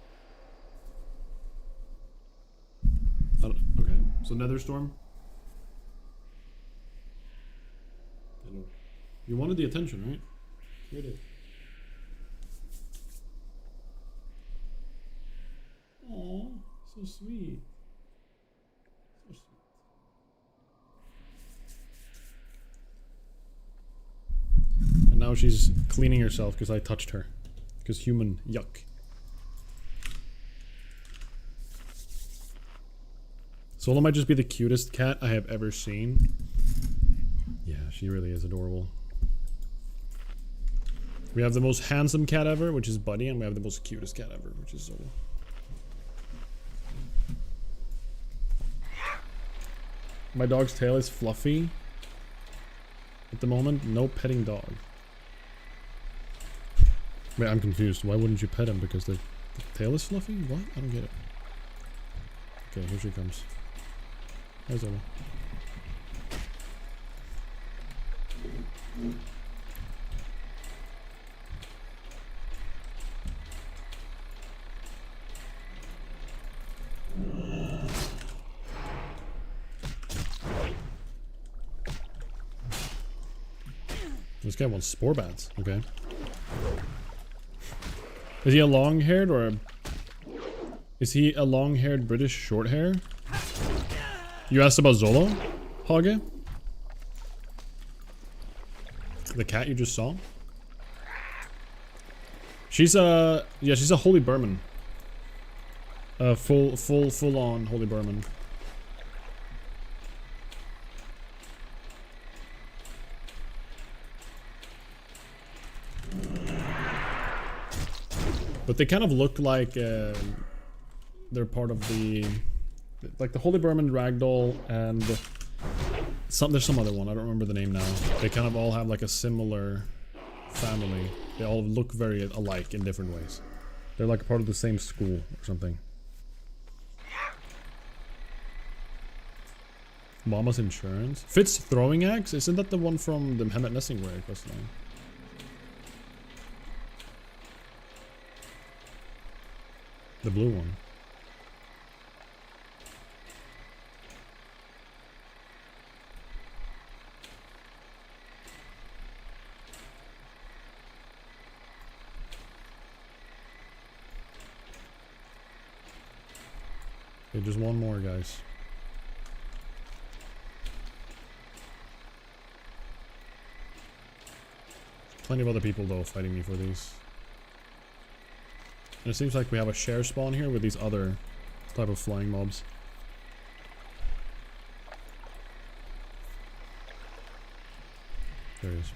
Okay, so Netherstorm. Hello. You wanted the attention, right? Here it is. Aww, so sweet. So sweet. And now she's cleaning herself because I touched her. Because human yuck. Solo might just be the cutest cat I have ever seen. Yeah, she really is adorable. We have the most handsome cat ever, which is Buddy, and we have the most cutest cat ever, which is Solo. My dog's tail is fluffy. At the moment, no petting dog. Wait, I'm confused. Why wouldn't you pet him? Because the tail is fluffy? What? I don't get it. Okay, here she comes. Hi, Zola. This guy wants spore bats. Okay. Is he a long-haired or a... Is he a long-haired British short hair? You asked about Zolo, Hage? The cat you just saw? She's a... Yeah, she's a Holy Burman. Full on Holy Burman. But they kind of look like they're part of the... Like the Holy Burman Ragdoll and... There's some other one, I don't remember the name now. They kind of all have like a similar family. They all look very alike in different ways. They're like part of the same school or something. Mama's Insurance? Fitz Throwing Axe? Isn't that the one from the Hemet Nessingware questline? The blue one. Okay, just one more, guys. Plenty of other people, though, fighting me for these. And it seems like we have a share spawn here with these other type of flying mobs. There he is.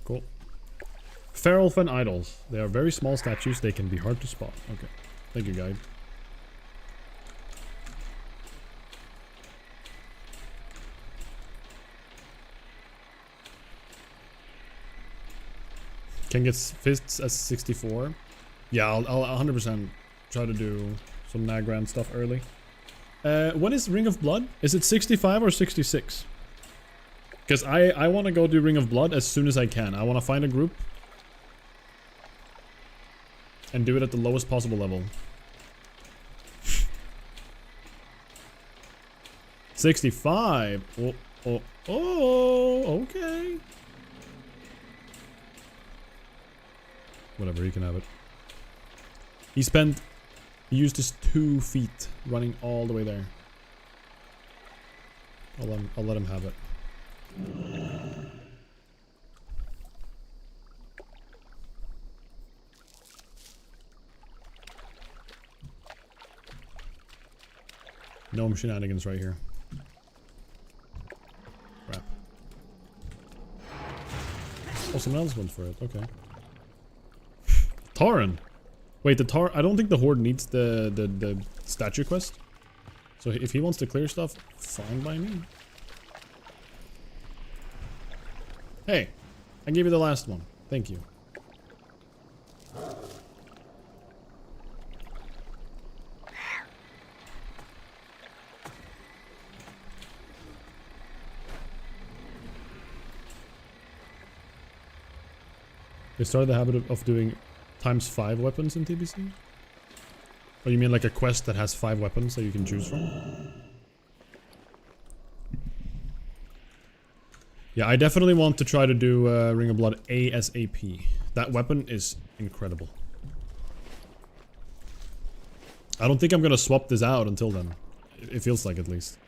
Cool. Feral Fen idols. They are very small statues. They can be hard to spot. Okay. Thank you, guide. Can get fists as 64. Yeah, I'll 100% try to do some Nagran stuff early. When is Ring of Blood? Is it 65 or 66? Because I want to go do Ring of Blood as soon as I can. I want to find a group and do it at the lowest possible level. 65. Oh, okay. Whatever, he can have it. He used his 2 feet running all the way there. I'll let him have it. GNOME shenanigans right here. Crap. Oh, someone else went for it. Okay. Taran. Wait, I don't think the Horde needs the statue quest. So if he wants to clear stuff, fine by me. Hey, I gave you the last one. Thank you. They started the habit of doing ×5 weapons in TBC? Or you mean like a quest that has 5 weapons that you can choose from? Yeah, I definitely want to try to do Ring of Blood ASAP. That weapon is incredible. I don't think I'm gonna swap this out until then. It feels like, at least.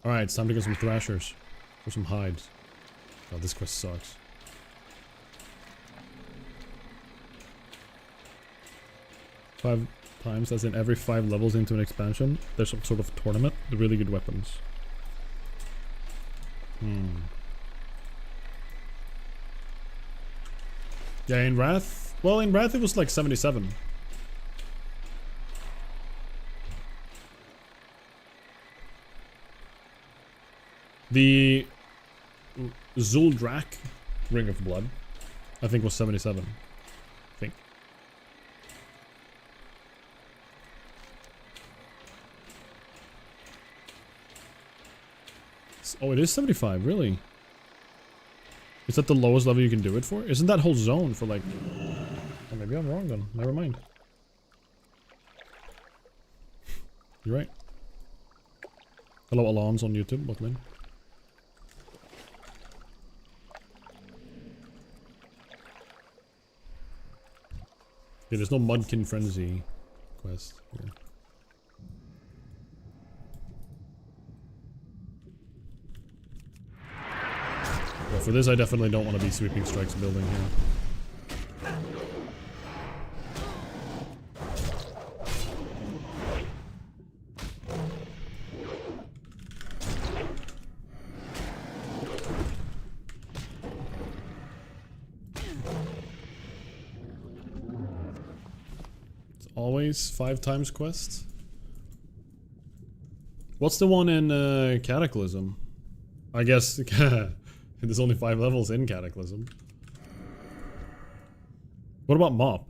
Alright, it's time to get some thrashers. Or some hides. God, this quest sucks. Five times, as in every 5 levels into an expansion, there's some sort of tournament with really good weapons. Yeah, in Wrath... Well, in Wrath it was like 77. The Zuldrak Ring of Blood, I think, was 77. I think. Oh, it is 75, really? Is that the lowest level you can do it for? Isn't that whole zone for like... Oh, maybe I'm wrong then. Never mind. You're right. Hello, Alons on YouTube. Welcome in. Yeah, there's no Mudkin Frenzy quest here. Well, for this I definitely don't want to be sweeping strikes building here. Always 5 times quest. What's the one in Cataclysm? I guess there's only 5 levels in Cataclysm. What about Mop?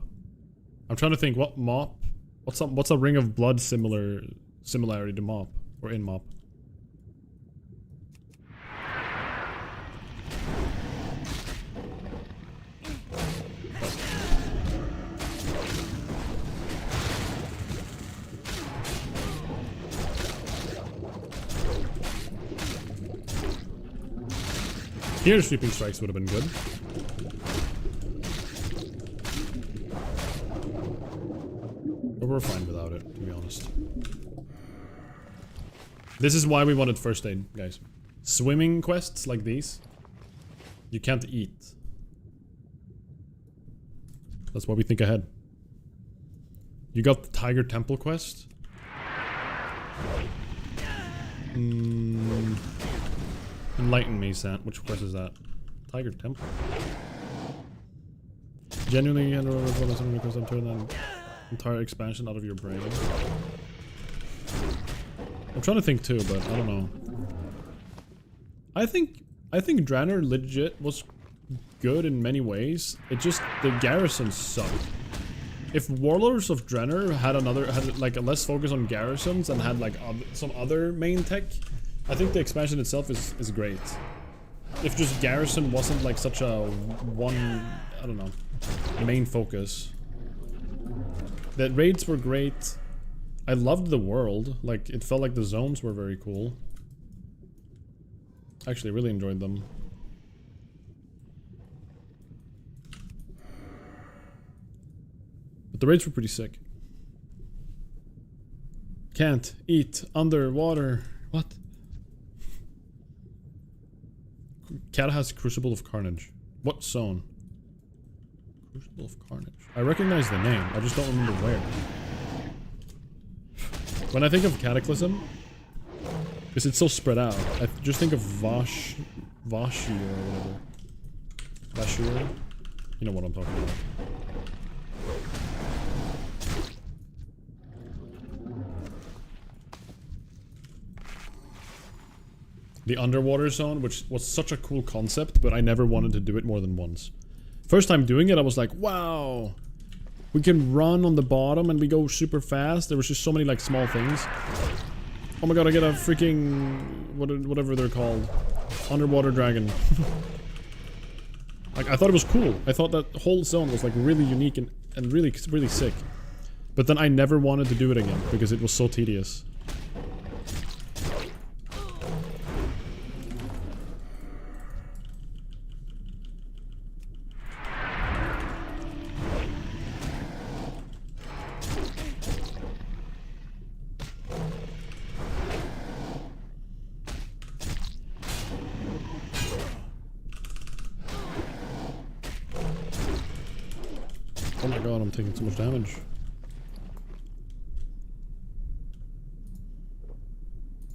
I'm trying to think what Mop. What's a Ring of Blood similarity to Mop or in Mop? Here, sweeping strikes would have been good. But we're fine without it, to be honest. This is why we wanted first aid, guys. Swimming quests like these, you can't eat. That's why we think ahead. You got the Tiger Temple quest? Enlighten me, Sant. Which quest is that? Tiger Temple. Genuinely, I'm turning that entire expansion out of your brain. I'm trying to think too, but I don't know. I think Draenor legit was good in many ways. It just the garrison sucked. If Warlords of Draenor had like a less focus on garrisons and had like some other main tech, I think the expansion itself is great. If just garrison wasn't like such a I don't know, main focus. The raids were great. I loved the world. Like, it felt like the zones were very cool. Actually, really enjoyed them. But the raids were pretty sick. Can't eat underwater. What? Cat has Crucible of Carnage. What zone? Crucible of Carnage. I recognize the name. I just don't remember where. When I think of Cataclysm, because it's so spread out, I just think of Vashir or whatever. Vashir? You know what I'm talking about. The underwater zone, which was such a cool concept, but I never wanted to do it more than once. First time doing it, I was like, wow! We can run on the bottom and we go super fast. There was just so many like small things. Oh my god, I get a freaking whatever they're called. Underwater dragon. Like, I thought it was cool. I thought that whole zone was like really unique and really sick. But then I never wanted to do it again because it was so tedious. Oh my god, I'm taking so much damage.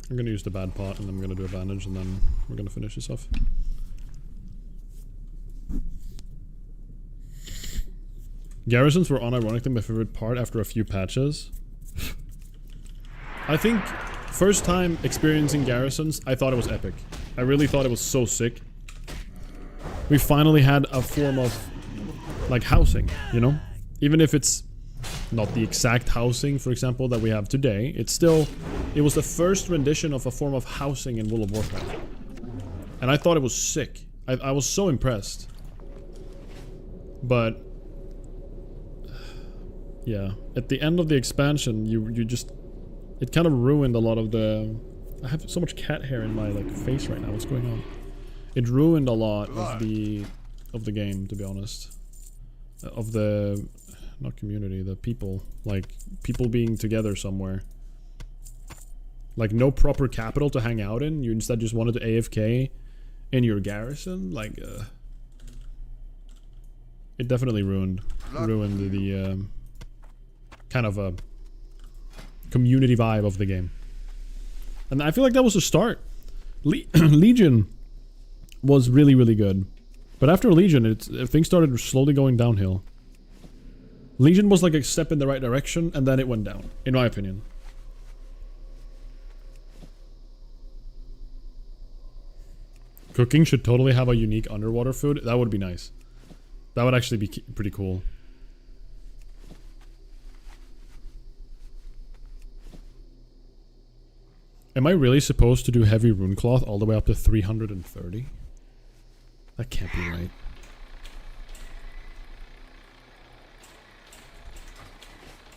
I'm gonna use the bad pot and then I'm gonna do a bandage and then we're gonna finish this off. Garrisons were unironically my favorite part after a few patches. I think first time experiencing garrisons, I thought it was epic. I really thought it was so sick. We finally had a form of like housing, you know? Even if it's not the exact housing, for example, that we have today, it was the first rendition of a form of housing in World of Warcraft. And I thought it was sick. I was so impressed. But yeah, at the end of the expansion, you just, it kind of ruined a lot of the, I have so much cat hair in my like face right now. What's going on? It ruined a lot of the game, to be honest. Of the, not community, the people. Like, people being together somewhere. Like, no proper capital to hang out in. You instead just wanted to AFK in your garrison. Like, it definitely ruined the kind of a community vibe of the game. And I feel like that was a start. Legion was really, really good. But after Legion, things started slowly going downhill. Legion was like a step in the right direction, and then it went down, in my opinion. Cooking should totally have a unique underwater food. That would be nice. That would actually be pretty cool. Am I really supposed to do heavy rune cloth all the way up to 330? That can't be right.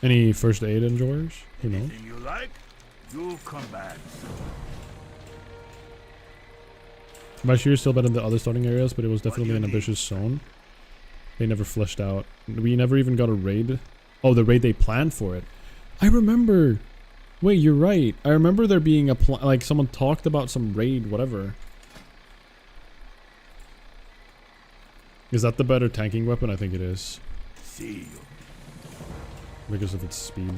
Any first aid enjoyers? Who knows? Anything you like, you come back. Bashir is still better than the other starting areas, but it was definitely an ambitious zone. They never fleshed out. We never even got a raid. Oh, the raid they planned for it. I remember. Wait, you're right. I remember there being a like someone talked about some raid, whatever. Is that the better tanking weapon? I think it is. See you. Because of its speed.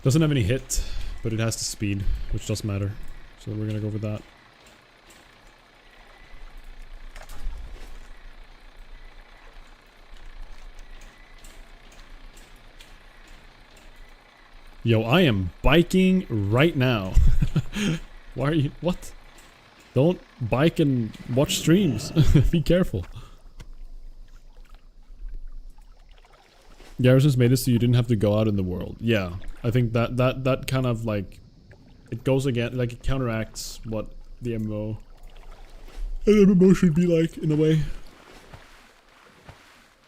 Doesn't have any hit, but it has the speed, which does matter. So we're gonna go with that. Yo, I am biking right now. Why are you... What? Don't bike and watch streams. Be careful. Garrisons made it so you didn't have to go out in the world. Yeah, I think that kind of like... It goes again, like it counteracts what the MMO... An MMO should be like, in a way.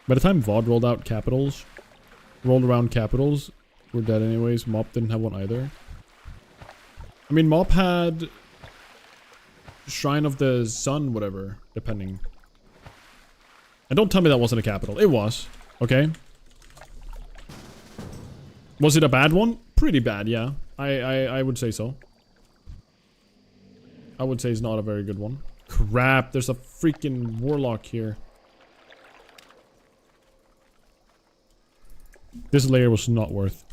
By the time VOD rolled around capitals, we're dead anyways. Mop didn't have one either. I mean, Mop had Shrine of the Sun, whatever, depending. And don't tell me that wasn't a capital. It was. Okay. Was it a bad one? Pretty bad, yeah. I would say so. I would say it's not a very good one. Crap, there's a freaking warlock here. This layer was not worth.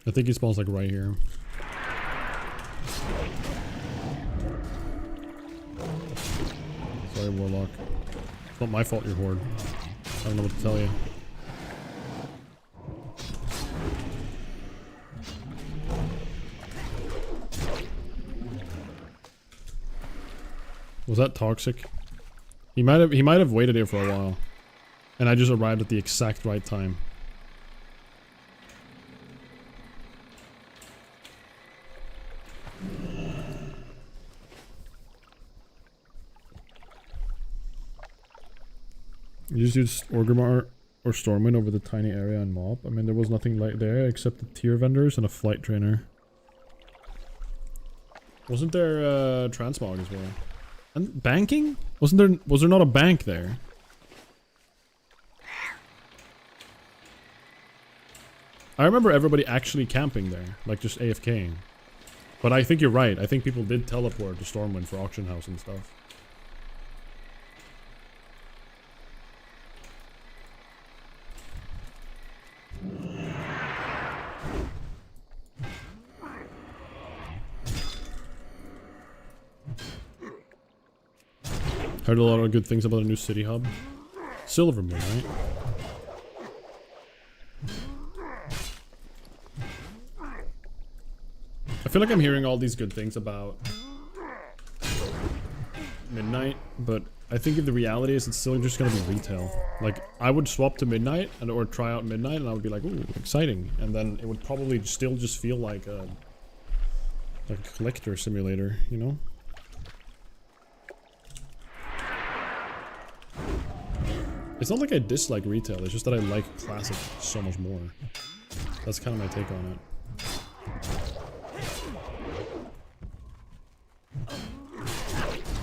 I think he spawns like right here. Sorry, warlock. It's not my fault you're horde. I don't know what to tell you. Was that toxic? He might have waited here for a while. And I just arrived at the exact right time. You just used Orgrimmar or Stormwind over the tiny area and mob. I mean, there was nothing like there except the tier vendors and a flight trainer. Wasn't there transmog as well? And banking? Was there not a bank there? I remember everybody actually camping there, like just AFKing. But I think you're right. I think people did teleport to Stormwind for auction house and stuff. Heard a lot of good things about the new city hub. Silvermoon, right? I feel like I'm hearing all these good things about Midnight, but I think the reality is it's still just gonna be retail. Like, I would swap to Midnight or try out Midnight and I would be like, ooh, exciting. And then it would probably still just feel like a collector simulator, you know? It's not like I dislike retail, it's just that I like classic so much more. That's kind of my take on it.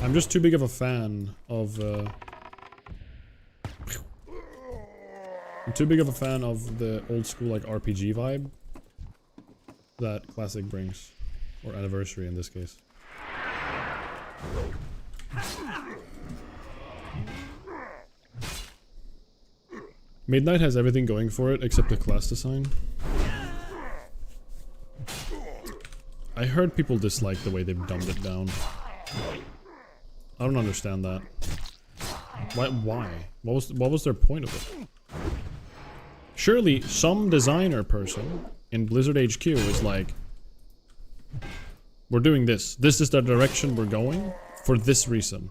I'm just too big of a fan of I'm too big of a fan of the old school like RPG vibe that classic brings. Or anniversary in this case. Midnight has everything going for it except the class design. I heard people dislike the way they've dumbed it down. I don't understand that. Why? What was their point of it? Surely some designer person in Blizzard HQ is like, we're doing this. This is the direction we're going for this reason,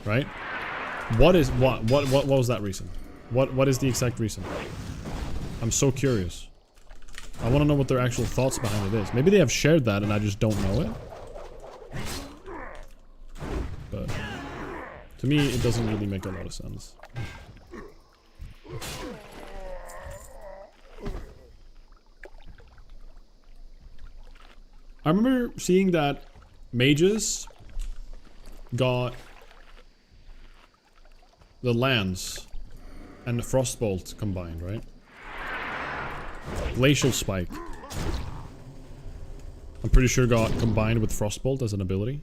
right? What was that reason? What is the exact reason? I'm so curious. I want to know what their actual thoughts behind it is. Maybe they have shared that and I just don't know it. But To me, it doesn't really make a lot of sense. I remember seeing that mages got the lance and the frostbolt combined, right? Glacial spike. I'm pretty sure got combined with frostbolt as an ability.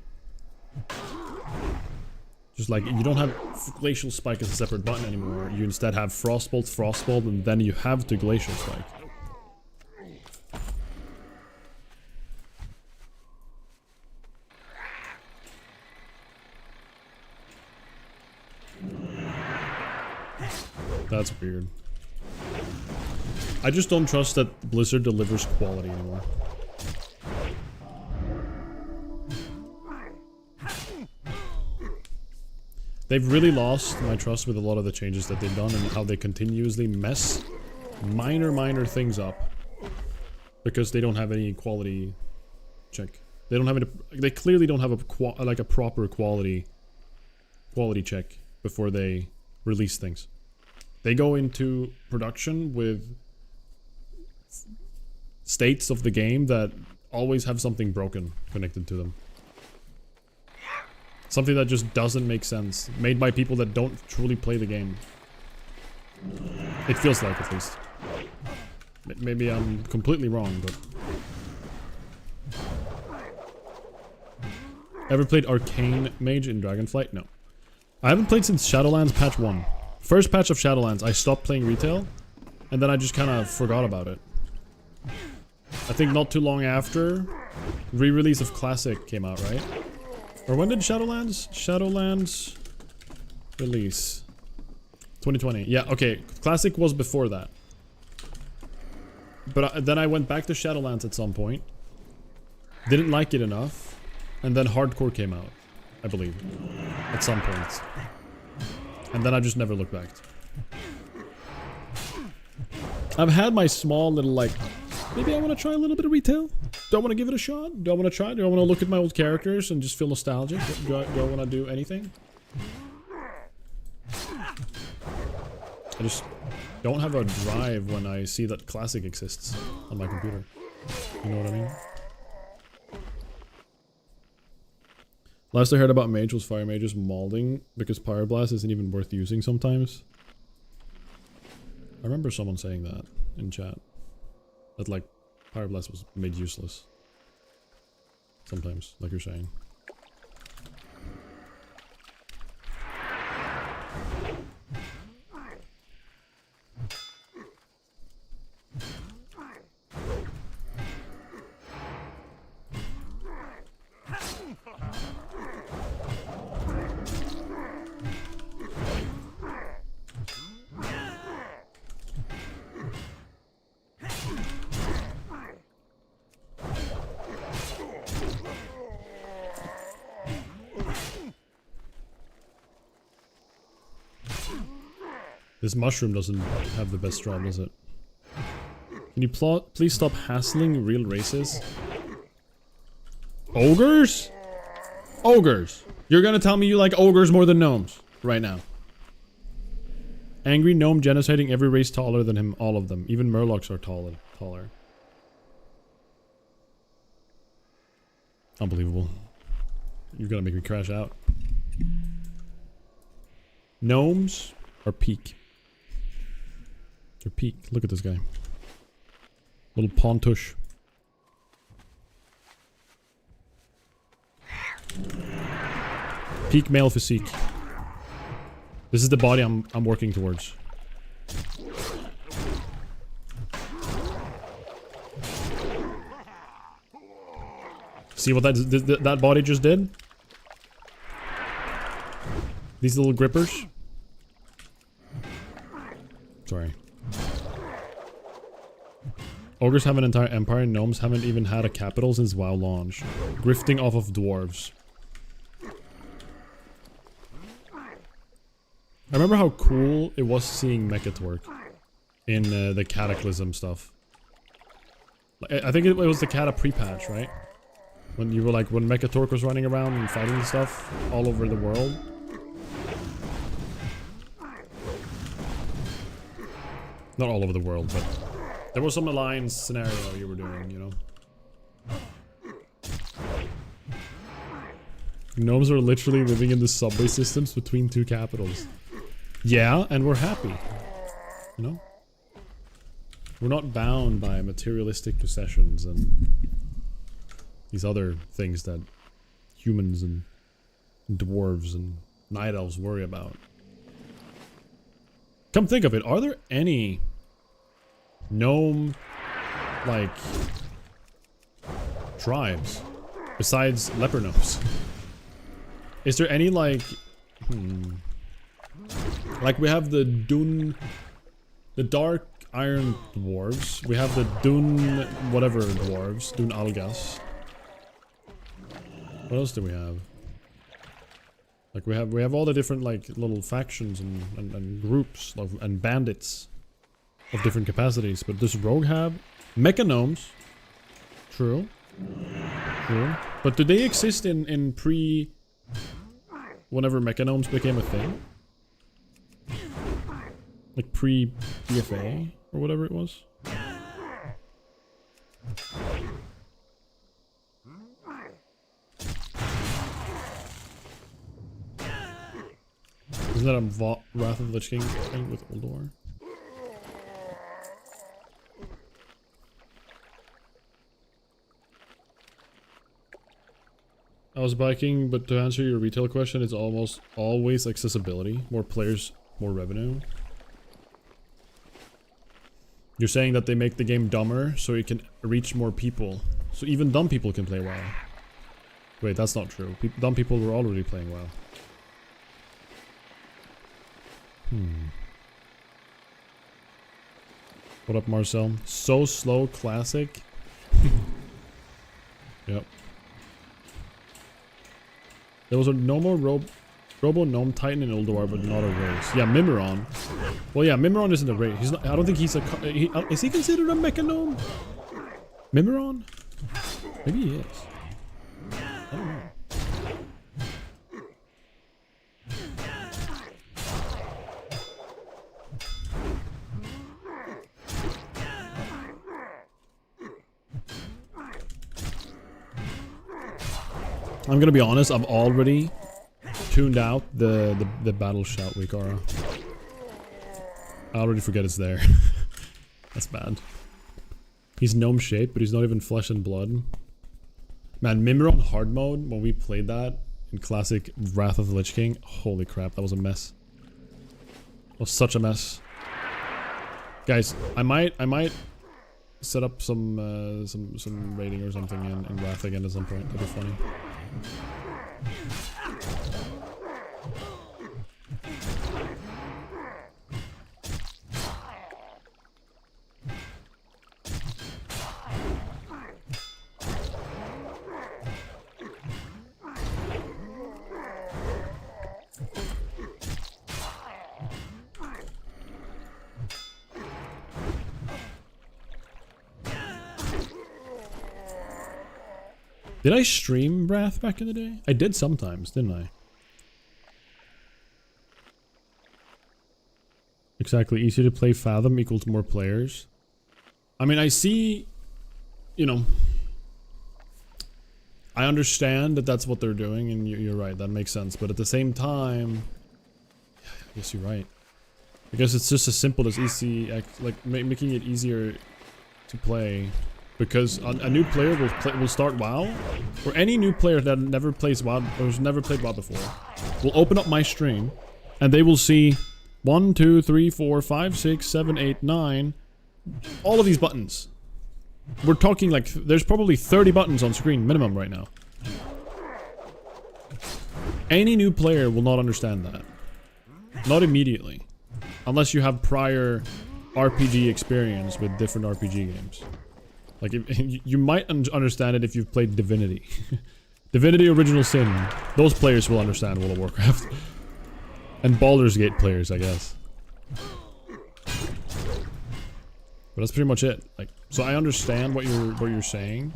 Just like you don't have glacial spike as a separate button anymore. You instead have frostbolt, and then you have the glacial spike. That's weird. I just don't trust that Blizzard delivers quality anymore. They've really lost my trust with a lot of the changes that they've done and how they continuously mess minor things up because they don't have any quality check. They don't have any, they clearly don't have a proper quality check before they release things. They go into production with states of the game that always have something broken connected to them. Something that just doesn't make sense. Made by people that don't truly play the game. It feels like, at least. Maybe I'm completely wrong, but... Ever played Arcane Mage in Dragonflight? No. I haven't played since Shadowlands patch 1. First patch of Shadowlands, I stopped playing retail, and then I just kind of forgot about it. I think not too long after, re-release of Classic came out, right? Or when did Shadowlands release? 2020. Yeah, okay. Classic was before that. But then I went back to Shadowlands at some point. Didn't like it enough. And then Hardcore came out, I believe. At some point. And then I just never looked back. I've had my small little, like, maybe I want to try a little bit of retail. Do I want to give it a shot? Do I want to try? Do I want to look at my old characters and just feel nostalgic? Do I want to do anything? I just don't have a drive when I see that Classic exists on my computer. You know what I mean? Last I heard about Mage was Fire Mage's molding because Pyroblast isn't even worth using sometimes. I remember someone saying that in chat. That like Pyroblast was made useless. Sometimes, like you're saying. This mushroom doesn't have the best job, does it? Can you please stop hassling real races? Ogres? Ogres! You're gonna tell me you like ogres more than gnomes right now. Angry gnome genociding every race taller than him, all of them. Even murlocs are taller. Unbelievable. You're gonna make me crash out. Gnomes are peak. They're peak. Look at this guy. Little Pontus. Peak male physique. This is the body I'm working towards. See what that body just did? These little grippers. Sorry. Ogres have an entire empire, gnomes haven't even had a capital since WoW launch. Grifting off of dwarves. I remember how cool it was seeing Mechatwerk in the Cataclysm stuff. I think it was the Cata pre-patch, right? When you were like, when Mechatwerk was running around and fighting stuff all over the world. Not all over the world, but there was some alliance scenario you were doing, you know. Gnomes are literally living in the subway systems between two capitals. Yeah, and we're happy. You know? We're not bound by materialistic possessions and these other things that humans and dwarves and night elves worry about. Come think of it, are there any gnome, like, tribes besides leper gnomes? Is there any, like, like we have the dark iron dwarves, we have the Dun whatever dwarves, Dun Algas. What else do we have? Like we have all the different like little factions and groups and bandits of different capacities, but does Rogue have mecha gnomes? True. True. But do they exist in pre whenever mecha gnomes became a thing? Like pre BFA or whatever it was? Isn't that a Wrath of the Lich King thing with Uldor? I was biking, but to answer your retail question, it's almost always accessibility. More players, more revenue. You're saying that they make the game dumber so it can reach more people. So even dumb people can play WoW. Wait, that's not true. Dumb people were already playing WoW. What up, Marcel? So slow, classic. Yep. There was a normal Robo Gnome Titan in Ulduar, but not a race. Yeah, Mimiron. Well, yeah, Mimiron isn't a race. He's not. I don't think he's a. Is he considered a mecha gnome? Mimiron? Maybe he is. I don't know. I'm gonna be honest, I've already tuned out the battle shout Wikara. I already forget it's there. That's bad. He's gnome shaped, but he's not even flesh and blood. Man, Mimiron hard mode, when we played that in classic Wrath of the Lich King, holy crap, that was a mess. It was such a mess. Guys, I might set up some raiding or something in Wrath again at some point. That'd be funny. Did I stream Wrath back in the day? I did sometimes, didn't I? Exactly, easier to play Fathom equals more players. I mean, I see, you know, I understand that that's what they're doing, and you're right, that makes sense. But at the same time, I guess you're right. I guess it's just as simple as easy, like making it easier to play. Because a new player will start WoW, or any new player that never plays WoW or has never played WoW before, will open up my stream, and they will see 1, 2, 3, 4, 5, 6, 7, 8, 9, all of these buttons. We're talking like there's probably 30 buttons on screen minimum right now. Any new player will not understand that, not immediately, unless you have prior RPG experience with different RPG games. Like, you might understand it if you've played Divinity. Divinity Original Sin. Those players will understand World of Warcraft. And Baldur's Gate players, I guess. But that's pretty much it. Like, so I understand what you're saying,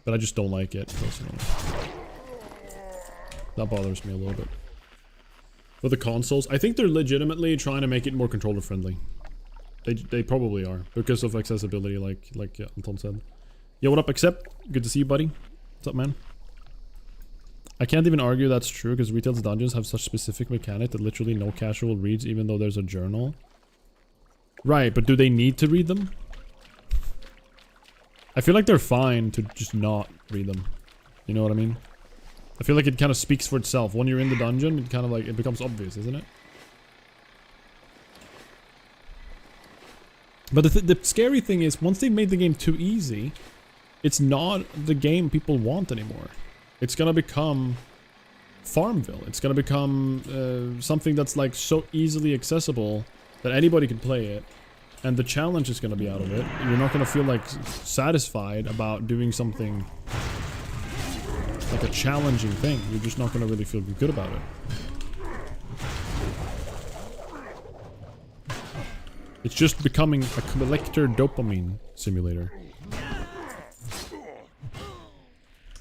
but I just don't like it, personally. That bothers me a little bit. For the consoles, I think they're legitimately trying to make it more controller friendly. They probably are because of accessibility, like Anton said. Yo, what up, Accept? Good to see you, buddy. What's up, man? I can't even argue that's true because retail's dungeons have such specific mechanic that literally no casual reads, even though there's a journal. Right, but do they need to read them? I feel like they're fine to just not read them. You know what I mean? I feel like it kind of speaks for itself. When you're in the dungeon, it kind of like, it becomes obvious, isn't it? But the scary thing is, once they made the game too easy, it's not the game people want anymore. It's gonna become Farmville. It's gonna become something that's like so easily accessible that anybody can play it. And the challenge is gonna be out of it. You're not gonna feel like satisfied about doing something like a challenging thing. You're just not gonna really feel good about it. It's just becoming a collector dopamine simulator.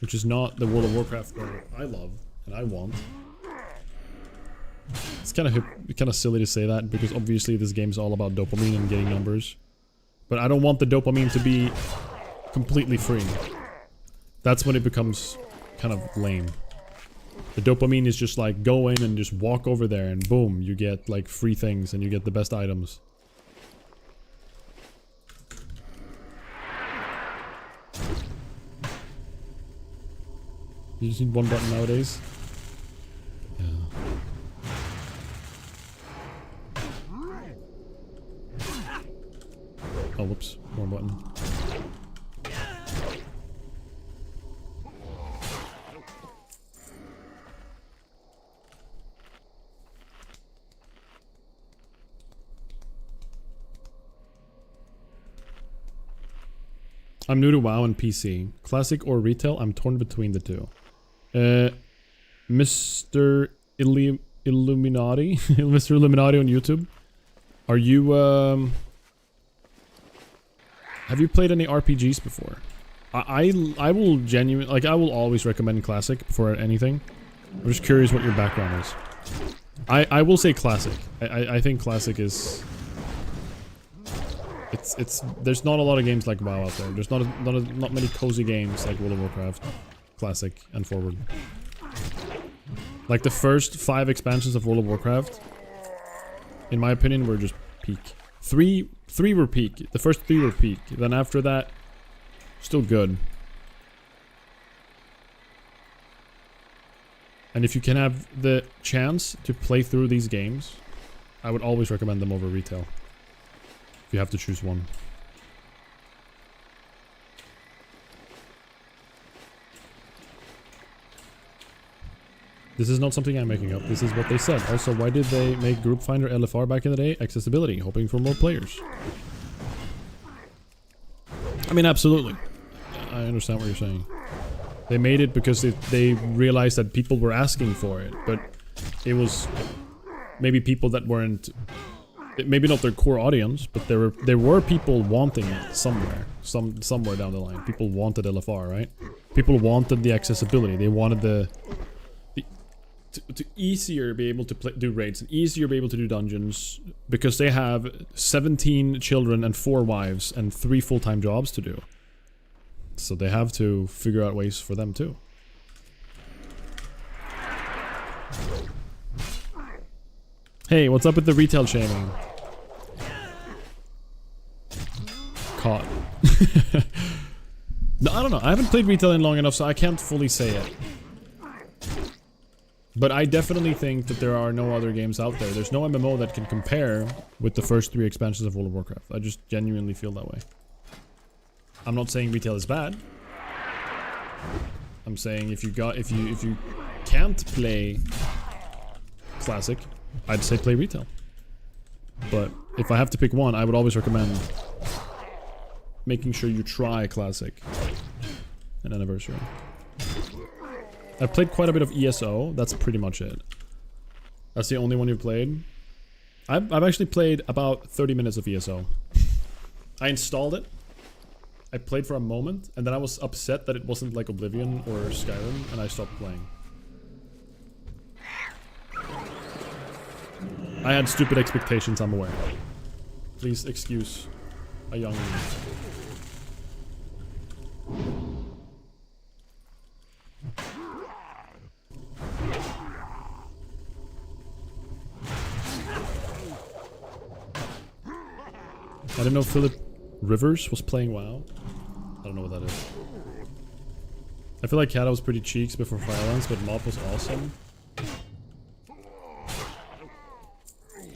Which is not the World of Warcraft that I love and I want. It's kind of silly to say that because obviously this game's all about dopamine and getting numbers. But I don't want the dopamine to be completely free. That's when it becomes kind of lame. The dopamine is just like go in and just walk over there and boom, you get like free things and you get the best items. You just need one button nowadays. Yeah. Oh, whoops. One button. I'm new to WoW and PC. Classic or retail, I'm torn between the two. Mr. Illuminati? Mr. Illuminati on YouTube? Are you, have you played any RPGs before? I will genuinely, like, I will always recommend Classic before anything. I'm just curious what your background is. I will say Classic. I think Classic is... There's not a lot of games like WoW out there. There's not many cozy games like World of Warcraft. Classic and forward. Like the first 5 expansions of World of Warcraft, in my opinion, were just peak. Three were peak. The first 3 were peak. Then after that, still good. And if you can have the chance to play through these games, I would always recommend them over retail. If you have to choose one. This is not something I'm making up. This is what they said. Also, why did they make Group Finder LFR back in the day? Accessibility, hoping for more players. I mean, absolutely. I understand what you're saying. They made it because they realized that people were asking for it, but it was maybe people that weren't, maybe not their core audience, but there were people wanting it somewhere down the line. People wanted LFR, right? People wanted the accessibility. They wanted to easier be able to do raids and easier be able to do dungeons because they have 17 children and 4 wives and 3 full-time jobs to do. So they have to figure out ways for them too. Hey, what's up with the retail shaming? Caught. No, I don't know. I haven't played retail in long enough, so I can't fully say it. But I definitely think that there are no other games out there. There's no MMO that can compare with the first 3 expansions of World of Warcraft. I just genuinely feel that way. I'm not saying retail is bad. I'm saying if you can't play Classic, I'd say play retail. But if I have to pick one, I would always recommend making sure you try Classic and Anniversary. I've played quite a bit of ESO. That's pretty much it. That's the only one you've played. I've actually played about 30 minutes of ESO. I installed it. I played for a moment, and then I was upset that it wasn't like Oblivion or Skyrim, and I stopped playing. I had stupid expectations, I'm aware. Please excuse a young me. I didn't know Philip Rivers was playing WoW. I don't know what that is. I feel like Kata was pretty cheeks before Violence, but Mop was awesome.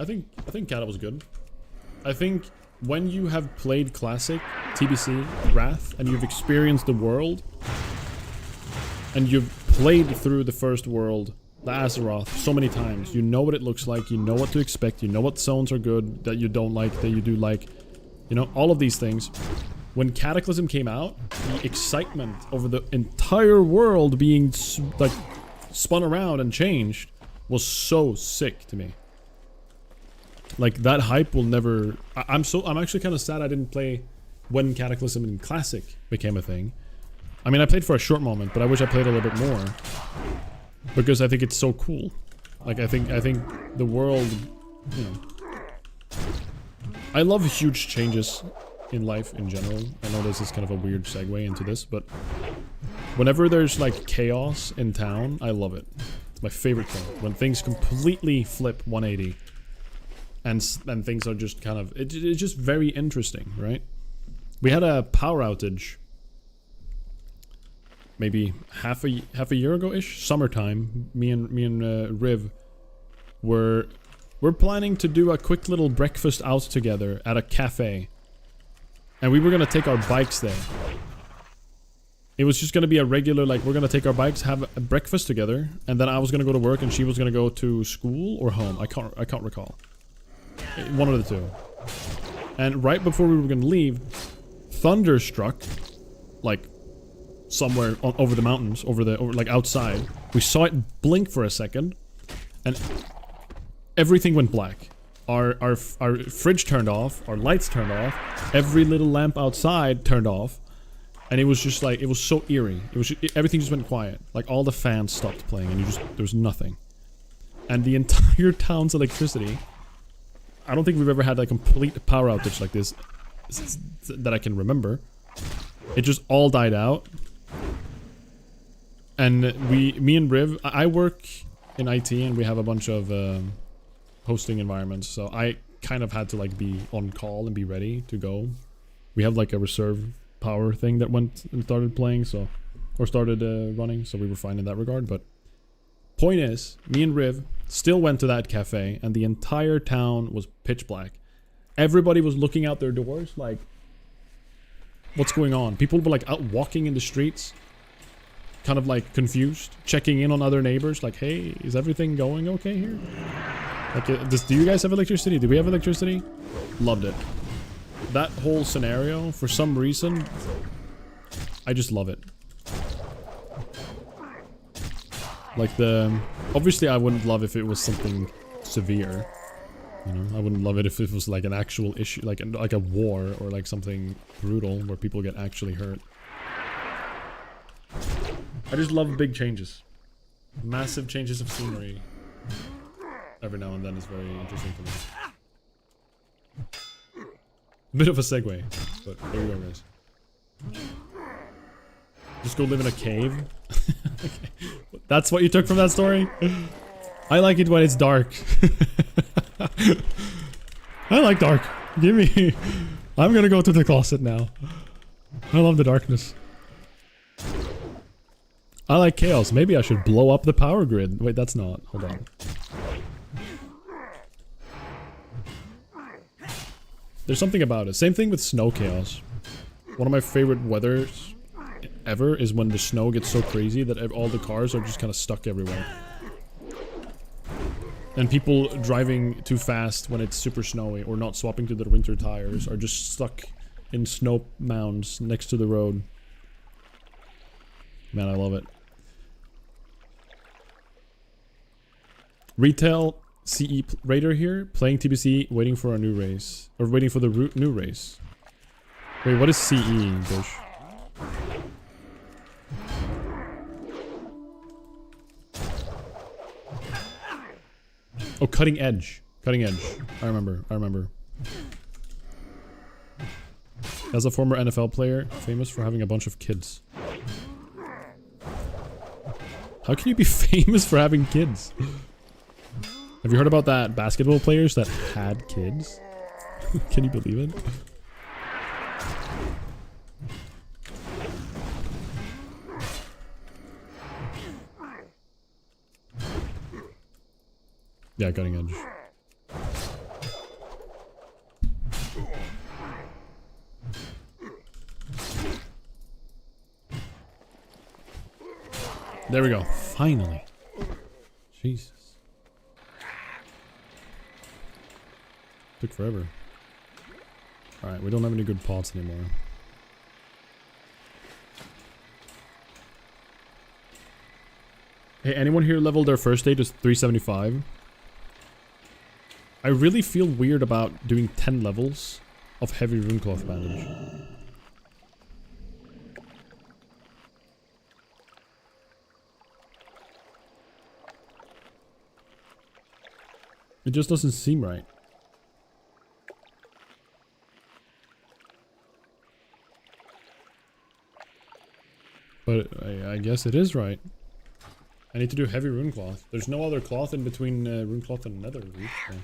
I think Kata was good. I think when you have played Classic, TBC, Wrath, and you've experienced the world, and you've played through the first world, the Azeroth, so many times, you know what it looks like, you know what to expect, you know what zones are good, that you don't like, that you do like, you know, all of these things. When Cataclysm came out, the excitement over the entire world being like spun around and changed was so sick to me. Like that hype will never. I'm actually kind of sad I didn't play when Cataclysm in Classic became a thing. I mean, I played for a short moment, but I wish I played a little bit more because I think it's so cool. Like I think the world, you know. I love huge changes in life in general. I know this is kind of a weird segue into this, but whenever there's like chaos in town, I love it. It's my favorite thing. When things completely flip 180 and things are just kind of, it's just very interesting, right? We had a power outage maybe half a year ago-ish, summertime. Me and Riv we're planning to do a quick little breakfast out together at a cafe. And we were gonna take our bikes there. It was just gonna be a regular, like, we're gonna take our bikes, have a breakfast together, and then I was gonna go to work and she was gonna go to school or home. I can't recall. One of the two. And right before we were gonna leave, thunder struck, like, somewhere over the mountains, over like outside. We saw it blink for a second, and everything went black. Our fridge turned off, our lights turned off, every little lamp outside turned off, and it was just like, it was so eerie. It was everything just went quiet. Like all the fans stopped playing and there was nothing. And the entire town's electricity, I don't think we've ever had a complete power outage like this that I can remember. It just all died out. And me and Riv, I work in IT and we have a bunch of hosting environments, so I kind of had to like be on call and be ready to go. We have like a reserve power thing that went and started playing, so, or started running, so we were fine in that regard. But point is, me and Riv still went to that cafe and the entire town was pitch black. Everybody was looking out their doors like, what's going on? People were like out walking in the streets, kind of like confused, checking in on other neighbors like, hey, is everything going okay here? Like, do you guys have electricity? Do we have electricity? Loved it. That whole scenario, for some reason, I just love it. Like obviously I wouldn't love if it was something severe. You know, I wouldn't love it if it was like an actual issue, like a war or like something brutal where people get actually hurt. I just love big changes. Massive changes of scenery. Every now and then is very interesting to me. Bit of a segue, but there you go, guys. Just go live in a cave. Okay. That's what you took from that story? I like it when it's dark. I like dark. Give me... I'm gonna go to the closet now. I love the darkness. I like chaos. Maybe I should blow up the power grid. Wait, that's not. Hold on. There's something about it. Same thing with snow chaos. One of my favorite weathers ever is when the snow gets so crazy that all the cars are just kind of stuck everywhere. And people driving too fast when it's super snowy or not swapping to their winter tires are just stuck in snow mounds next to the road. Man, I love it. Retail CE Raider here, playing TBC, waiting for a new race. Or waiting for the new race. Wait, what is CE, Bush? Oh, cutting edge. Cutting edge. I remember. As a former NFL player, famous for having a bunch of kids. How can you be famous for having kids? Have you heard about that basketball players that had kids? Can you believe it? Yeah, cutting edge. There we go. Finally. Jesus. Took forever. Alright, we don't have any good pots anymore. Hey, anyone here leveled their first day to 375? I really feel weird about doing 10 levels of heavy runecloth bandage. It just doesn't seem right. But I guess it is right. I need to do heavy runecloth. There's no other cloth in between runecloth and nether reach. So.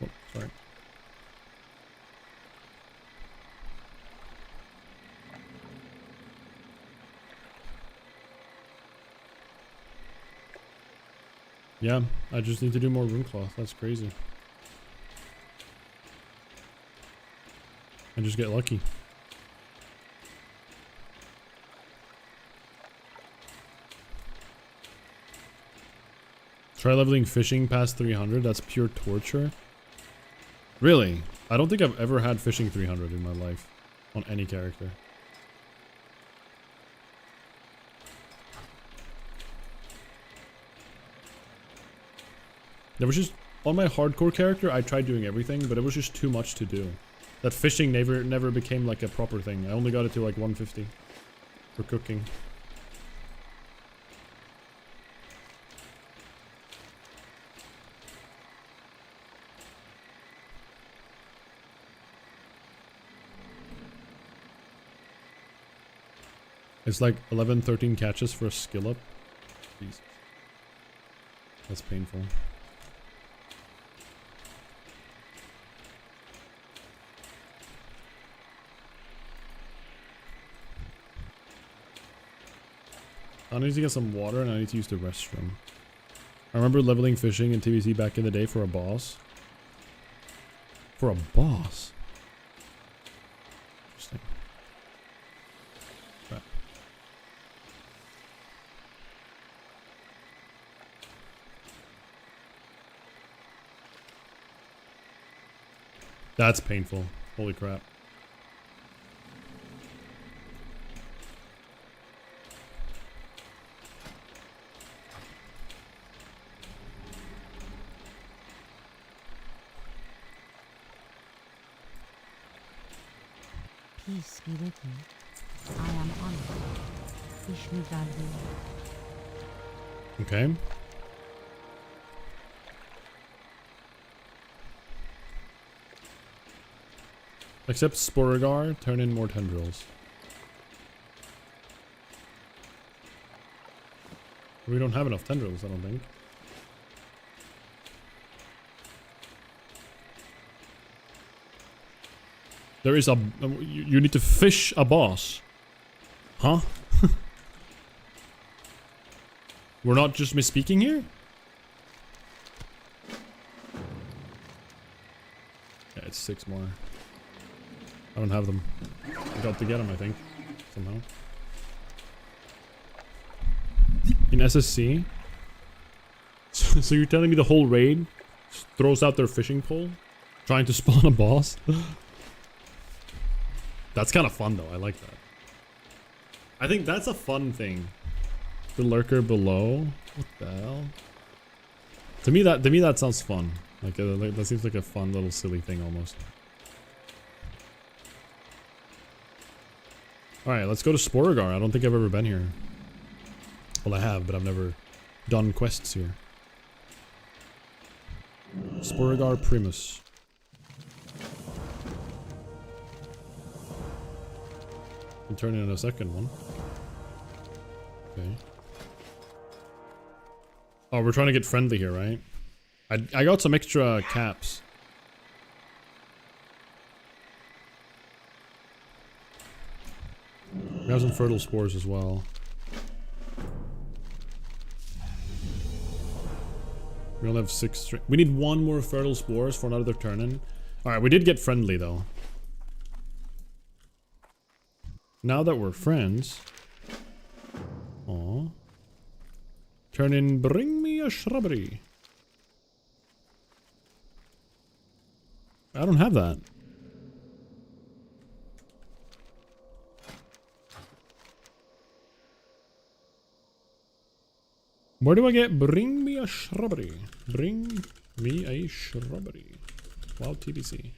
Oh, sorry. Yeah, I just need to do more runecloth. That's crazy. I just get lucky. Try leveling fishing past 300. That's pure torture. Really? I don't think I've ever had fishing 300 in my life. On any character. There was just, on my hardcore character, I tried doing everything, but it was just too much to do. That fishing never became like a proper thing. I only got it to like 150 for cooking. It's like 11, 13 catches for a skill up. Jesus. That's painful. I need to get some water and I need to use the restroom. I remember leveling fishing in TBC back in the day for a boss. For a boss? Interesting. Crap. That's painful. Holy crap. Peace be with you. I am honored. Wish me Godly. Okay. Except Sporigar, turn in more tendrils. We don't have enough tendrils, I don't think. There is a... You need to fish a boss. Huh? We're not just misspeaking here? Yeah, it's 6 more. I don't have them. I got to get them, I think. Somehow. In SSC? So you're telling me the whole raid throws out their fishing pole? Trying to spawn a boss? That's kind of fun though, I like that. I think that's a fun thing. The lurker below? What the hell? To me that sounds fun. Like that seems like a fun little silly thing almost. Alright, let's go to Sporagar. I don't think I've ever been here. Well, I have, but I've never done quests here. Sporagar Primus. Can turn in a second one. Okay. Oh, we're trying to get friendly here, right? I got some extra caps. We have some fertile spores as well. We only have 6 string. We need 1 more fertile spores for another turn in. Alright, we did get friendly though. Now that we're friends. Aw. Turn in, bring me a shrubbery. I don't have that. Where do I get bring me a shrubbery? Bring me a shrubbery. Wow, TBC.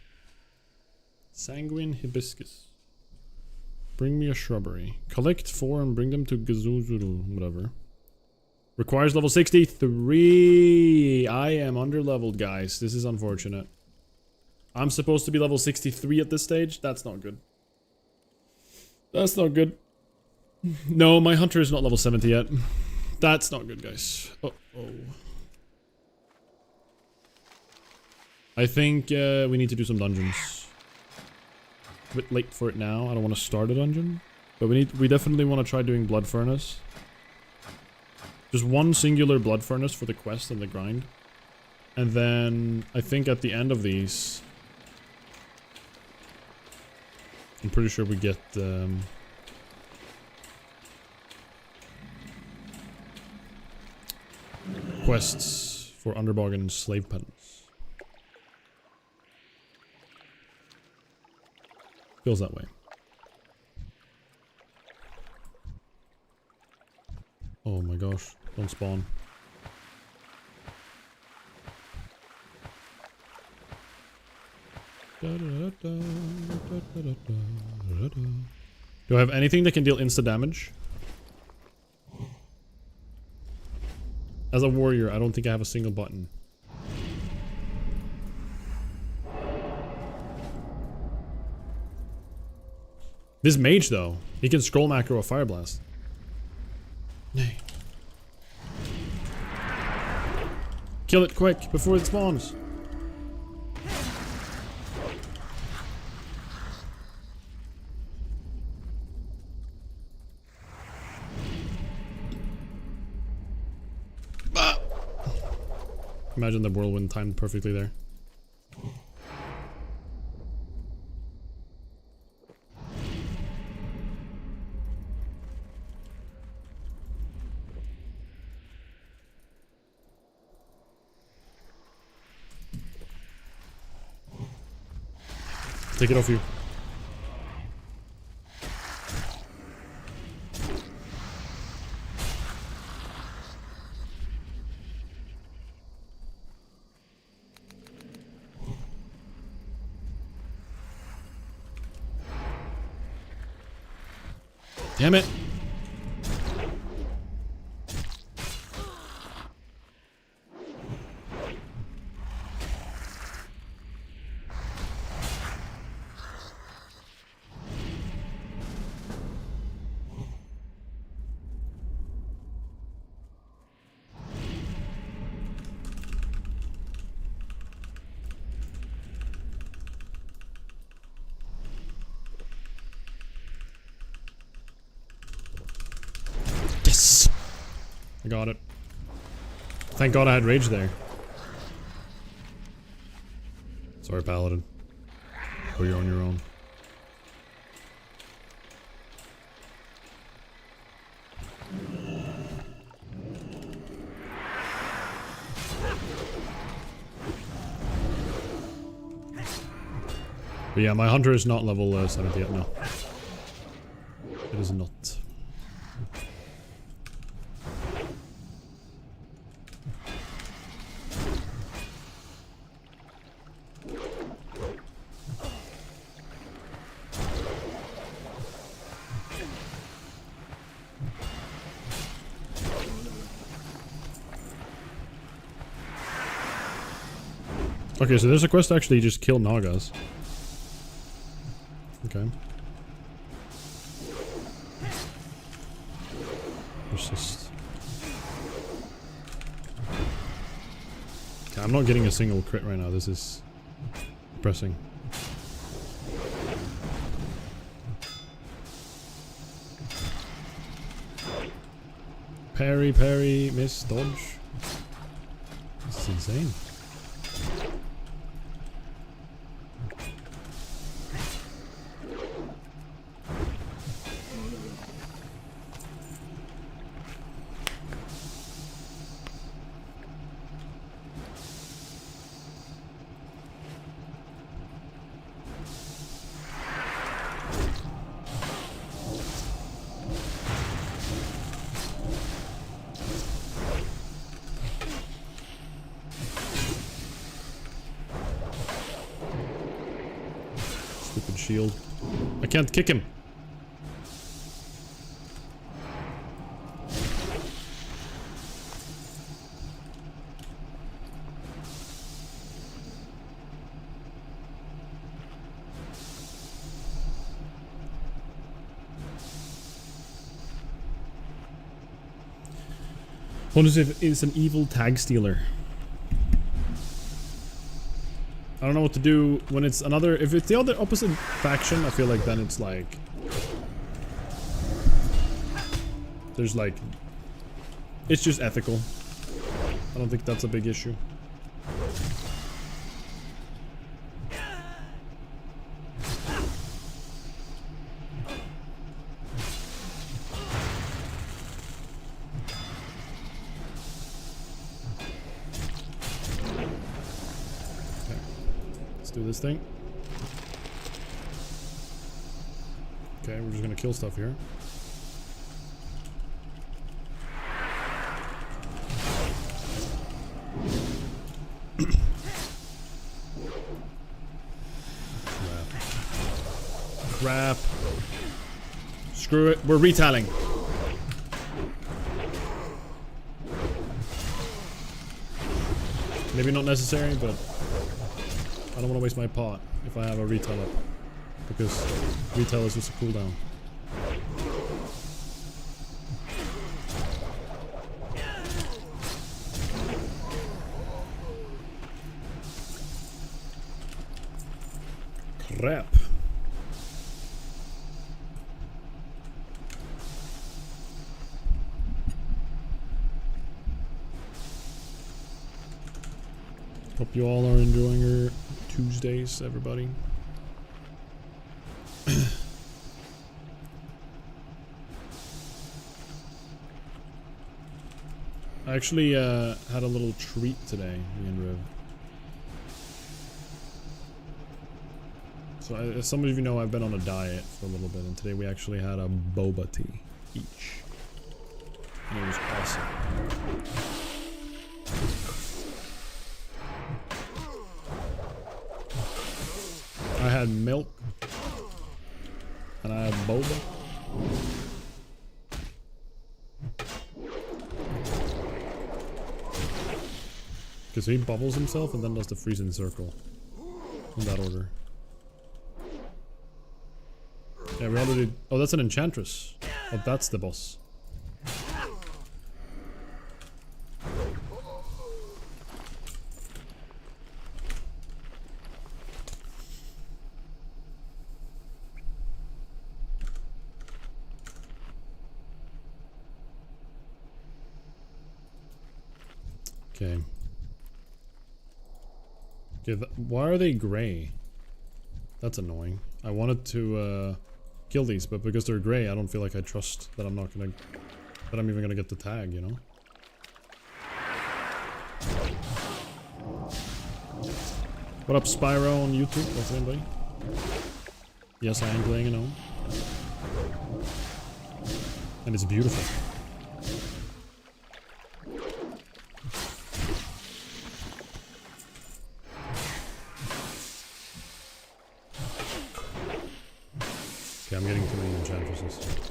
Sanguine hibiscus. Bring me a shrubbery. Collect 4 and bring them to Gazuzuru. Whatever. Requires level 63. I am underleveled, guys. This is unfortunate. I'm supposed to be level 63 at this stage. That's not good. That's not good. No, my hunter is not level 70 yet. That's not good, guys. Uh-oh. I think we need to do some dungeons. A bit late for it now. I don't want to start a dungeon. But we definitely want to try doing Blood Furnace. Just 1 singular Blood Furnace for the quest and the grind. And then I think at the end of these, I'm pretty sure we get quests for Underbargain and Slave Penance. Feels that way. Oh my gosh, don't spawn. Do I have anything that can deal insta damage? As a warrior, I don't think I have a single button. This mage, though, he can scroll macro a fire blast. Nay. Kill it quick before it spawns. Imagine the whirlwind timed perfectly there. Take it off you. Damn it. Yes! I got it. Thank God I had rage there. Sorry, Paladin. Oh, you're on your own. But yeah, my hunter is not level 70 yet, no. It is not. Okay, so there's a quest to actually just kill Nagas. Okay. Persist. Okay, I'm not getting a single crit right now. This is depressing. Parry, parry, miss, dodge. This is insane. Stupid shield. I can't kick him. Pontus is an evil tag stealer. I don't know what to do when it's another. If it's the other opposite faction, I feel like then it's like. There's like. It's just ethical. I don't think that's a big issue. Do this thing. Okay, we're just gonna kill stuff here. Crap. Screw it, we're retallying. Maybe not necessary, but I don't want to waste my pot if I have a retail up, because retail is just a cooldown. Crap. Hope you all are enjoying your Tuesdays, everybody. I actually had a little treat today, me and Riv. So as some of you know, I've been on a diet for a little bit, and today we actually had a boba tea each. And it was awesome. I had milk, and I had boba. Because he bubbles himself and then does the freezing circle. In that order. Yeah, we already... Oh, that's an enchantress. Oh, that's the boss. Okay. Okay, why are they gray? That's annoying. I wanted to kill these, but because they're gray, I don't feel like I trust that I'm not gonna... that I'm even gonna get the tag, you know? What up, Spyro on YouTube? What's up, anybody? Yes, I am playing a GNOME. And it's beautiful. Okay, I'm getting too many enchantresses.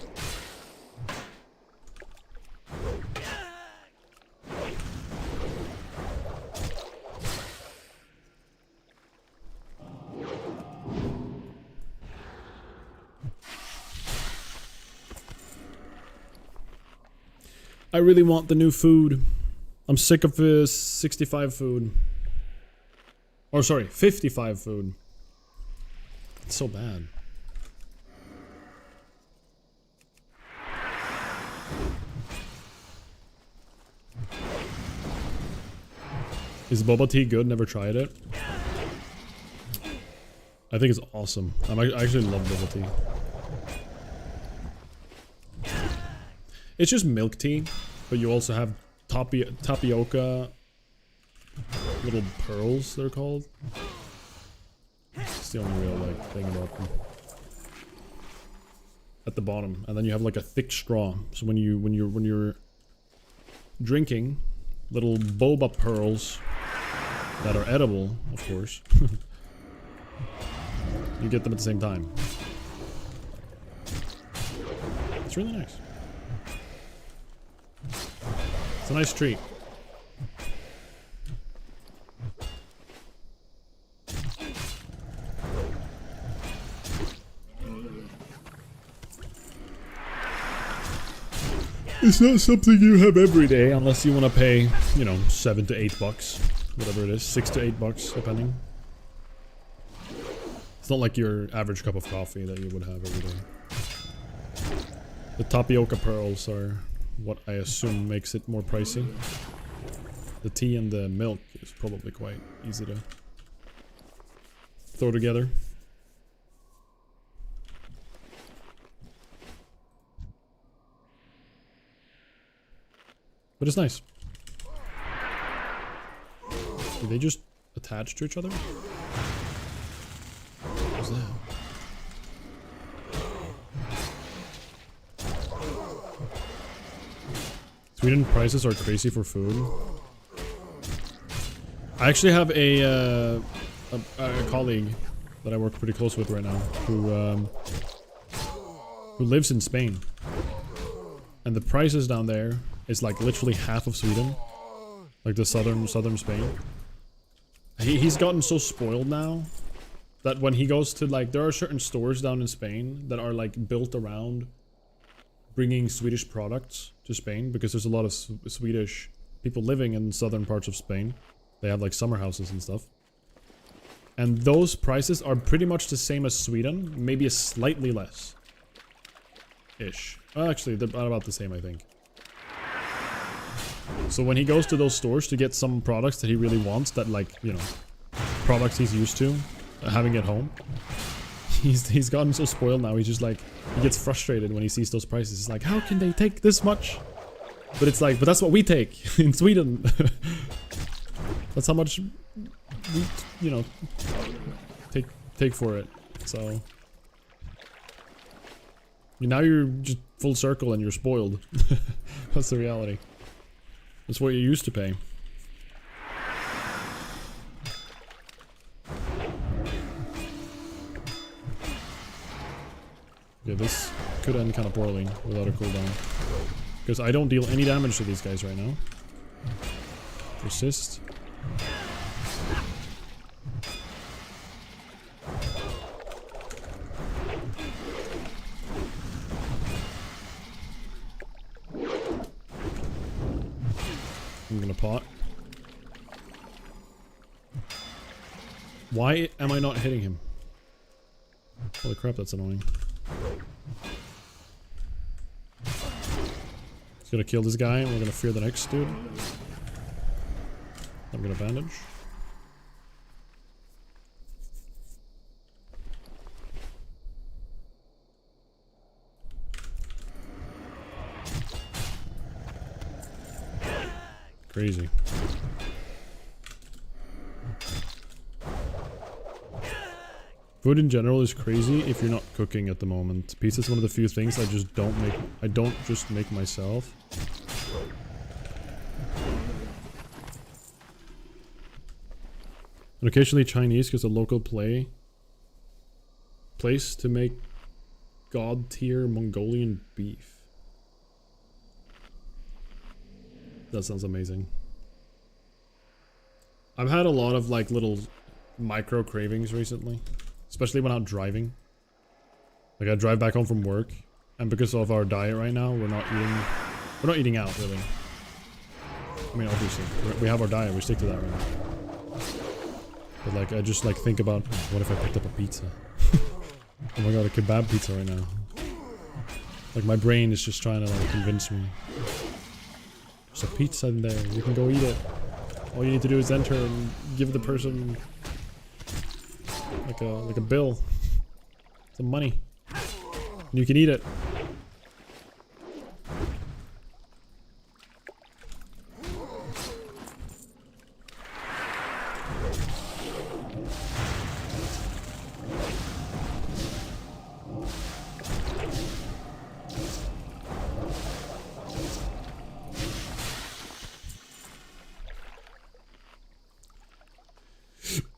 I really want the new food. I'm sick of 65 food. Or sorry, 55 food. It's so bad. Is boba tea good? Never tried it. I think it's awesome. I actually love boba tea. It's just milk tea, but you also have tapioca little pearls, they're called. It's the only real like thing about them. At the bottom, and then you have like a thick straw. So when you're drinking, little boba pearls that are edible, of course. You get them at the same time. It's really nice. It's a nice treat. It's not something you have every day unless you want to pay, you know, $7 to $8, whatever it is, $6 to $8 depending. It's not like your average cup of coffee that you would have every day. The tapioca pearls are what I assume makes it more pricey. The tea and the milk is probably quite easy to throw together. But it's nice. Did they just attach to each other? What's that? Sweden prices are crazy for food. I actually have a colleague that I work pretty close with right now who lives in Spain, and the prices down there is like literally half of Sweden, like the southern Spain. He's gotten so spoiled now that when he goes to like, there are certain stores down in Spain that are like built around bringing Swedish products to Spain, because there's a lot of Swedish people living in southern parts of Spain. They have like summer houses and stuff. And those prices are pretty much the same as Sweden, maybe a slightly less. Ish. Well, actually, they're about the same, I think. So when he goes to those stores to get some products that he really wants, that like, you know, products he's used to having at home, he's gotten so spoiled now, he's just like, he gets frustrated when he sees those prices. He's like, how can they take this much? But it's like, but that's what we take in Sweden. That's how much we, you know, take for it. So now you're just full circle and you're spoiled. That's the reality. That's what you used to pay. Yeah, this could end kind of poorly without a cooldown. Because I don't deal any damage to these guys right now. Persist. I'm gonna pot. Why am I not hitting him? Holy crap, that's annoying. He's gonna kill this guy and we're gonna fear the next dude. I'm gonna bandage. Crazy. Food in general is crazy if you're not cooking at the moment. Pizza is one of the few things I just don't make. I don't just make myself. And occasionally Chinese, because a local place to make god tier Mongolian beef. That sounds amazing. I've had a lot of like little micro cravings recently, especially when I'm driving. Like I drive back home from work, and because of our diet right now, we're not eating We're not eating out, really. I mean, obviously, we have our diet. We stick to that right now. But like, I just like think about, what if I picked up a pizza? Oh my god, a kebab pizza right now. Like my brain is just trying to like convince me. There's a pizza in there. You can go eat it. All you need to do is enter and give the person like a bill, some money, and you can eat it.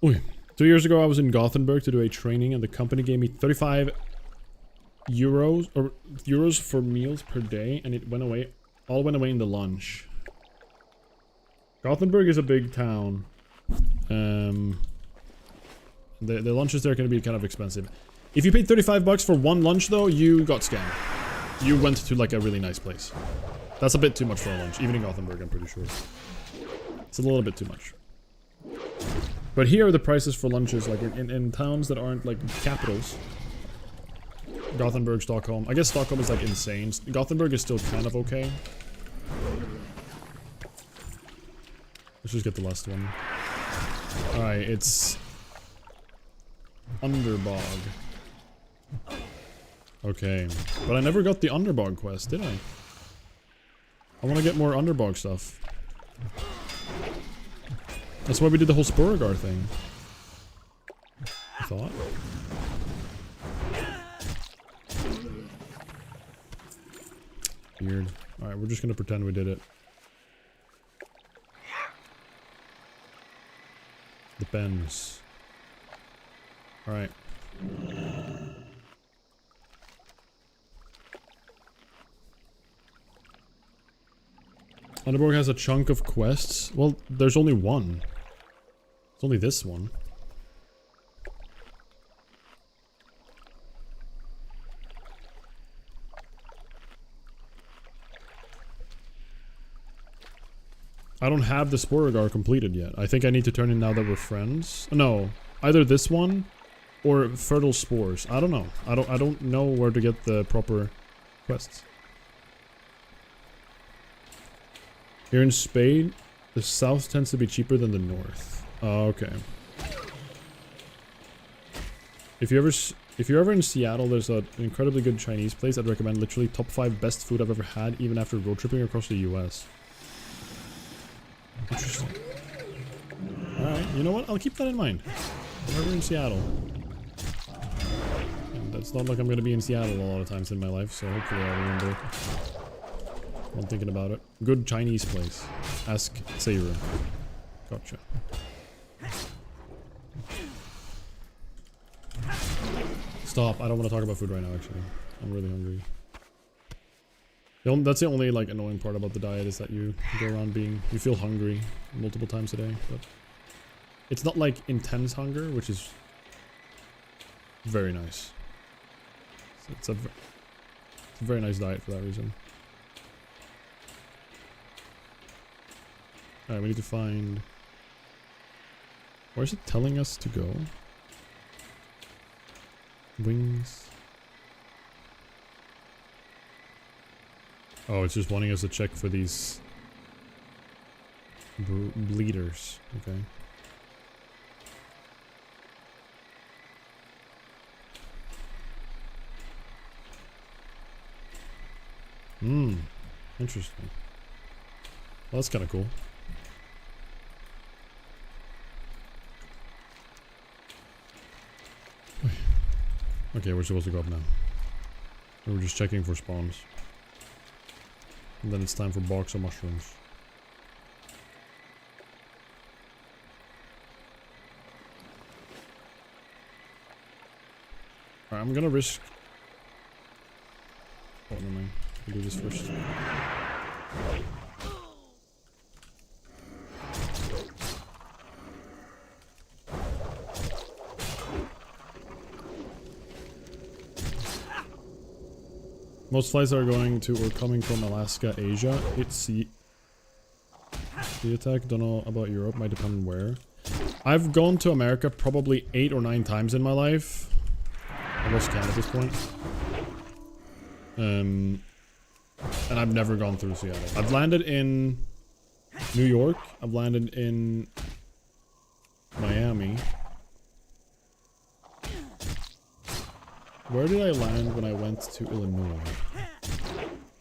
Oi. 2 years ago, I was in Gothenburg to do a training, and the company gave me 35 euros for meals per day, and it went away. All went away in the lunch. Gothenburg is a big town. The lunches there are going to be kind of expensive. If you paid 35 bucks for one lunch, though, you got scammed. You went to like a really nice place. That's a bit too much for a lunch, even in Gothenburg, I'm pretty sure. It's a little bit too much. But here are the prices for lunches, like in towns that aren't like capitals. Gothenburg, Stockholm. I guess Stockholm is like insane. Gothenburg is still kind of okay. Let's just get the last one. Alright, it's Underbog. Okay. But I never got the Underbog quest, did I? I want to get more Underbog stuff. That's why we did the whole Sporagar thing. I thought. Weird. Alright, we're just gonna pretend we did it. Depends. Alright. Underborg has a chunk of quests. Well, there's only one. It's only this one. I don't have the Sporagar completed yet. I think I need to turn in now that we're friends. No, either this one or Fertile Spores. I don't know. I don't know where to get the proper quests. Here in Spain, the south tends to be cheaper than the north. Oh, okay. If you're ever in Seattle, there's an incredibly good Chinese place I'd recommend. Literally top 5 best food I've ever had, even after road tripping across the US. Interesting. Alright, you know what? I'll keep that in mind. I'm ever in Seattle. And it's not like I'm going to be in Seattle a lot of times in my life, so hopefully I'll remember. I'm thinking about it. Good Chinese place. Ask Seiru. Gotcha. Stop. I don't want to talk about food right now, actually. I'm really hungry. That's the only, like, annoying part about the diet is that you go around being... You feel hungry multiple times a day, but... It's not, like, intense hunger, which is... very nice. It's a very nice diet for that reason. Alright, we need to find... Where is it telling us to go? Wings. Oh, it's just wanting us to check for these... bleeders. Okay. Hmm. Interesting. Well, that's kind of cool. Okay, we're supposed to go up now. We're just checking for spawns. And then it's time for box of mushrooms. Alright, I'm gonna risk... Oh, never mind. We'll do this first. Most flights are going to or coming from Alaska, Asia. It's sea attack. Don't know about Europe. Might depend on where. I've gone to America probably 8 or 9 times in my life. I lost count at this point. And I've never gone through Seattle. I've landed in New York. I've landed in Miami. Where did I land when I went to Illinois?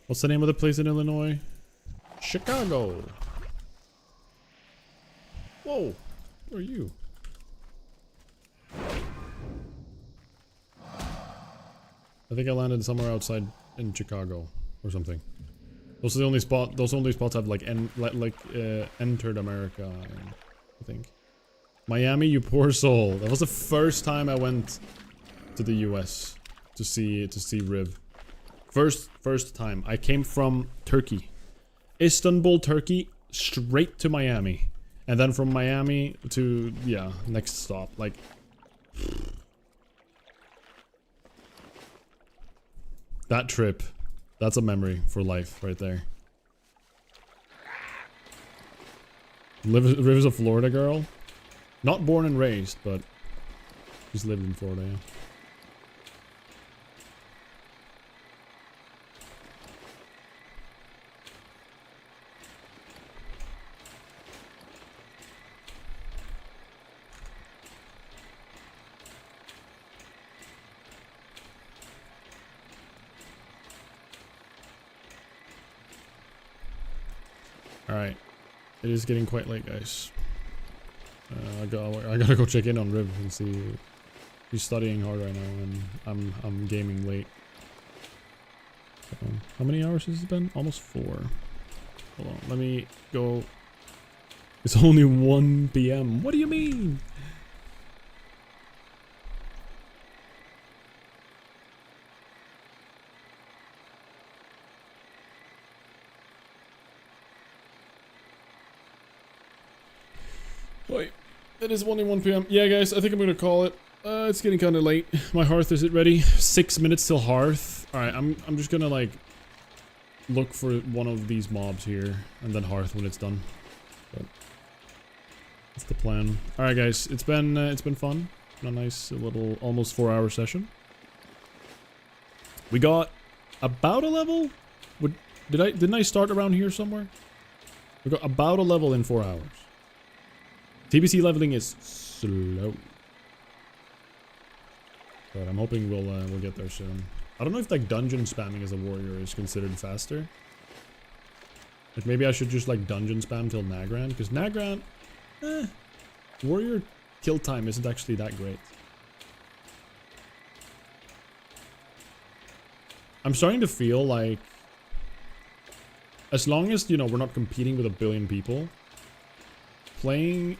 What's the name of the place in Illinois? Chicago. Whoa. Who are you? I think I landed somewhere outside in Chicago or something. Those are the only spot. Those only spots I've like entered America in, I think. Miami, you poor soul. That was the first time I went to the US to see Riv. First time. I came from Turkey. Istanbul, Turkey, straight to Miami. And then from Miami to, yeah, next stop. Like, that trip, that's a memory for life right there. Riv's a Florida girl. Not born and raised, but she's lived in Florida, yeah. Alright. It is getting quite late, guys. I gotta go check in on Riv and see. He's studying hard right now, and I'm gaming late. How many hours has it been? Almost 4. Hold on, let me go. It's only 1 PM. What do you mean? Wait, it is only 1 PM. Yeah, guys, I think I'm gonna call it. It's getting kind of late. My hearth, is it ready? 6 minutes till hearth. All right, I'm just gonna like look for one of these mobs here and then hearth when it's done. But that's the plan. All right, guys, it's been fun. A nice little almost 4-hour session. We got about a level. Didn't I start around here somewhere? We got about a level in 4 hours. TBC leveling is slow, but I'm hoping we'll get there soon. I don't know if like dungeon spamming as a warrior is considered faster. Like maybe I should just like dungeon spam till Nagrand, because Nagrand, warrior kill time isn't actually that great. I'm starting to feel like, as long as, you know, we're not competing with a billion people, playing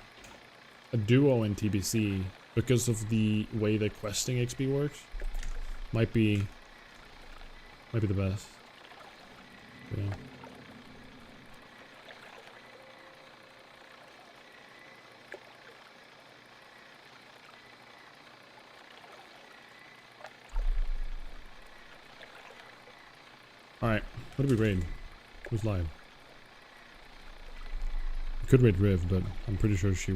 a duo in TBC, because of the way the questing XP works, might be the best. Yeah. Alright, what do we raid? Who's live? We could raid Riv, but I'm pretty sure she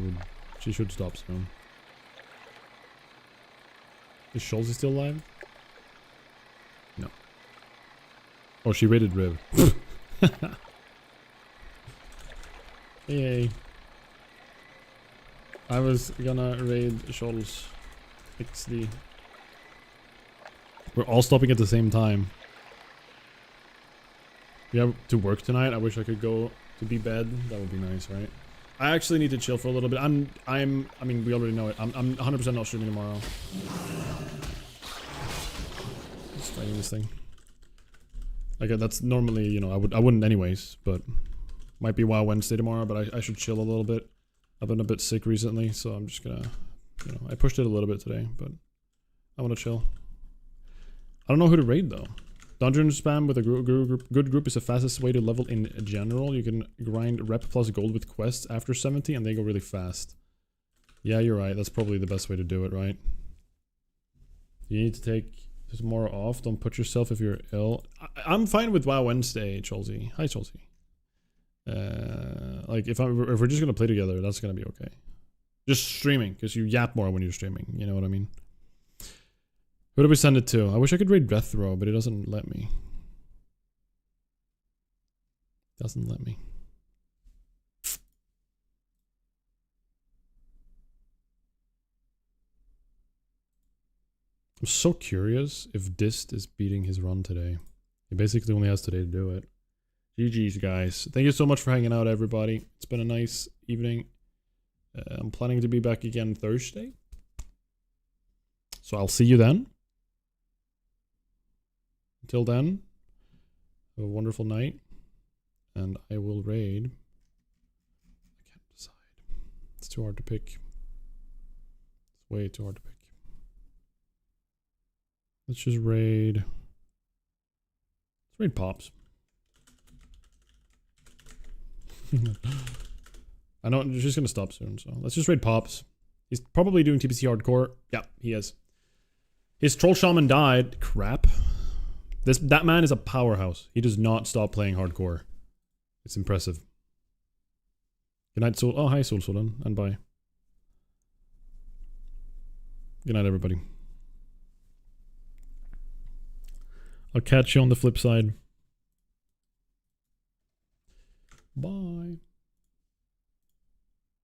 should stop soon. Is Scholz still live? No. Oh, she raided Riv. Yay. I was gonna raid Scholz XD. We're all stopping at the same time. We have to work tonight. I wish I could go to be bed. That would be nice, right? I actually need to chill for a little bit. I mean, we already know it. I'm 100% not streaming tomorrow. Just fighting this thing. Like, that's normally, you know, I wouldn't anyways, but might be WoW Wednesday tomorrow, but I should chill a little bit. I've been a bit sick recently, so I'm just gonna, you know, I pushed it a little bit today, but I want to chill. I don't know who to raid though. Dungeon spam with a good group is the fastest way to level in general. You can grind rep plus gold with quests after 70 and they go really fast. Yeah, you're right. That's probably the best way to do it, right? You need to take There's more off. Don't put yourself if you're ill. I'm fine with WoW Wednesday, Cholsey. Hi, Cholsey. Like if we're just gonna play together, that's gonna be okay. Just streaming, because you yap more when you're streaming. You know what I mean? Who do we send it to? I wish I could raid Death Row, but it doesn't let me. Doesn't let me. I'm so curious if Dist is beating his run today. He basically only has today to do it. GG's, guys. Thank you so much for hanging out, everybody. It's been a nice evening. I'm planning to be back again Thursday. So I'll see you then. Until then, have a wonderful night. And I will raid. I can't decide. It's too hard to pick. It's way too hard to pick. Let's just raid. Let's raid Pops. I know she's gonna stop soon, so let's just raid Pops. He's probably doing TPC hardcore. Yeah, he is. His troll shaman died. Crap. That man is a powerhouse. He does not stop playing hardcore. It's impressive. Good night, Soul. Oh, hi, Soul Solan, and bye. Good night, everybody. I'll catch you on the flip side.